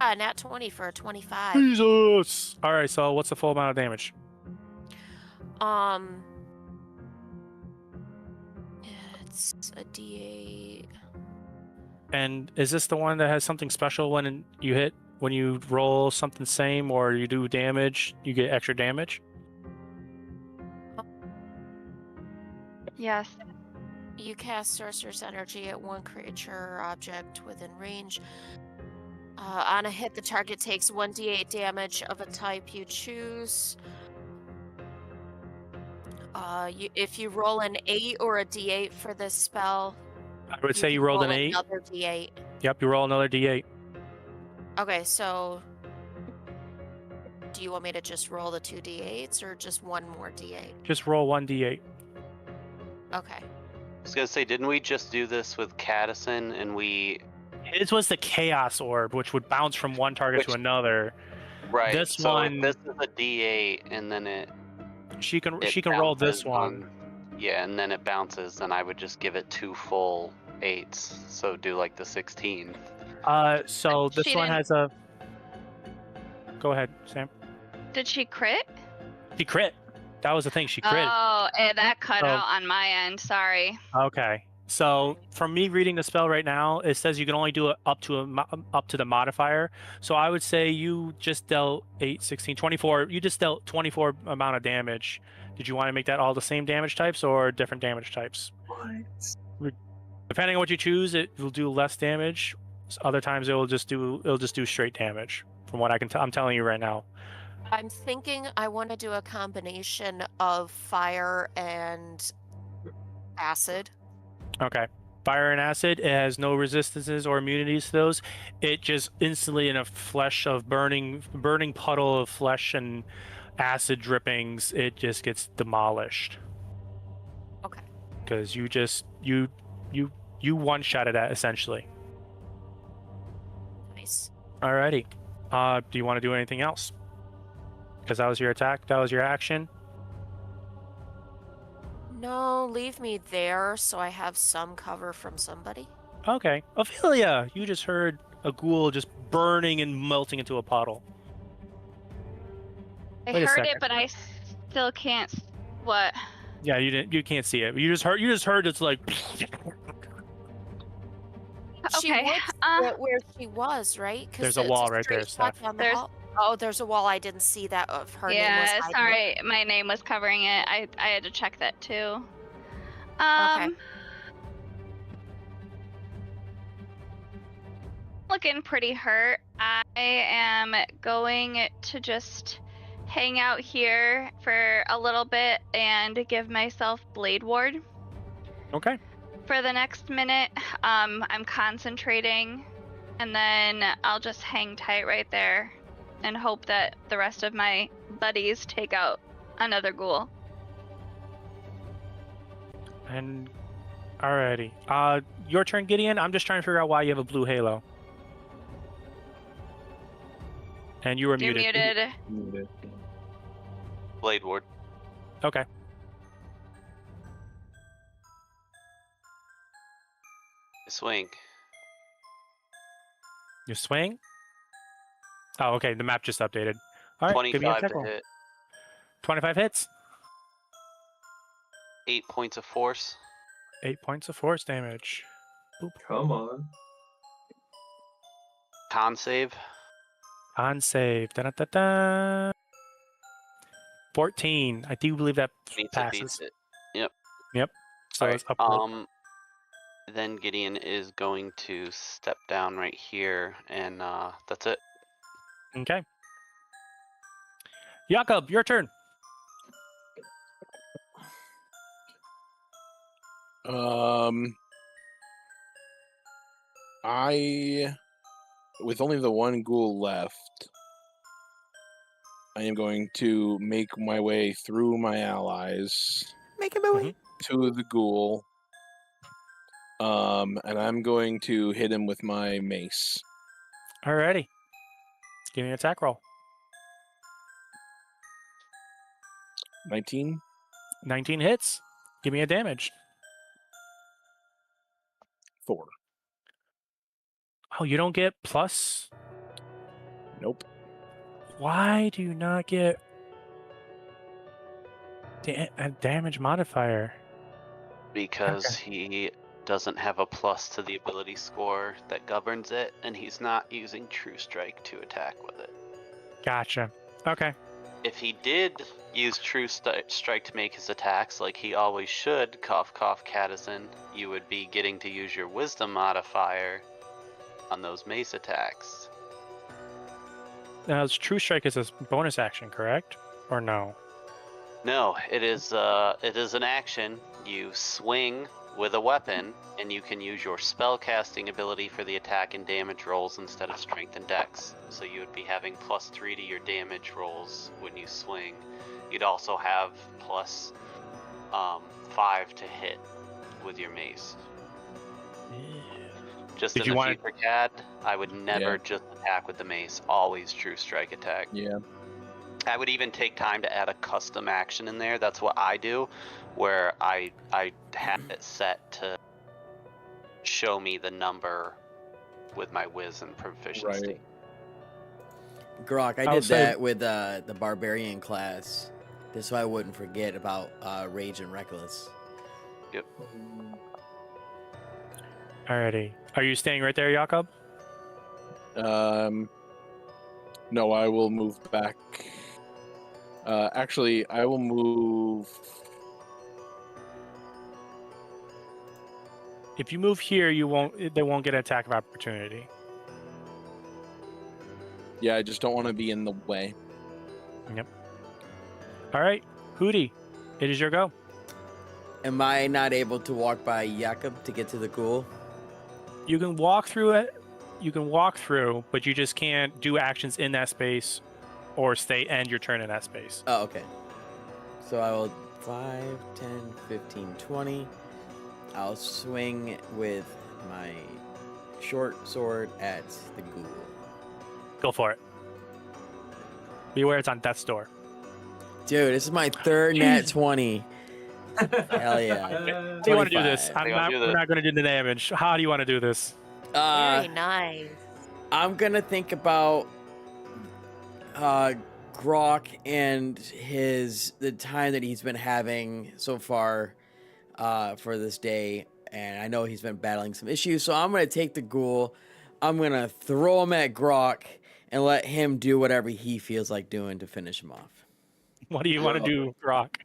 Nat 20 for a 25. Jesus. All right. So what's the full amount of damage? It's a D8. And is this the one that has something special when you hit, when you roll something same or you do damage, you get extra damage? Yes. You cast Sorcerer's Energy at one creature or object within range. On a hit, the target takes 1d8 damage of a type you choose. If you roll an 8 or a d8 for this spell, I would say you rolled an 8. Another d8. Yep, you roll another d8. Okay, so do you want me to just roll the 2 d8s or just one more d8? Just roll 1d8. Okay. I was gonna say, didn't we just do this with Kadison and we? His was the Chaos Orb, which would bounce from one target to another. Right. This so one, this is a D8, and then she can it roll this bounces one. Yeah, and then it bounces. Then I would just give it 2 full 8s. So do like the 16. So this She one didn't- has a. Go ahead, Sam. Did she crit? She crit. That was the thing. She crit. Oh, that cut So- out on my end. Sorry. Okay. So from me reading the spell right now, it says you can only do it up to the modifier. So I would say you just dealt 8, 16, 24. You just dealt 24 amount of damage. Did you want to make that all the same damage types or different damage types? What? Depending on what you choose, it will do less damage. Other times it'll just do straight damage. From what I can I'm telling you right now. I'm thinking I want to do a combination of fire and acid. Okay. Fire and acid, it has no resistances or immunities to those. It just instantly in a flesh of burning puddle of flesh and acid drippings, it just gets demolished. Okay. Because you one-shotted at essentially. Nice. Alrighty. Do you want to do anything else? Because that was your attack, that was your action. No, leave me there so I have some cover from somebody. Okay. Ophelia, you just heard a ghoul just burning and melting into a puddle. I Wait a heard second. it, but I still can't. What? Yeah, you can't see it. You just heard it's like She Okay. would where she was, right? 'Cause There's a it's wall right straight there, shot Steph. down the There's- hall. Oh, there's a wall. I didn't see that of her name was Yeah, hiding. sorry, my name was covering it. I had to check that too. Looking pretty hurt. I am going to just hang out here for a little bit and give myself Blade Ward okay. for the next minute. I'm concentrating, and then I'll just hang tight right there and hope that the rest of my buddies take out another ghoul. And alrighty. Your turn, Gideon. I'm just trying to figure out why you have a blue halo. And you were You're muted. Muted. Blade Ward. Okay. Swing. You swing. Oh, okay. The map just updated. All right. Give me a 25 attack to roll. hit. 25 hits. 8 points of force. 8 points of force damage. Come on. Con save. On save. Da-da-da-da. 14. I do believe that Meets it, passes. beats it. Yep. So Alright, it's up. Then Gideon is going to step down right here, and that's it. Okay. Jakub, your turn. I, with only the one ghoul left, I am going to make my way through my allies Making my way. to the ghoul. And I'm going to hit him with my mace. Alrighty. Give me an attack roll. 19. 19 hits. Give me a damage. 4. Oh, you don't get plus? Nope. Why do you not get a damage modifier? Because he doesn't have a plus to the ability score that governs it, and he's not using True Strike to attack with it. Gotcha. Okay. If he did use True Strike to make his attacks like he always should, cough cough Kadison, you would be getting to use your Wisdom modifier on those mace attacks. Now, True Strike is a bonus action, correct? Or no? No, it is an action. You swing with a weapon, and you can use your spellcasting ability for the attack and damage rolls instead of strength and dex. So you would be having +3 to your damage rolls when you swing. You'd also have plus 5 to hit with your mace. Just Did in you the future, Cad, I would never just attack with the mace. Always True Strike attack. Yeah. I would even take time to add a custom action in there. That's what I do, where I have it set to show me the number with my whiz and proficiency. Right. Grawk, I did that with the Barbarian class, just so I wouldn't forget about Rage and Reckless. Yep. Alrighty. Are you staying right there, Jakub? No, I will move back. Actually, I will move. If you move here, they won't get an attack of opportunity. Yeah, I just don't want to be in the way. Yep. All right, Hootie, it is your go. Am I not able to walk by Jakub to get to the ghoul? You can walk through it. You can walk through, but you just can't do actions in that space or end your turn in that space. Oh, okay. So I will 5, 10, 15, 20. I'll swing with my short sword at the ghoul. Go for it. Beware, it's on death's door. Dude, this is my third nat 20. Hell yeah. How do you want to do this? 25. We're not going to do the damage. How do you want to do this? Very nice. I'm going to think about Grawk and the time that he's been having so far for this day. And I know he's been battling some issues. So I'm going to take the ghoul. I'm going to throw him at Grawk and let him do whatever he feels like doing to finish him off. What do you want to do, Grawk?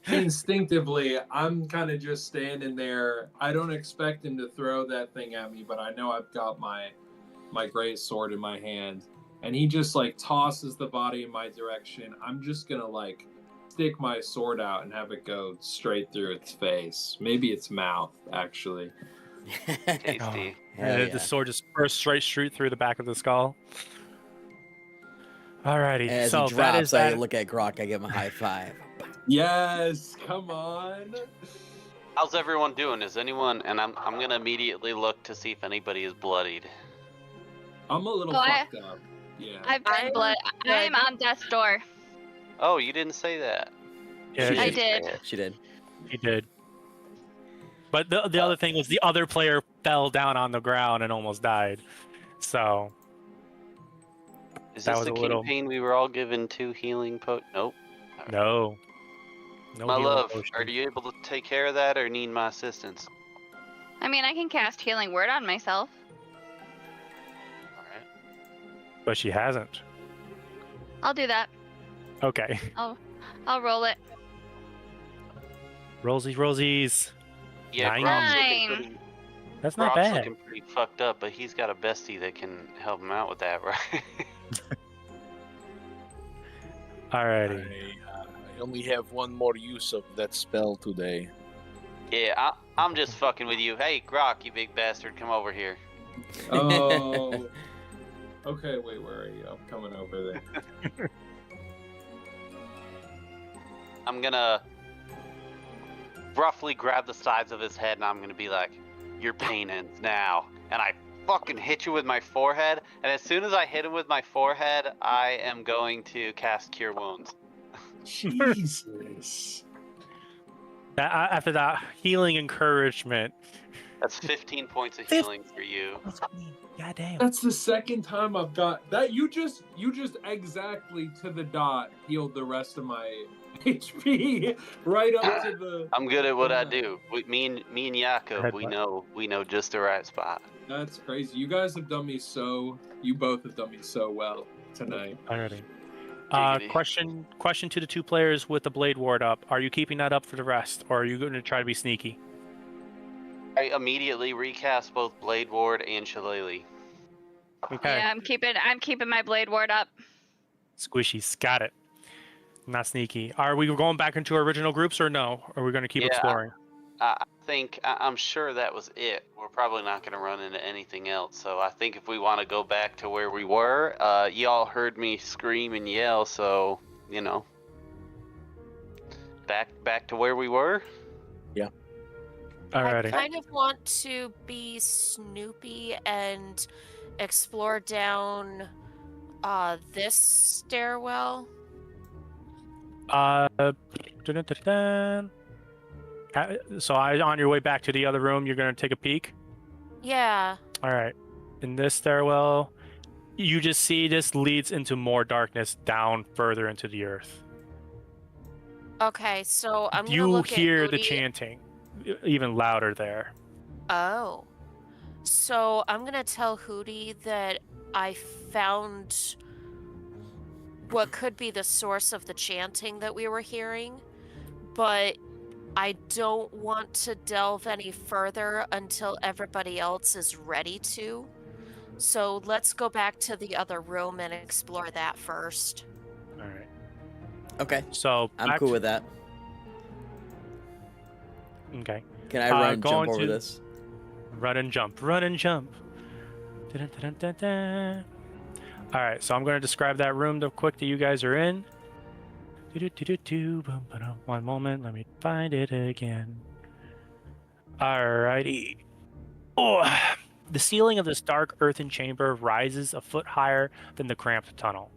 Instinctively, I'm kind of just standing there. I don't expect him to throw that thing at me, but I know I've got my great sword in my hand, and he just like tosses the body in my direction. I'm just gonna like stick my sword out and have it go straight through its face, maybe its mouth, actually. Tasty. The sword just bursts straight through the back of the skull. Alrighty, As so he drops, that is I that. look at Grawk, I give him a high five. Yes, come on. How's everyone doing? Is anyone? And I'm gonna immediately look to see if anybody is bloodied. I'm a little fucked up. Yeah. I've been blood. I am on death's door. Oh, you didn't say that. Yeah, I did. She did. He did. But the other thing was the other player fell down on the ground and almost died. So Is that this was the a little- campaign we were all given 2 healing Nope. no. My healing love, potions. are you able to take care of that or need my assistance? I mean, I can cast Healing Word on myself. Alright. But she hasn't. I'll do that. Okay. I'll I'll roll it. Rollsies. Yeah, Nine. Grawk's Nine. looking pretty. That's not Grawk's bad. looking pretty fucked up, but he's got a bestie that can help him out with that, right? Alrighty. I only have one more use of that spell today. Yeah, I'm just fucking with you. Hey, Grawk, you big bastard, come over here. Oh. Okay, wait, where are you? I'm coming over there. I'm gonna roughly grab the sides of his head, and I'm gonna be like, "Your pain ends now." And I fucking hit you with my forehead. And as soon as I hit him with my forehead, I am going to cast Cure Wounds. Jesus. After that healing encouragement. That's 15 points of healing for you. God damn. That's the second time I've got that. You just exactly to the dot healed the rest of my HP right up to the. I'm good at what I Yeah. do. Me and Jakub, we know just the right spot. That's crazy. You guys have done me so. You both have done me so well tonight. Alrighty. Giggity. Question to the two players with the blade ward up. Are you keeping that up for the rest, or are you going to try to be sneaky? I immediately recast both Blade Ward and Shillelagh. Okay. Yeah, I'm keeping my blade ward up. Squishies. Got it. Not sneaky. Are we going back into our original groups or no? Or are we going to keep Yeah, exploring? I'm sure that was it. We're probably not going to run into anything else. So I think if we want to go back to where we were, y'all heard me scream and yell. So, you know, back to where we were. Alrighty. I kind of want to be Snoopy and explore down this stairwell. Dun-dun-dun-dun. So on your way back to the other room, you're going to take a peek? Yeah. All right. In this stairwell, you just see this leads into more darkness down further into the earth. Okay, so I'm gonna You look hear at the Hootie. chanting even louder there. Oh. So I'm gonna tell Hootie that I found what could be the source of the chanting that we were hearing, but I don't want to delve any further until everybody else is ready to. So let's go back to the other room and explore that first. All right. Okay, So I'm back cool to- with that. Okay. Can I run going jump over to- this? Run and jump. Run and jump. Dun-dun-dun-dun-dun. All right. So I'm going to describe that room real quick that you guys are in. One moment. Let me find it again. Alrighty. Oh, the ceiling of this dark earthen chamber rises a foot higher than the cramped tunnel.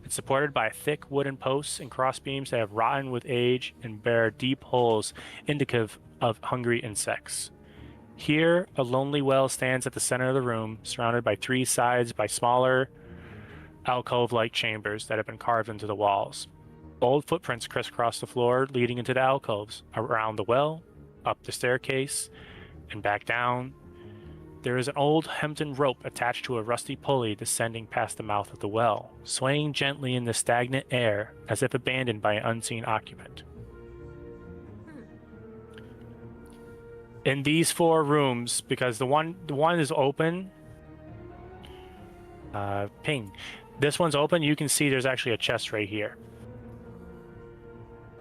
It's supported by thick wooden posts and crossbeams that have rotten with age and bear deep holes indicative of hungry insects. Here, a lonely well stands at the center of the room, surrounded by three sides by smaller alcove-like chambers that have been carved into the walls. Bold footprints crisscross the floor, leading into the alcoves, around the well, up the staircase, and back down. There is an old hempen rope attached to a rusty pulley descending past the mouth of the well, swaying gently in the stagnant air as if abandoned by an unseen occupant. In these four rooms, because the one is open, ping. This one's open. You can see there's actually a chest right here,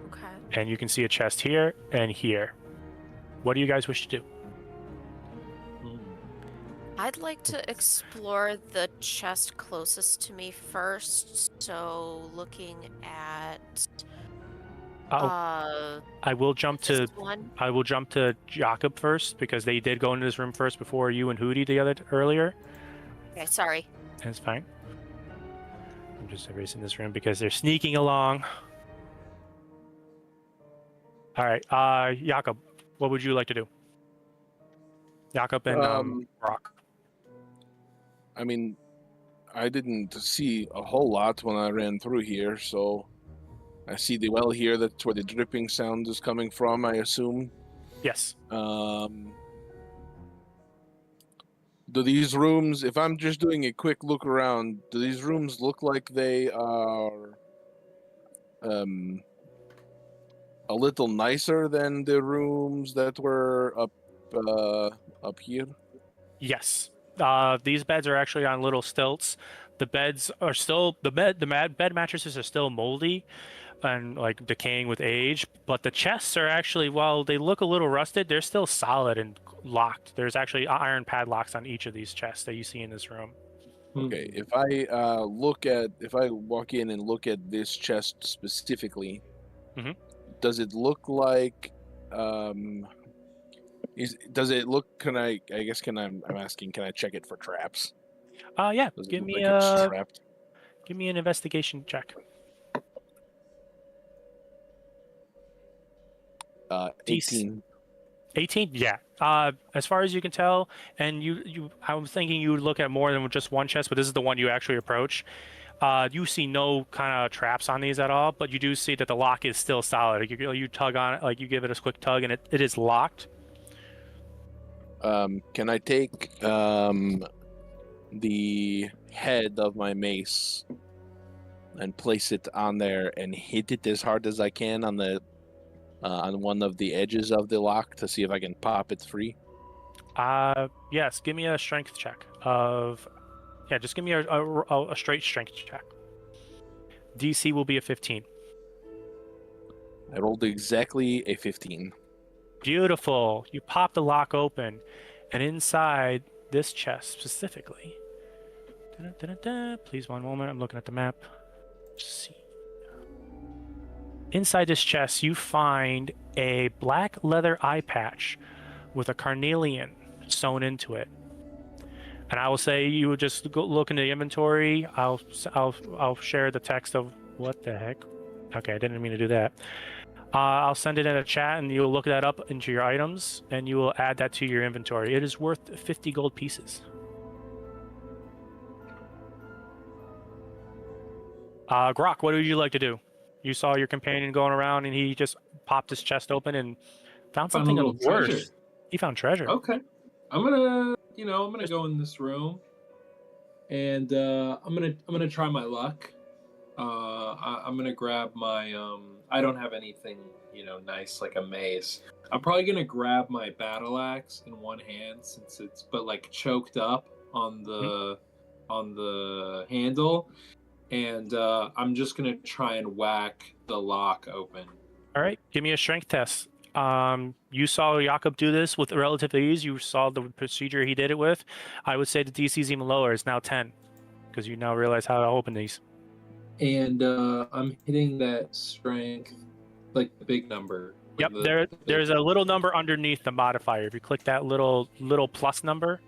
Okay. and you can see a chest here and here. What do you guys wish to do? I'd like to explore the chest closest to me first. So looking at I will jump to this one. Jakub first because they did go into this room first before you and Hootie earlier. Okay, sorry. That's fine. I'm just erasing this room because they're sneaking along. All right, Jakub, what would you like to do? Jakub and Rock. I mean, I didn't see a whole lot when I ran through here, so I see the well here. That's where the dripping sound is coming from, I assume. Yes. Do these rooms, if I'm just doing a quick look around, do these rooms look like they are a little nicer than the rooms that were up here? Yes. These beds are actually on little stilts. The beds are still bed mattresses are still moldy and like decaying with age, but the chests are actually, while they look a little rusted, they're still solid and locked. There's actually iron padlocks on each of these chests that you see in this room. Okay, if I walk in and look at this chest specifically, Mhm. does it look like does it look? Can I guess I'm asking. Can I check it for traps? Yeah. Does it Give look me like it's trapped? an investigation check. 18. 18. Yeah. As far as you can tell, and I was thinking you would look at more than just one chest, but this is the one you actually approach. You see no kind of traps on these at all, but you do see that the lock is still solid. You tug on it, like you give it a quick tug, and it is locked. Can I take the head of my mace and place it on there and hit it as hard as I can on the on one of the edges of the lock to see if I can pop it free? Yes. Give me a strength check just give me a straight strength check. DC will be a 15. I rolled exactly a 15. Beautiful. You pop the lock open, and inside this chest specifically. Please, one moment. I'm looking at the map. Let's see. Inside this chest, you find a black leather eye patch with a carnelian sewn into it. And I will say you would just go look in the inventory. I'll share the text of what the heck. Okay, I didn't mean to do that. I'll send it in a chat, and you'll look that up into your items, and you will add that to your inventory. It is worth 50 gold pieces. Grawk, what would you like to do? You saw your companion going around, and he just popped his chest open and found something a of little worth. treasure. He found treasure. Okay, I'm gonna go in this room, and I'm gonna try my luck. I'm gonna grab my I don't have anything nice like a mace. I'm probably gonna grab my battle axe in one hand since it's choked up on the handle, and I'm just gonna try and whack the lock open. All right, give me a strength test. You saw Jakub do this with relative ease. You saw the procedure he did it with. I would say the DC is even lower. It's now 10 because you now realize how to open these. And I'm hitting that strength, like the big number. Yep, there's a little number underneath the modifier. If you click that little plus number.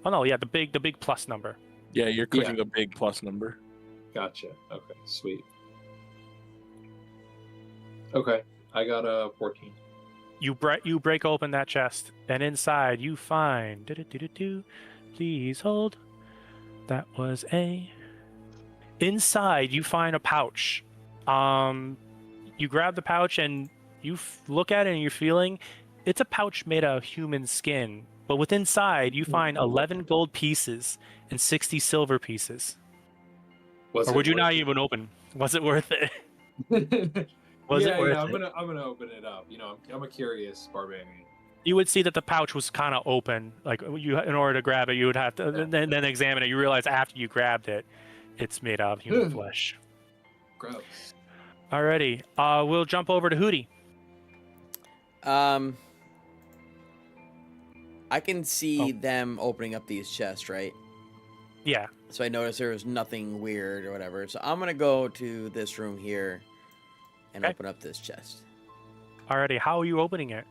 Oh no, yeah, the big plus number. Yeah, you're clicking the big plus number. Gotcha. Okay, sweet. Okay, I got a 14. You break open that chest, and inside you find. Please hold. That was a. Inside you find a pouch. You grab the pouch and you look at it and you're feeling. It's a pouch made of human skin, but with inside you find 11 gold pieces and 60 silver pieces. Or would you not even open? Was it worth it? Was it worth I'm it? gonna open it up. I'm a curious barbarian. You would see that the pouch was kind of open. Like in order to grab it, you would have to then examine it. You realize after you grabbed it, it's made out of human flesh. Gross. Alrighty, we'll jump over to Hootie. I can see them opening up these chests, right? Yeah. So I noticed there was nothing weird or whatever. So I'm gonna go to this room here and open up this chest. Alrighty, how are you opening it?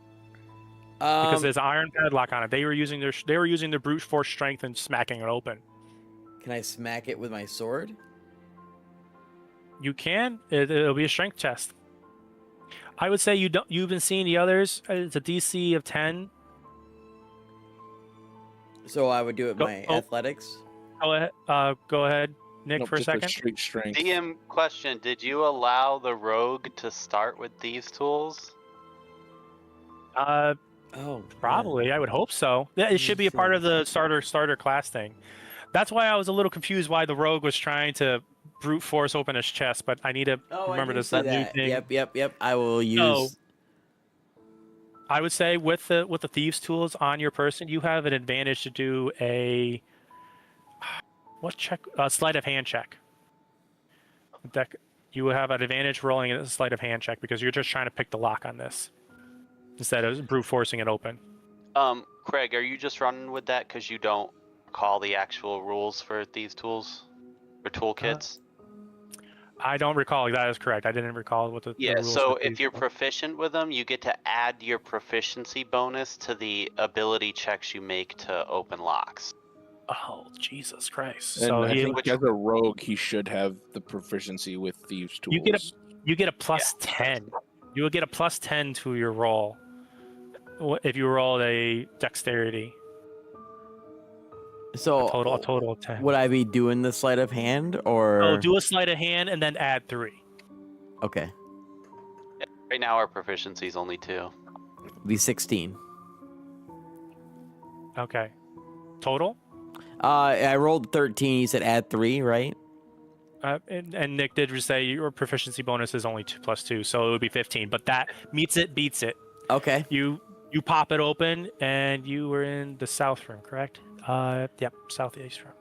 Because there's an iron padlock on it. They were using their brute force strength and smacking it open. Can I smack it with my sword? You can. It'll be a strength test. I would say you've been seeing the others. It's a DC of 10. So I would do it with my athletics. Go ahead, Nick, for a just second. Straight strength. DM question: did you allow the rogue to start with these tools? Probably. yeah. I would hope so. Yeah, it should be a part of the starter class thing. That's why I was a little confused why the rogue was trying to brute force open his chest, but I need to remember this new thing. Yep. I will use I would say with the thieves' tools on your person, you have an advantage to do a what check? Sleight of hand check. Deck. You would have an advantage rolling a sleight of hand check because you're just trying to pick the lock on this instead of brute forcing it open. Craig, are you just running with that because you don't recall the actual rules for these tools or toolkits? I don't recall. That is correct. I didn't recall what the rules so for if these you're were. proficient with them, you get to add your proficiency bonus to the ability checks you make to open locks. Oh, Jesus Christ! And So I he, think as a rogue, he should have the proficiency with thieves' tools. you get a plus 10. You will get a plus 10 to your roll if you roll a dexterity. So A total of 10. would I be doing the sleight of hand or? Oh, do a sleight of hand and then add 3. Okay, Right now, our proficiency is only 2. be 16. Okay. Total? I rolled 13. You said add 3, right? And Nick did just say your proficiency bonus is only 2 plus 2, so it would be 15. But that meets it, beats it. Okay. You pop it open, and you were in the south room, correct? Yep, southeast room.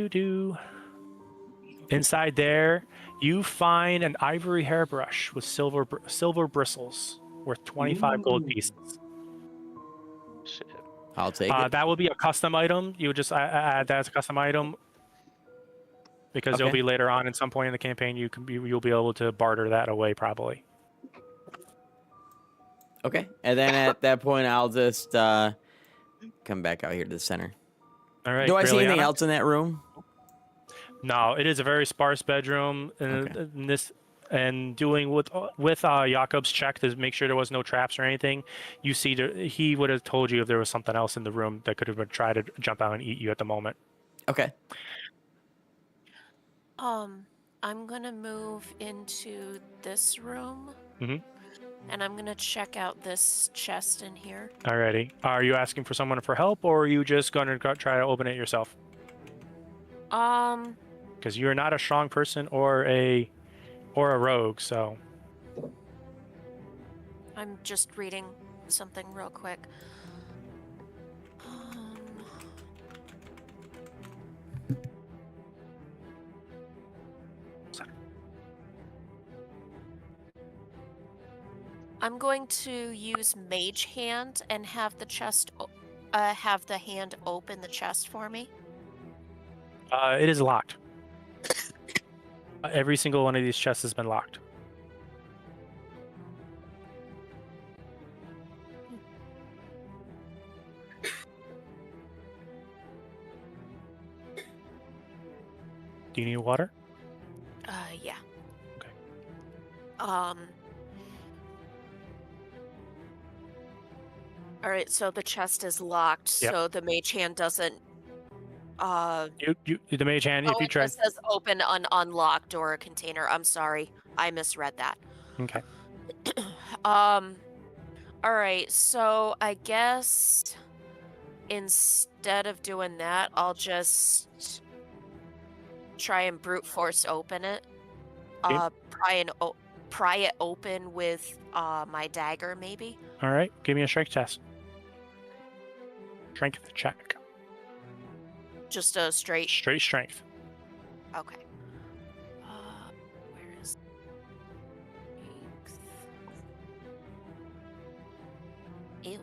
Do. Inside there, you find an ivory hairbrush with silver bristles worth 25 gold pieces. Shit. I'll take it. That will be a custom item. You would just add that as a custom item because it'll Okay. be later on in some point in the campaign. You'll be able to barter that away probably. Okay. And then at that point, I'll just come back out here to the center. All right. Do I see anything Raeliana? else in that room? No, it is a very sparse bedroom. Okay. And doing with Jakub's check to make sure there was no traps or anything, you see he would have told you if there was something else in the room that could have been trying to jump out and eat you at the moment. Okay. I'm gonna move into this room. Mhm. And I'm gonna check out this chest in here. Alrighty. Are you asking for someone for help, or are you just going to try to open it yourself? Because you're not a strong person or a rogue, so. I'm just reading something real quick. I'm going to use Mage Hand and have the chest, have the hand open the chest for me. It is locked. Every single one of these chests has been locked. Do you need water? Yeah. Okay. All right, so the chest is locked, Yep. so the mage hand doesn't. The mage hand. If you It try. just says open an unlocked door container. I'm sorry, I misread that. Okay. All right, so I guess instead of doing that, I'll just try and brute force open it. Okay. Pry it open with my dagger, maybe. All right. Give me a strength test. Strength check. Just a straight. Straight strength. Okay. Where is strength? Ew.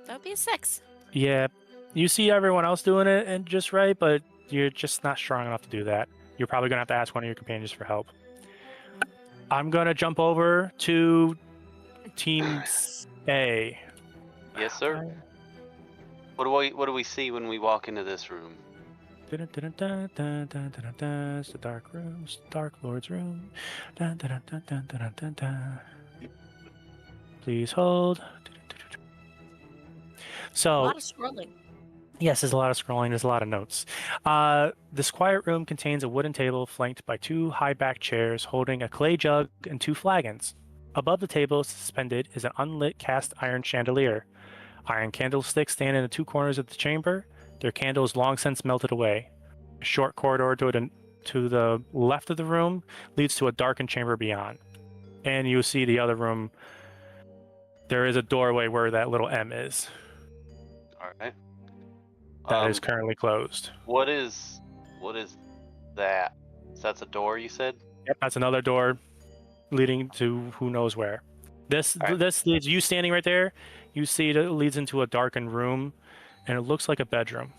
That'd be a 6. Yeah. You see everyone else doing it and just right, but you're just not strong enough to do that. You're probably gonna have to ask one of your companions for help. I'm gonna jump over to Team A. Yes, sir. What do we see when we walk into this room? It's the dark room, it's the Dark Lord's room. Please hold. A So, lot of scrolling. yes, there's a lot of scrolling, there's a lot of notes. This quiet room contains a wooden table flanked by 2 high-backed chairs holding a clay jug and 2 flagons. Above the table, suspended, is an unlit cast iron chandelier. Iron candlesticks stand in the 2 corners of the chamber, their candles long since melted away. A short corridor to the left of the room leads to a darkened chamber beyond. And you see the other room There is a doorway where that little M is. All right. That is currently closed. What is that? So that's a door, you said? Yep, that's another door leading to who knows where. This leads you standing right there. You see it leads into a darkened room, and it looks like a bedroom.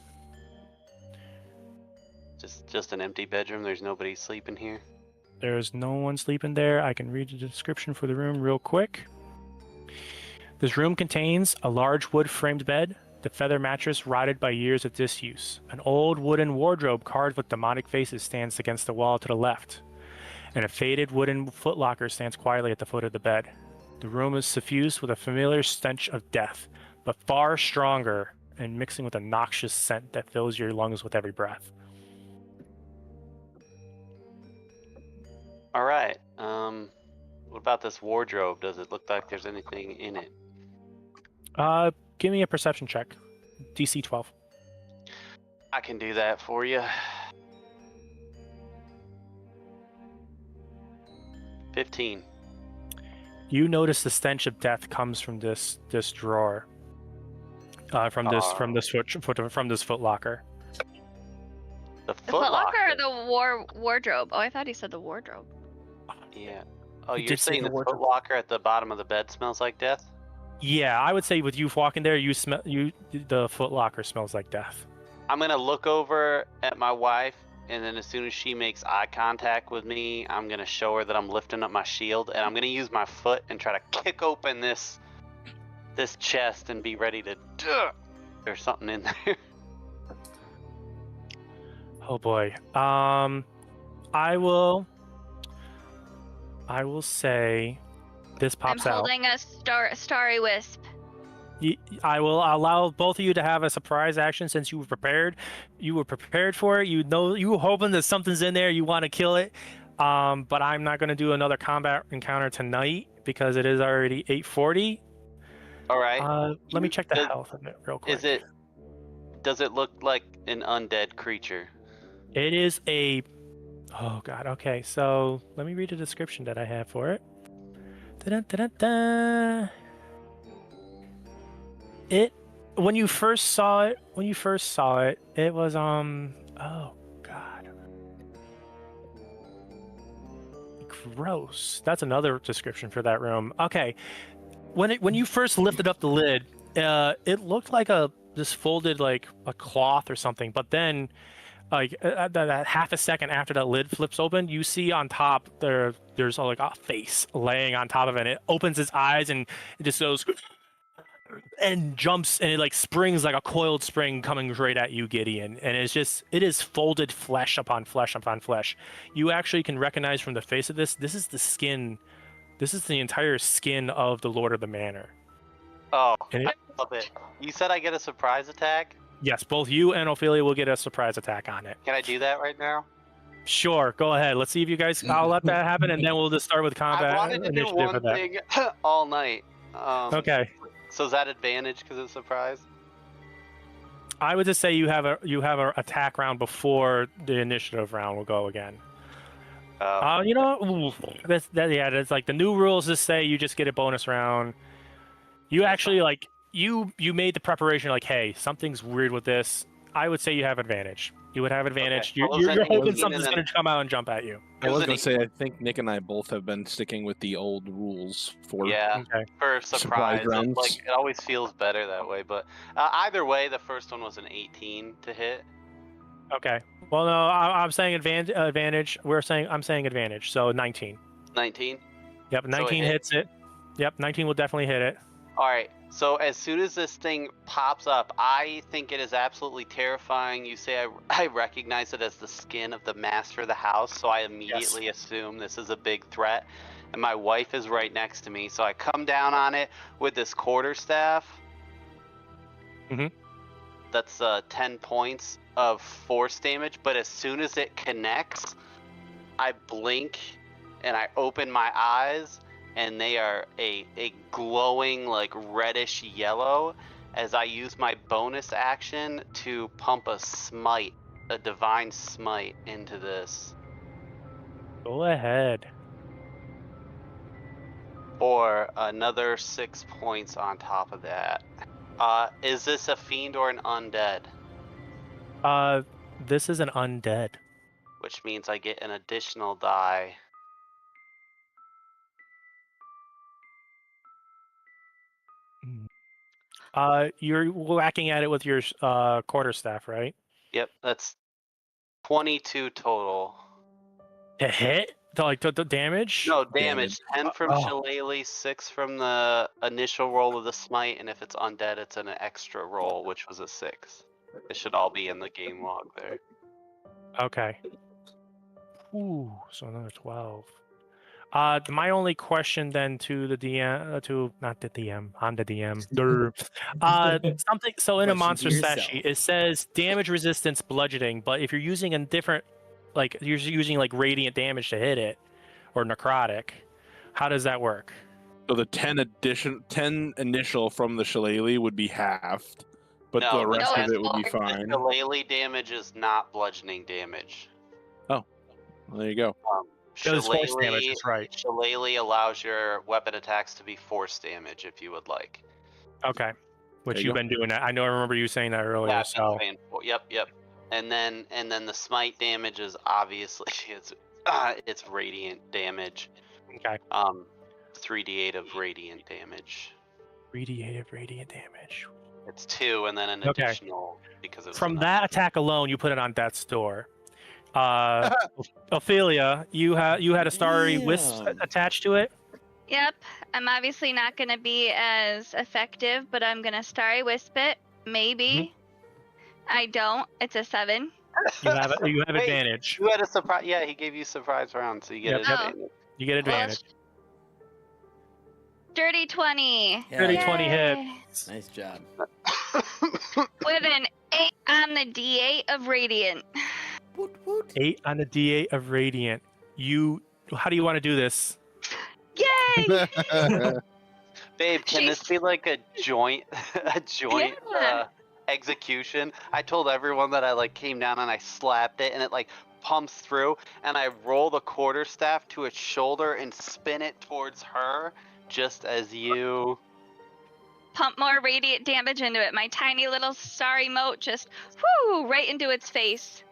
Just an empty bedroom. There's nobody sleeping here. There's no one sleeping there. I can read the description for the room real quick. This room contains a large wood-framed bed, the feather mattress rotted by years of disuse. An old wooden wardrobe carved with demonic faces stands against the wall to the left, and a faded wooden footlocker stands quietly at the foot of the bed. The room is suffused with a familiar stench of death, but far stronger and mixing with a noxious scent that fills your lungs with every breath. All right. What about this wardrobe? Does it look like there's anything in it? Give me a perception check. DC 12. I can do that for you. 15. You notice the stench of death comes from this drawer. From this footlocker. The The footlocker or footlocker. the wardrobe? Oh, I thought he said the wardrobe. Yeah. Oh, You you're did say saying the the wardrobe. footlocker at the bottom of the bed smells like death? Yeah, I would say with you walking there, the footlocker smells like death. I'm gonna look over at my wife, and then as soon as she makes eye contact with me, I'm gonna show her that I'm lifting up my shield, and I'm gonna use my foot and try to kick open this chest and be ready to. There's something in there. Oh boy. I will say this pops I'm out. holding a starry wisp. I will allow both of you to have a surprise action since you were prepared. You were prepared for it. You were hoping that something's in there. You want to kill it. But I'm not going to do another combat encounter tonight because it is already 8:40. All right. Let me check the Does- health of it real quick. Does it look like an undead creature? It is a. Oh god. Okay, so let me read the description that I have for it. Da-da-da-da-da. When you first saw it, it was oh god. Gross. That's another description for that room. Okay. When you first lifted up the lid, it looked like this folded like a cloth or something, but then like that half a second after that lid flips open, you see on top there's like a face laying on top of it. It opens its eyes and it just goes and jumps and it like springs like a coiled spring coming right at you, Gideon. And it is folded flesh upon flesh upon flesh. You actually can recognize from the face of this is the skin. This is the entire skin of the Lord of the Manor. Oh, And I love it. You said I get a surprise attack? yes, both you and Ophelia will get a surprise attack on it. Can I do that right now? Sure, go ahead. Let's see if you guys. I'll let that happen, and then we'll just start with combat I wanted to do initiative for one that. thing all night. Okay, So is that advantage because it's a surprise? I would just say you have a attack round before the initiative round will go again. You know, that's like the new rules just say you just get a bonus round. You actually like you made the preparation like, hey, something's weird with this. I would say you have advantage. You would have advantage. Okay. Well, You're then hoping Gideon something's and going to come out and jump at you. I was Gideon- going to say, I think Nick and I both have been sticking with the old rules for Yeah, Okay. for surprise. rounds. It always feels better that way. But either way, the first one was an 18 to hit. Okay. Well, no, I'm saying advantage. I'm saying advantage. So 19. 19. Yep, 19 hit. hits it. Yep, 19 will definitely hit it. All right. So as soon as this thing pops up, I think it is absolutely terrifying. You say I recognize it as the skin of the master of the house, so I immediately assume this is a big threat. And my wife is right next to me, so I come down on it with this quarterstaff. Mhm. That's 10 points of force damage, but as soon as it connects, I blink and I open my eyes, and they are a glowing like reddish yellow as I use my bonus action to pump a divine smite into this. Go ahead. or another 6 points on top of that. Is this a fiend or an undead? This is an undead. Which means I get an additional die. You're whacking at it with your quarterstaff, right? Yep, that's 22 total. To hit? The damage? No, Damage. damage. 10 from Oh. Shillelagh, 6 from the initial roll of the smite, and if it's undead, it's an extra roll, which was a 6. It should all be in the game log there. Okay. Ooh, so another 12. My only question then to the DM, not the DM, I'm the DM. Durr. Something. So in a Question to monster stat yourself. sheet, it says damage resistance bludgeoning, but if you're using a different, like you're using like radiant damage to hit it, or necrotic, how does that work? So the 10 initial from the Shillelagh would be halved, but No, the rest no, of it would be it's- fine. The Shillelagh damage is not bludgeoning damage. Well, there you go. It was force damage, that's right. Shillelagh allows your weapon attacks to be force damage if you would like. Okay. Which There you you've go. been doing that. I know. I remember you saying that earlier. Yeah, So Yep. And then the smite damage is obviously it's radiant damage. okay. 3d8 of radiant damage. 3d8 of radiant damage. It's 2 and then an Okay. additional because it's From that attack alone, you put it on death's door. Ophelia, you had a starry wisp Damn. attached to it. Yep. I'm obviously not going to be as effective, but I'm going to Starry Wisp it. Maybe. I don't. It's a 7. You have Wait, advantage. You had a surprise. Yeah, he gave you surprise round, so you get Yep, an yep. advantage. You get advantage. Dirty 20. Yeah, Dirty yeah. 20 hit. Yay. Nice job. With an 8 on the D8 of Radiant. Woot, woot. 8 on the d8 of radiant. How do you want to do this? Yay! Babe, can this be like a joint Yeah. execution? I told everyone that I like came down and I slapped it and it like pumps through and I roll the quarterstaff to its shoulder and spin it towards her just as you Pump more radiant damage into it. My tiny little starry mote just right into its face.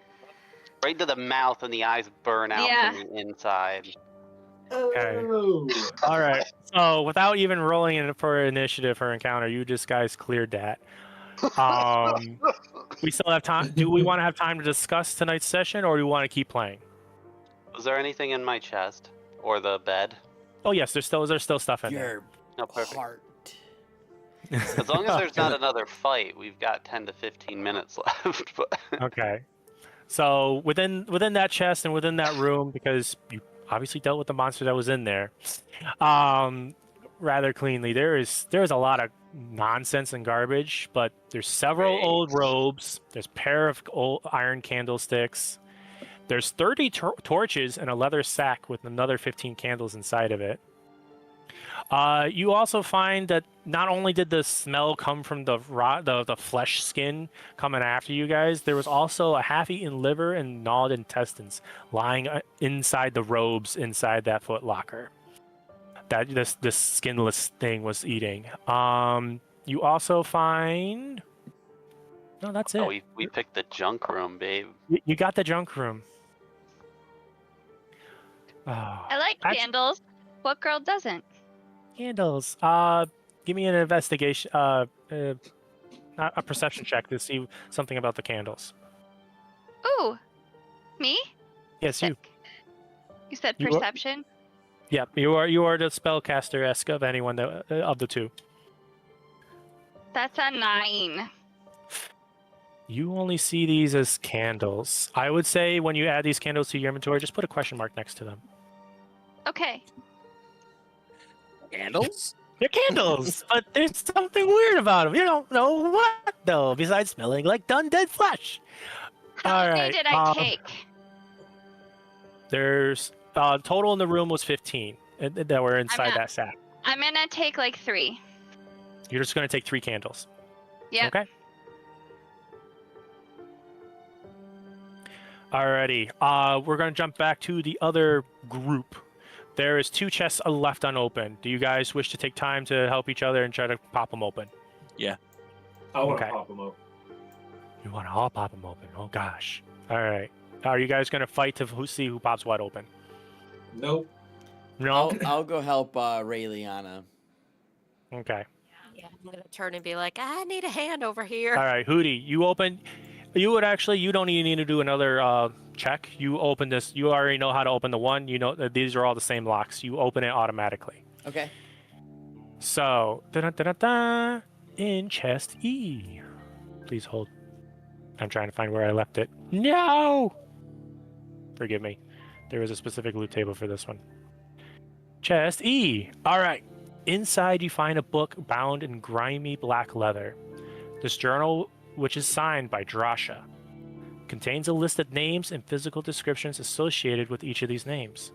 right to the mouth and the eyes burn out Yeah. from the inside. Okay. Oh. All right. So without even rolling in for initiative for encounter, you just guys cleared that. We still have time. Do we want to have time to discuss tonight's session, or do we want to keep playing? Was there anything in my chest or the bed? Oh yes, there's still stuff in there. Your No, perfect. heart. As long as there's not another fight, we've got 10 to 15 minutes left. But Okay. So within that chest and within that room, because you obviously dealt with the monster that was in there, rather cleanly, there's a lot of nonsense and garbage, but there's several Great. old robes. There's a pair of old iron candlesticks. There's 30 torches and a leather sack with another 15 candles inside of it. You also find that not only did the smell come from the flesh skin coming after you guys, there was also a half-eaten liver and gnawed intestines lying inside the robes inside that foot locker that this skinless thing was eating. You also find... No, that's it. oh, we picked the junk room, babe. You got the junk room. Oh, I like Actu- candles. What girl doesn't? candles. Give me an investigation, not a perception check to see something about the candles. Ooh. Me? Yes, you. Sick. You said You are- perception? Yep, you are the spellcaster-esque of anyone that, of the two. That's a 9. You only see these as candles. I would say when you add these candles to your inventory, just put a question mark next to them. Okay. Candles? They're candles, but there's something weird about them. You don't know what though, besides smelling like done dead flesh. How All many right. did I take? There's total in the room was 15 that were inside not- that sack. I'm gonna take like 3. You're just gonna take 3 candles. Yep. Okay. Alrighty. We're gonna jump back to the other group. There is 2 chests left unopened. Do you guys wish to take time to help each other and try to pop them open? I want to Okay. pop them up. You want to all pop them open? Oh gosh. All right. Are you guys gonna fight to see who pops what open? Nope. No. I'll go help Raeliana. Okay. Yeah, I'm gonna turn and be like, I need a hand over here. All right, Hootie, you open. You would actually. You don't even need to do another check. You open this. You already know how to open the one. You know that these are all the same locks. You open it automatically. Okay. So, in chest E. Please hold. I'm trying to find where I left it. No! Forgive me. There was a specific loot table for this one. Chest E. All right. Inside, you find a book bound in grimy black leather. This journal, which is signed by Drasha, contains a list of names and physical descriptions associated with each of these names.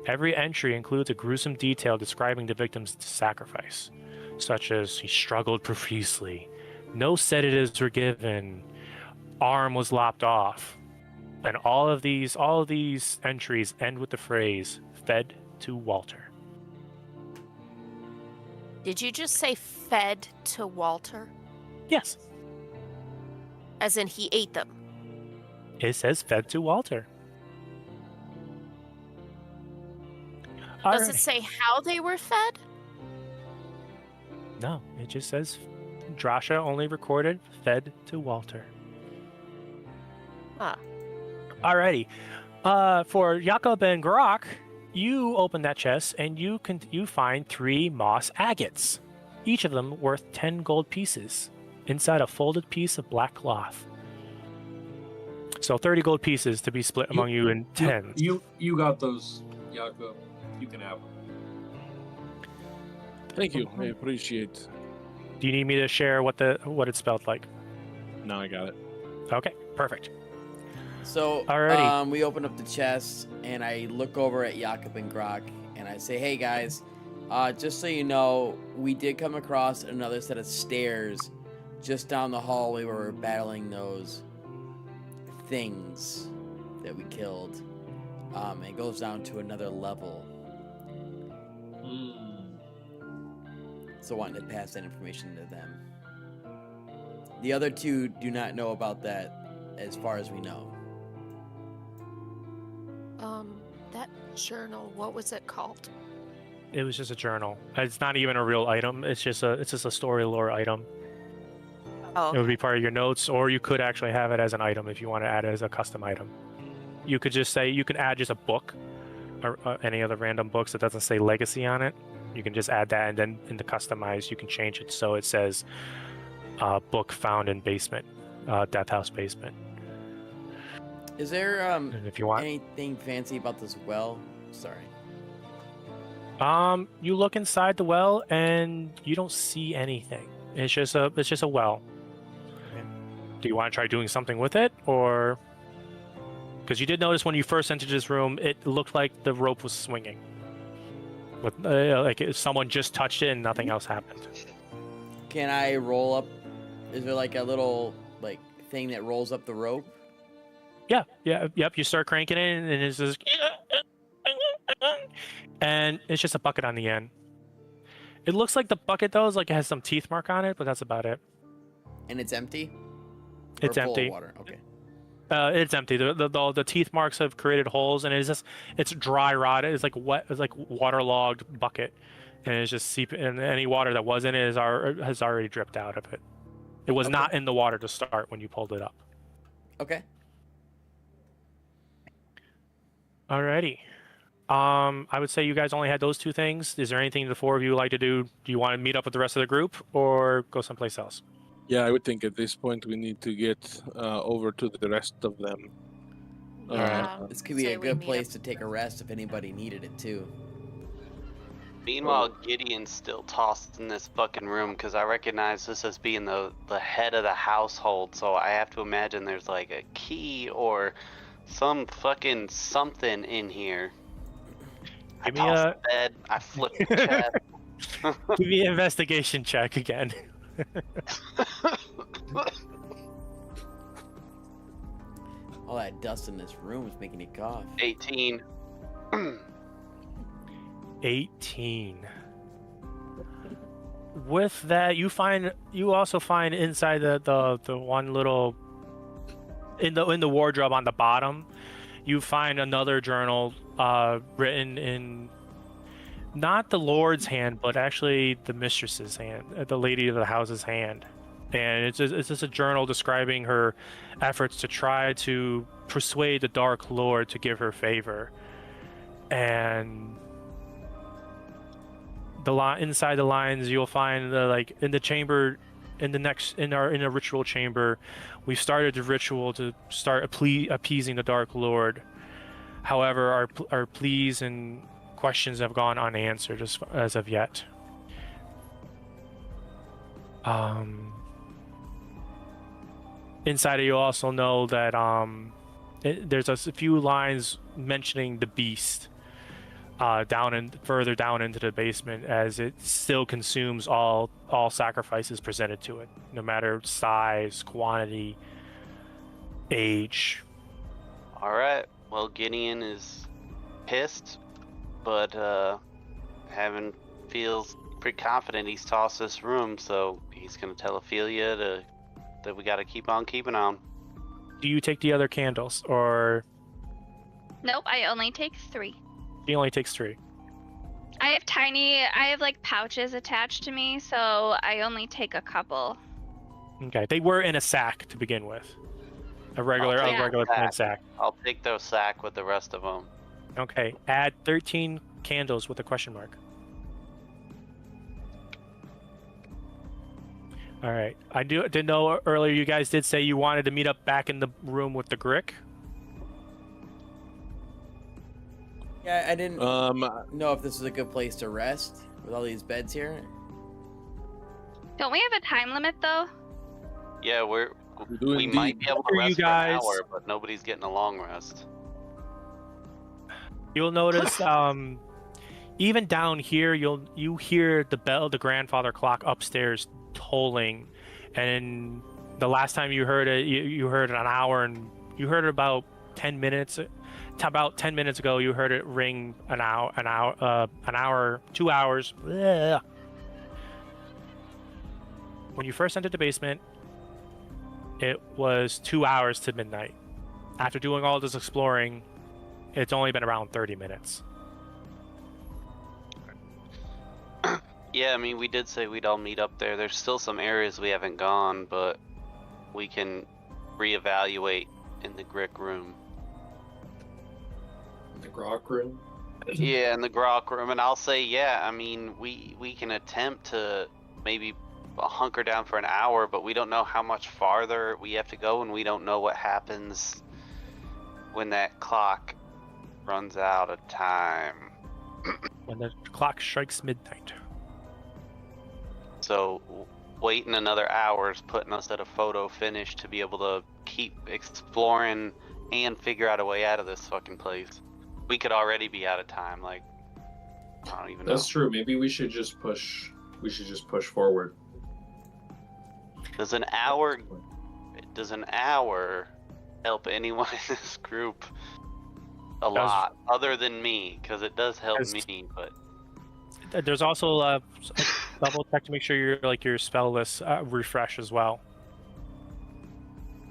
Every entry includes a gruesome detail describing the victim's sacrifice, such as he struggled profusely, no sedatives were given, arm was lopped off, and all of these entries end with the phrase "fed to Walter." Did you just say fed to Walter? Yes, As in he ate them? it says "fed to Walter." Does Alright. it say how they were fed? No, it just says Drasha only recorded "fed to Walter." Huh. Alrighty. For Jakub and Grawk, you open that chest and you find 3 moss agates, each of them worth 10 gold pieces, inside a folded piece of black cloth. So 30 gold pieces to be split among you in 10. You got those, Jakub. You can have them. Thank you. I appreciate. Do you need me to share what it's spelled like? Now I got it. Okay, perfect. So, Alrighty. we open up the chest, and I look over at Jakub and Grawk, and I say, hey, guys, just so you know, we did come across another set of stairs just down the hallway where we're battling those things that we killed. It goes down to another level. So I wanted to pass that information to them. The other 2 do not know about that as far as we know. That journal, what was it called? It was just a journal. It's not even a real item. It's just a story lore item. Oh, It would be part of your notes, or you could actually have it as an item if you want to add it as a custom item. You could just say you can add just a book or any other random books that doesn't say legacy on it. You can just add that, and then in the customize, you can change it so it says book found in basement, death house basement. Is there And if you want, anything fancy about this well? Sorry. you look inside the well and you don't see anything. It's just a well. Okay. Do you want to try doing something with it, or because you did notice when you first entered this room, it looked like the rope was swinging, with like if someone just touched it and nothing else happened. Can I roll up? Is there like a little thing that rolls up the rope? Yep. You start cranking it, and it's just, and it's just a bucket on the end. It looks like the bucket though is like it has some teeth mark on it, but that's about it. And it's empty? It's Or full empty. of water? Okay. It's empty. The teeth marks have created holes, and it's dry rot. It's like wet. It's like waterlogged bucket, and it's just seeping. And any water that was in it has already dripped out of it. It was not in the water to start when you pulled it up. Okay. Alrighty. I would say you guys only had those 2 things. Is there anything the 4 of you would like to do? Do you want to meet up with the rest of the group or go someplace else? Yeah, I would think at this point we need to get over to the rest of them. yeah. This could be Say a we good meet place to take a rest if anybody needed it too. Meanwhile, Gideon's still tossed in this fucking room because I recognize this as being the head of the household, so I have to imagine there's like a key or some fucking something in here. Give me I toss a- the bed, I flip the chest. Give me an investigation check again. All that dust in this room is making you cough. 18. 18. With that, you also find inside the one little in the wardrobe on the bottom, you find another journal written in not the Lord's hand, but actually the mistress's hand, the lady of the house's hand. And it's just a journal describing her efforts to try to persuade the Dark Lord to give her favor. And inside the lines, you'll find in the chamber, in a ritual chamber, we've started the ritual to start appeasing the Dark Lord. However, our pleas and questions have gone unanswered as of yet. Inside, you also know that there's a few lines mentioning the beast further down into the basement, as it still consumes all sacrifices presented to it, no matter size, quantity, age. All right. Well, Gideon is pissed, but feels pretty confident he's tossed this room, so he's gonna tell Ophelia that we gotta keep on keeping on. Do you take the other candles, or Nope, I only take 3. he only takes 3? I have like pouches attached to me, so I only take a couple. Okay, they were in a sack to begin with, a regular plain sack. I'll take the sack with the rest of them. Okay, add 13 candles with a question mark. All right, I did know earlier you guys did say you wanted to meet up back in the room with the Grawk. Yeah, I didn't know if this was a good place to rest with all these beds here. Don't we have a time limit though? Yeah, we might be able to rest for an hour, but nobody's getting a long rest. You'll notice, even down here, you hear the bell, the grandfather clock upstairs tolling, and the last time you heard it, you heard an hour, and you heard it about 10 minutes. About 10 minutes ago, you heard it ring an hour, 2 hours. Bleh. When you first entered the basement, it was 2 hours to midnight. After doing all this exploring, it's only been around 30 minutes. Yeah, I mean, we did say we'd all meet up there. There's still some areas we haven't gone, but we can reevaluate in the Grawk room. The Grawk room? Yeah, in the Grawk room. And I'll say, yeah, I mean, we can attempt to maybe hunker down for an hour, but we don't know how much farther we have to go, and we don't know what happens when that clock runs out of time. When the clock strikes midnight. So waiting another hour is putting us at a photo finish to be able to keep exploring and figure out a way out of this fucking place. We could already be out of time. Like, I don't even know. That's true. Maybe we should just push. We should just push forward. Does an hour help anyone in this group a lot, other than me? Because it does help me, but there's also a double check to make sure your spell list refresh as well.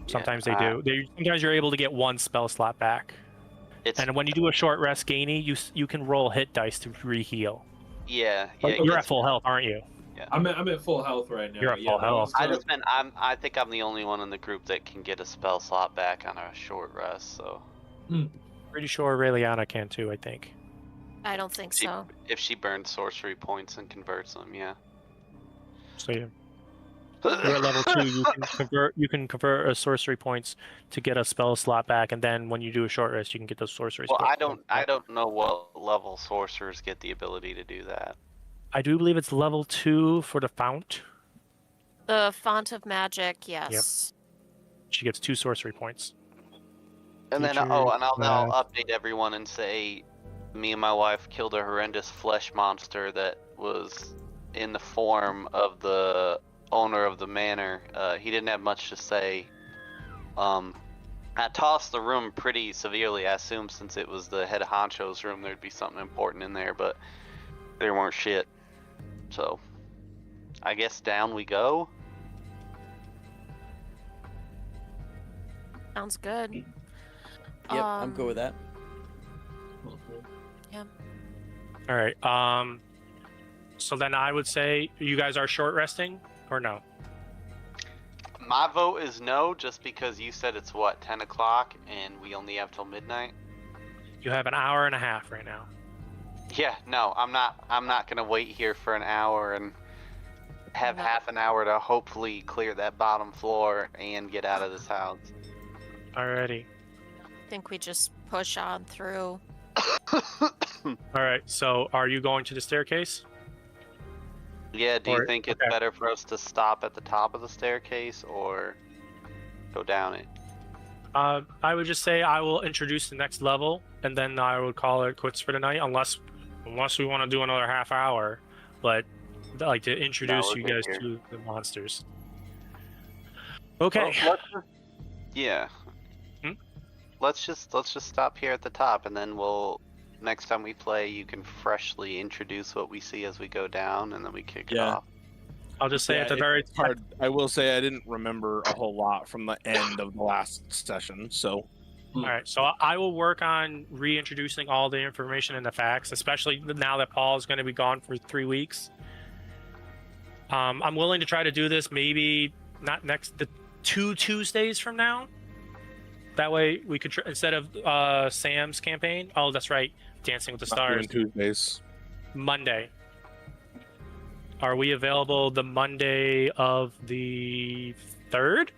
Sometimes they do. Sometimes you're able to get 1 spell slot back. And when you do a short rest, Geni, you can roll hit dice to re-heal. Yeah. You're at full health, aren't you? Yeah. I'm at full health right now. You're at full health. I think I'm the only one in the group that can get a spell slot back on a short rest. So. Pretty sure Raeliana can too. I think. I don't think so. If she burns sorcery points and converts them, yeah. So yeah. You're at level 2. You can convert a sorcery points to get a spell slot back, and then when you do a short rest, you can get those sorcery. Well, I don't know what level sorcerers get the ability to do that. I do believe it's level 2 for the fount. The font of magic, yes. Yep. She gets 2 sorcery points. And then I'll update everyone and say, me and my wife killed a horrendous flesh monster that was in the form of the owner of the manor. He didn't have much to say. I tossed the room pretty severely. I assumed since it was the head honcho's room, there'd be something important in there, but There weren't shit. So, I guess down we go. Sounds good. Yep, I'm cool with that. All right. So then I would say you guys are short resting or no? My vote is no, just because you said it's what, 10 o'clock, and we only have till midnight. You have an hour and a half right now. Yeah, no, I'm not gonna wait here for an hour and have No. half an hour to hopefully clear that bottom floor and get out of this house. Alrighty. I think we just push on through. All right. So are you going to the staircase? Yeah, do you Or- think it's okay. better for us to stop at the top of the staircase or go down it? I would just say I will introduce the next level, and then I would call it quits for the night, unless we want to do another half hour. But I'd like to introduce we're you good guys here. to the monsters. Okay. Well, yeah. Hmm? Let's just stop here at the top, and then next time we play, you can freshly introduce what we see as we go down, and then we kick it Yeah. off. I'll just say at the very it's hard. I will say I didn't remember a whole lot from the end of the last session, so All right, so I will work on reintroducing all the information and the facts, especially now that Paul is going to be gone for 3 weeks. I'm willing to try to do this maybe not the 2 Tuesdays from now. That way we could instead of Sam's campaign. Oh, that's right, Dancing with the not Stars. doing Tuesdays. Monday. Are we available the Monday of the 3rd?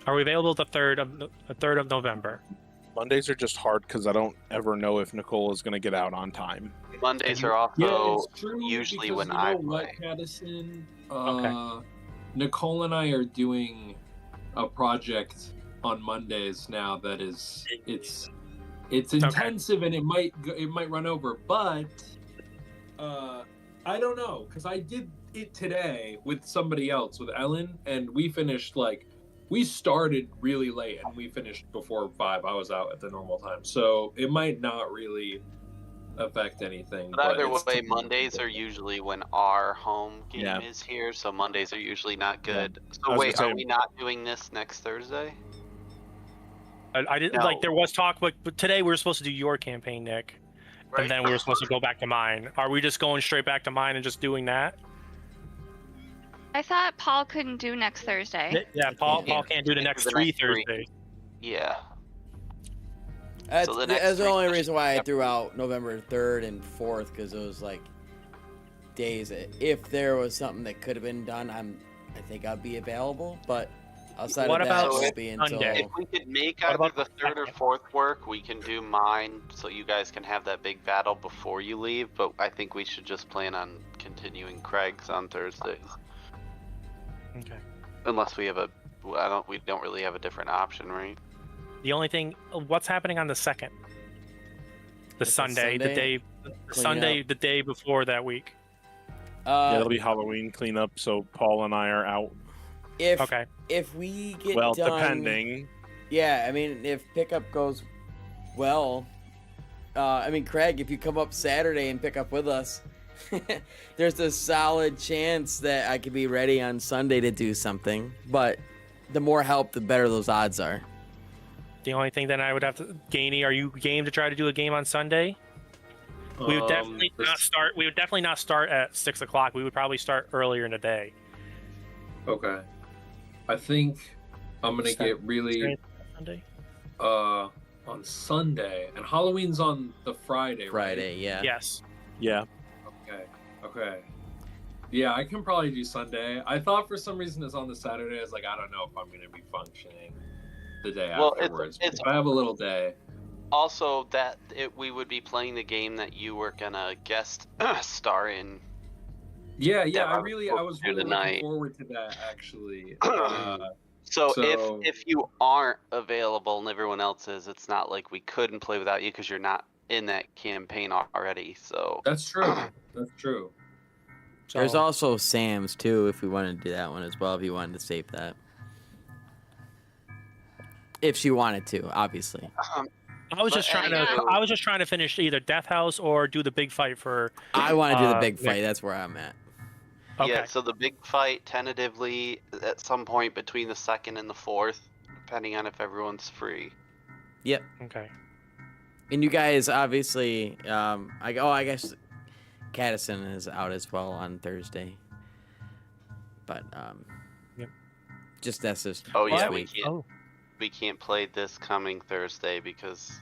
Are we available the 3rd of November? Mondays are just hard because I don't ever know if Nicole is going to get out on time. Mondays are Yeah, also it's true. usually because when you I know what, play. Kadison? Okay. Nicole and I are doing a project on Mondays now that is it's intensive and it might run over, but I don't know because I did it today with somebody else with Ellen and we started really late and we finished before 5. I was out at the normal time, so it might not really affect anything. But either it's way, Mondays are usually when our home game Yeah. is here, so Mondays are usually not good. I So was wait, gonna are say- we not doing this next Thursday? I didn't No. like there was talk, but today we were supposed to do your campaign, Nick, Right? and then we were supposed to go back to mine. Are we just going straight back to mine and just doing that? I thought Paul couldn't do next Thursday. Yeah, Paul Yeah. can't do the Can't next do the 3 next 3. Thursdays. Yeah. That's, So the next that's the three only sessions reason why I have- threw out November 3rd and 4th because it was like days. If there was something that could have been done, I think I'd be available. But outside What of that, about it won't be until Sunday? If we could make What either about the the 3rd or second? 4th work, we can do mine so you guys can have that big battle before you leave, but I think we should just plan on continuing Craig's on Thursdays. Okay. Unless we have we don't really have a different option, right? The only thing, what's happening on the 2nd? The It's a Sunday, the Sunday? day, the Clean Sunday, up. the day before that week. Yeah, it'll be Halloween cleanup, so Paul and I are out. if Okay. if we get Well, done, depending. Yeah, I mean, if pickup goes well, I mean, Craig, if you come up Saturday and pick up with us, there's a solid chance that I could be ready on Sunday to do something. But the more help, the better those odds are. The only thing that I would have to, Geni, are you game to try to do a game on Sunday? We would definitely not start. We would definitely not start at 6 o'clock. We would probably start earlier in the day. Okay. I think I'm gonna get really Sunday. on Sunday, and Halloween's on the Friday. Right? Friday, yeah. Yes. Yeah. Okay. Yeah, I can probably do Sunday. I thought for some reason it's on the Saturday. I was like, I don't know if I'm gonna be functioning the day Well, afterwards. it's- If I have a little day. Also, we would be playing the game that you were gonna guest star in. Yeah, Yeah, I I was do really looking tonight. forward to that actually. So So- if you aren't available and everyone else is, it's not like we couldn't play without you because you're not in that campaign already. So That's true. That's true. There's So- also Sam's too, if we wanted to do that one as well, if you wanted to save that. If she wanted to, obviously. I was But just trying to. anywho- I was just trying to finish either Death House or do the big fight for. I want to do the big Nick. fight. That's where I'm at. Okay. Yeah, so the big fight tentatively at some point between the 2nd and the 4th, depending on if everyone's free. Yep. Okay. And you guys obviously, I guess Kadison is out as well on Thursday. But Yep. just that's just. Oh this yeah, we week. can't. Oh. We can't play this coming Thursday because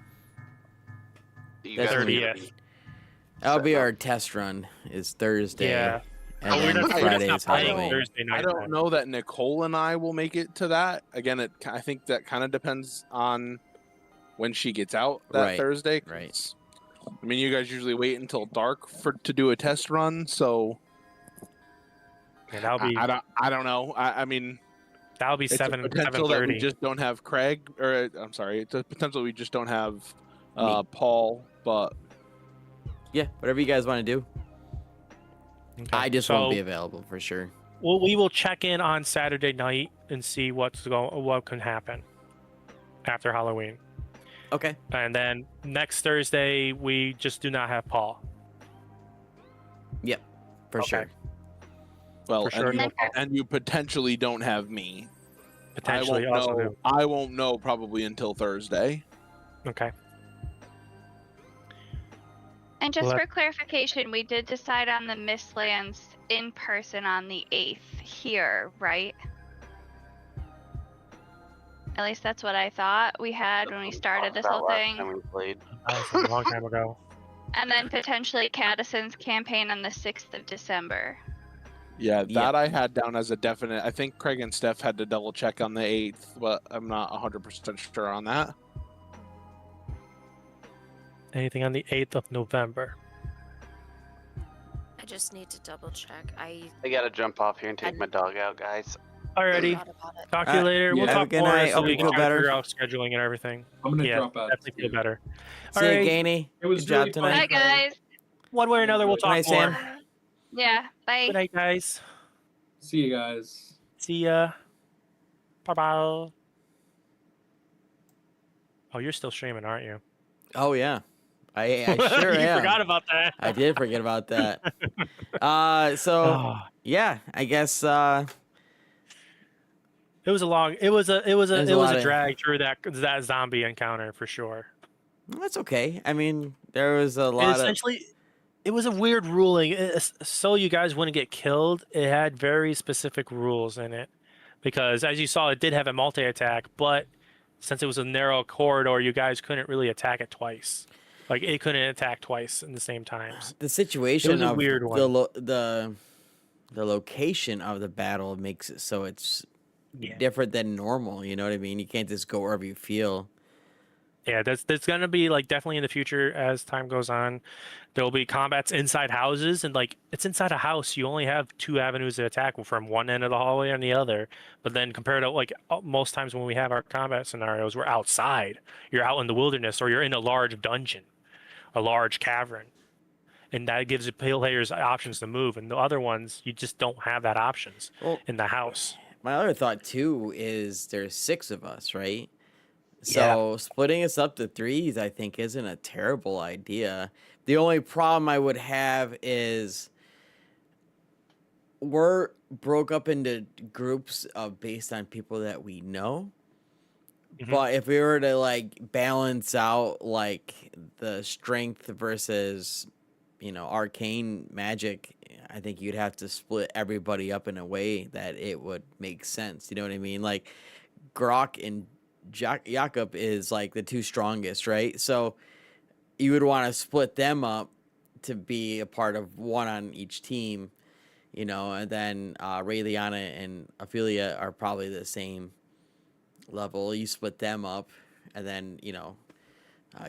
you That's guys are gonna 30th. be That'll be setting up. our test run. Is Thursday. Yeah. And Oh, we're then not- we're just Friday's not playing Halloween. Thursday night. I don't then. know that Nicole and I will make it to that. Again, I think that kind of depends on when she gets out that Right, Thursday. right. 'cause, I mean, you guys usually wait until dark to do a test run, so Yeah, that'll be I don't know. I mean, that'll be it's a 7:30. potential that we just don't have Craig, or I'm sorry, it's a potential we just don't have Me. Paul. But Yeah, whatever you guys want to do. Okay. I just so, won't be available for sure. Well, we will check in on Saturday night and see what can happen after Halloween, Okay. and then next Thursday we just do not have Paul. Yep. For Okay. sure. well, For sure, and, no you, and you potentially don't have me. Potentially I won't also know. do. I won't know probably until Thursday. Okay. And just Well, for clarification, we did decide on the Mistlands in person on the 8th here, right? At least that's what I thought we had when we started this That whole last thing. time we played. That was a long time ago. And then potentially Kadison's campaign on the 6th of December. Yeah, Yep. that I had down as a definite. I think Craig and Steph had to double check on the 8th, but I'm not 100% sure on that. Anything on the 8th of November? I just need to double check. I I gotta jump off here and take my dog out, guys. Alrighty. forgot about it. Talk to you later. We'll yeah. Have a talk good more night. so Hope we you can feel kind of better. figure out scheduling and everything. I'm gonna Yeah, drop out. definitely feel too. better. See you, Alright. Gainey. It was Good job really fun. tonight. Bye, guys. One way or another, we'll Good talk night, more. Sam. Yeah, bye. Good night, guys. See you guys. See ya. Bye bye. Oh, you're still streaming, aren't you? Oh yeah. I sure you am. forgot about that. I did forget about that. So Oh, yeah, I guess it was a long. It was a There's a lot a of- drag through that zombie encounter for sure. that's okay. I mean, there was a And lot of essentially, it was a weird ruling. So you guys wouldn't get killed. It had very specific rules in it because, as you saw, it did have a multi-attack, but since it was a narrow corridor, you guys couldn't really attack it twice. Like it couldn't attack twice in the same times. the situation It was a of weird one. the location of the battle makes it so it's Yeah. different than normal. You know what I mean? You can't just go wherever you feel. Yeah, that's gonna be like definitely in the future as time goes on. There will be combats inside houses, and like it's inside a house. You only have two avenues to attack from one end of the hallway and the other. But then compared to like most times when we have our combat scenarios, we're outside. You're out in the wilderness, or you're in a large dungeon, a large cavern, and that gives the players options to move. And the other ones, you just don't have that options Well, in the house. my other thought too is there's 6 of us, right? So splitting us up to 3s, I think, isn't a terrible idea. The only problem I would have is we're broke up into groups of based on people that we know. Mhm. But if we were to like balance out like the strength versus, arcane magic, I think you'd have to split everybody up in a way that it would make sense. You know what I mean? Like Grawk and Jakub is like the 2 strongest, right? So you would want to split them up to be a part of one on each team, and then Raeliana and Ophelia are probably the same level. You split them up, and then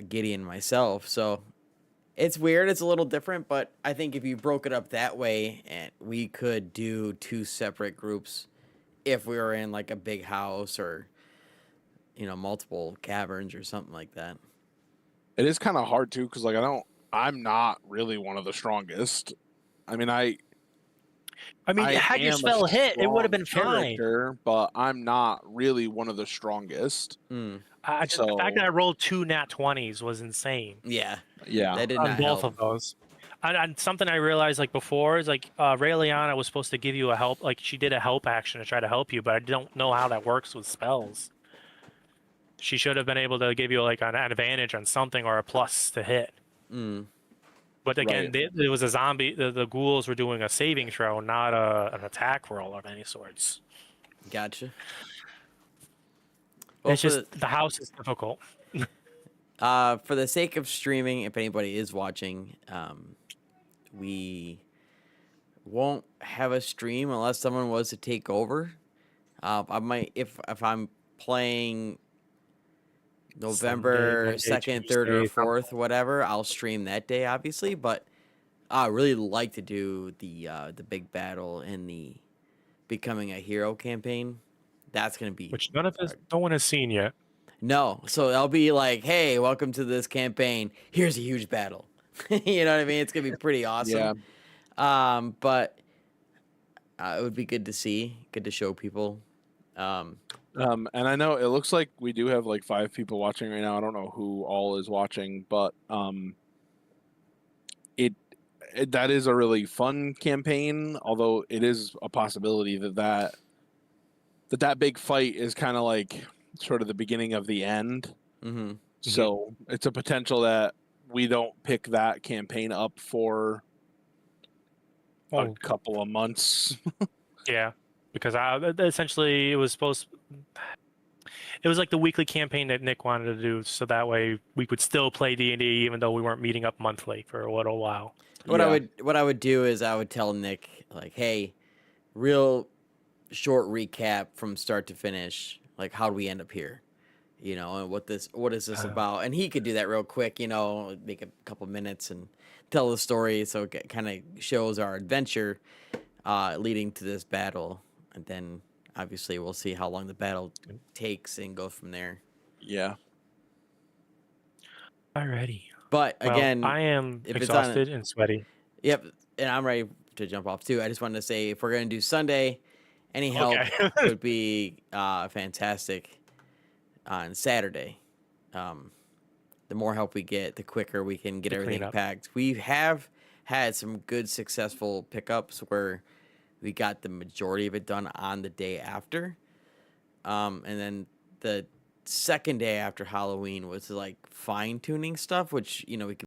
Gideon and myself. So it's weird. It's a little different, but I think if you broke it up that way, and we could do 2 separate groups if we were in like a big house or multiple caverns or something like that. It is kind of hard too, because I'm not really one of the strongest. I mean, I mean, I had your am a spell hit, it would have been strong fine. character, but I'm not really one of the strongest. Mm. The fact So that I rolled 2 nat 20s was insane Yeah, yeah, that did on not both help. of those. And something I realized like before is like Raeliana was supposed to give you a help, like she did a help action to try to help you, but I don't know how that works with spells. She should have been able to give you like an advantage on something or a plus to hit. Mm. But again, Right. it was a zombie. The ghouls were doing a saving throw, not an attack roll of any sorts. Gotcha. Well, It's just the house is difficult. for the sake of streaming, if anybody is watching, we won't have a stream unless someone was to take over. I might if I'm playing November Sunday, 2nd, 3rd, or Tuesday, 4th, whatever, I'll stream that day, obviously. But I really like to do the big battle in the Becoming a Hero campaign. That's gonna be which no one has seen yet. no. So I'll be like, hey, welcome to this campaign. Here's a huge battle. You know what I mean? It's gonna be pretty awesome. Yeah. But it would be good to see, good to show people. And I know it looks like we do have like 5 people watching right now. I don't know who all is watching, but it that is a really fun campaign. Although it is a possibility that big fight is kind of like sort of the beginning of the end. Mm-hmm. So it's a potential that we don't pick that campaign up for a couple of months. Yeah, because essentially it was like the weekly campaign that Nick wanted to do, so that way we could still play D&D even though we weren't meeting up monthly for a little while. What I would do is I would tell Nick, like, hey, real short recap from start to finish, like how do we end up here, you know, and what is this about, and he could do that real quick, you know, make a couple minutes and tell the story, so it kind of shows our adventure leading to this battle, and then obviously we'll see how long the battle takes and go from there. Yeah. Alrighty. But Well, again, I am if it's on exhausted and sweaty. Yep, and I'm ready to jump off too. I just wanted to say, if we're gonna do Sunday, any help Okay. would be fantastic on Saturday. The more help we get, the quicker we can get To clean everything up. packed. We have had some good successful pickups where we got the majority of it done on the day after. And then the second day after Halloween was like fine tuning stuff, which, you know, we could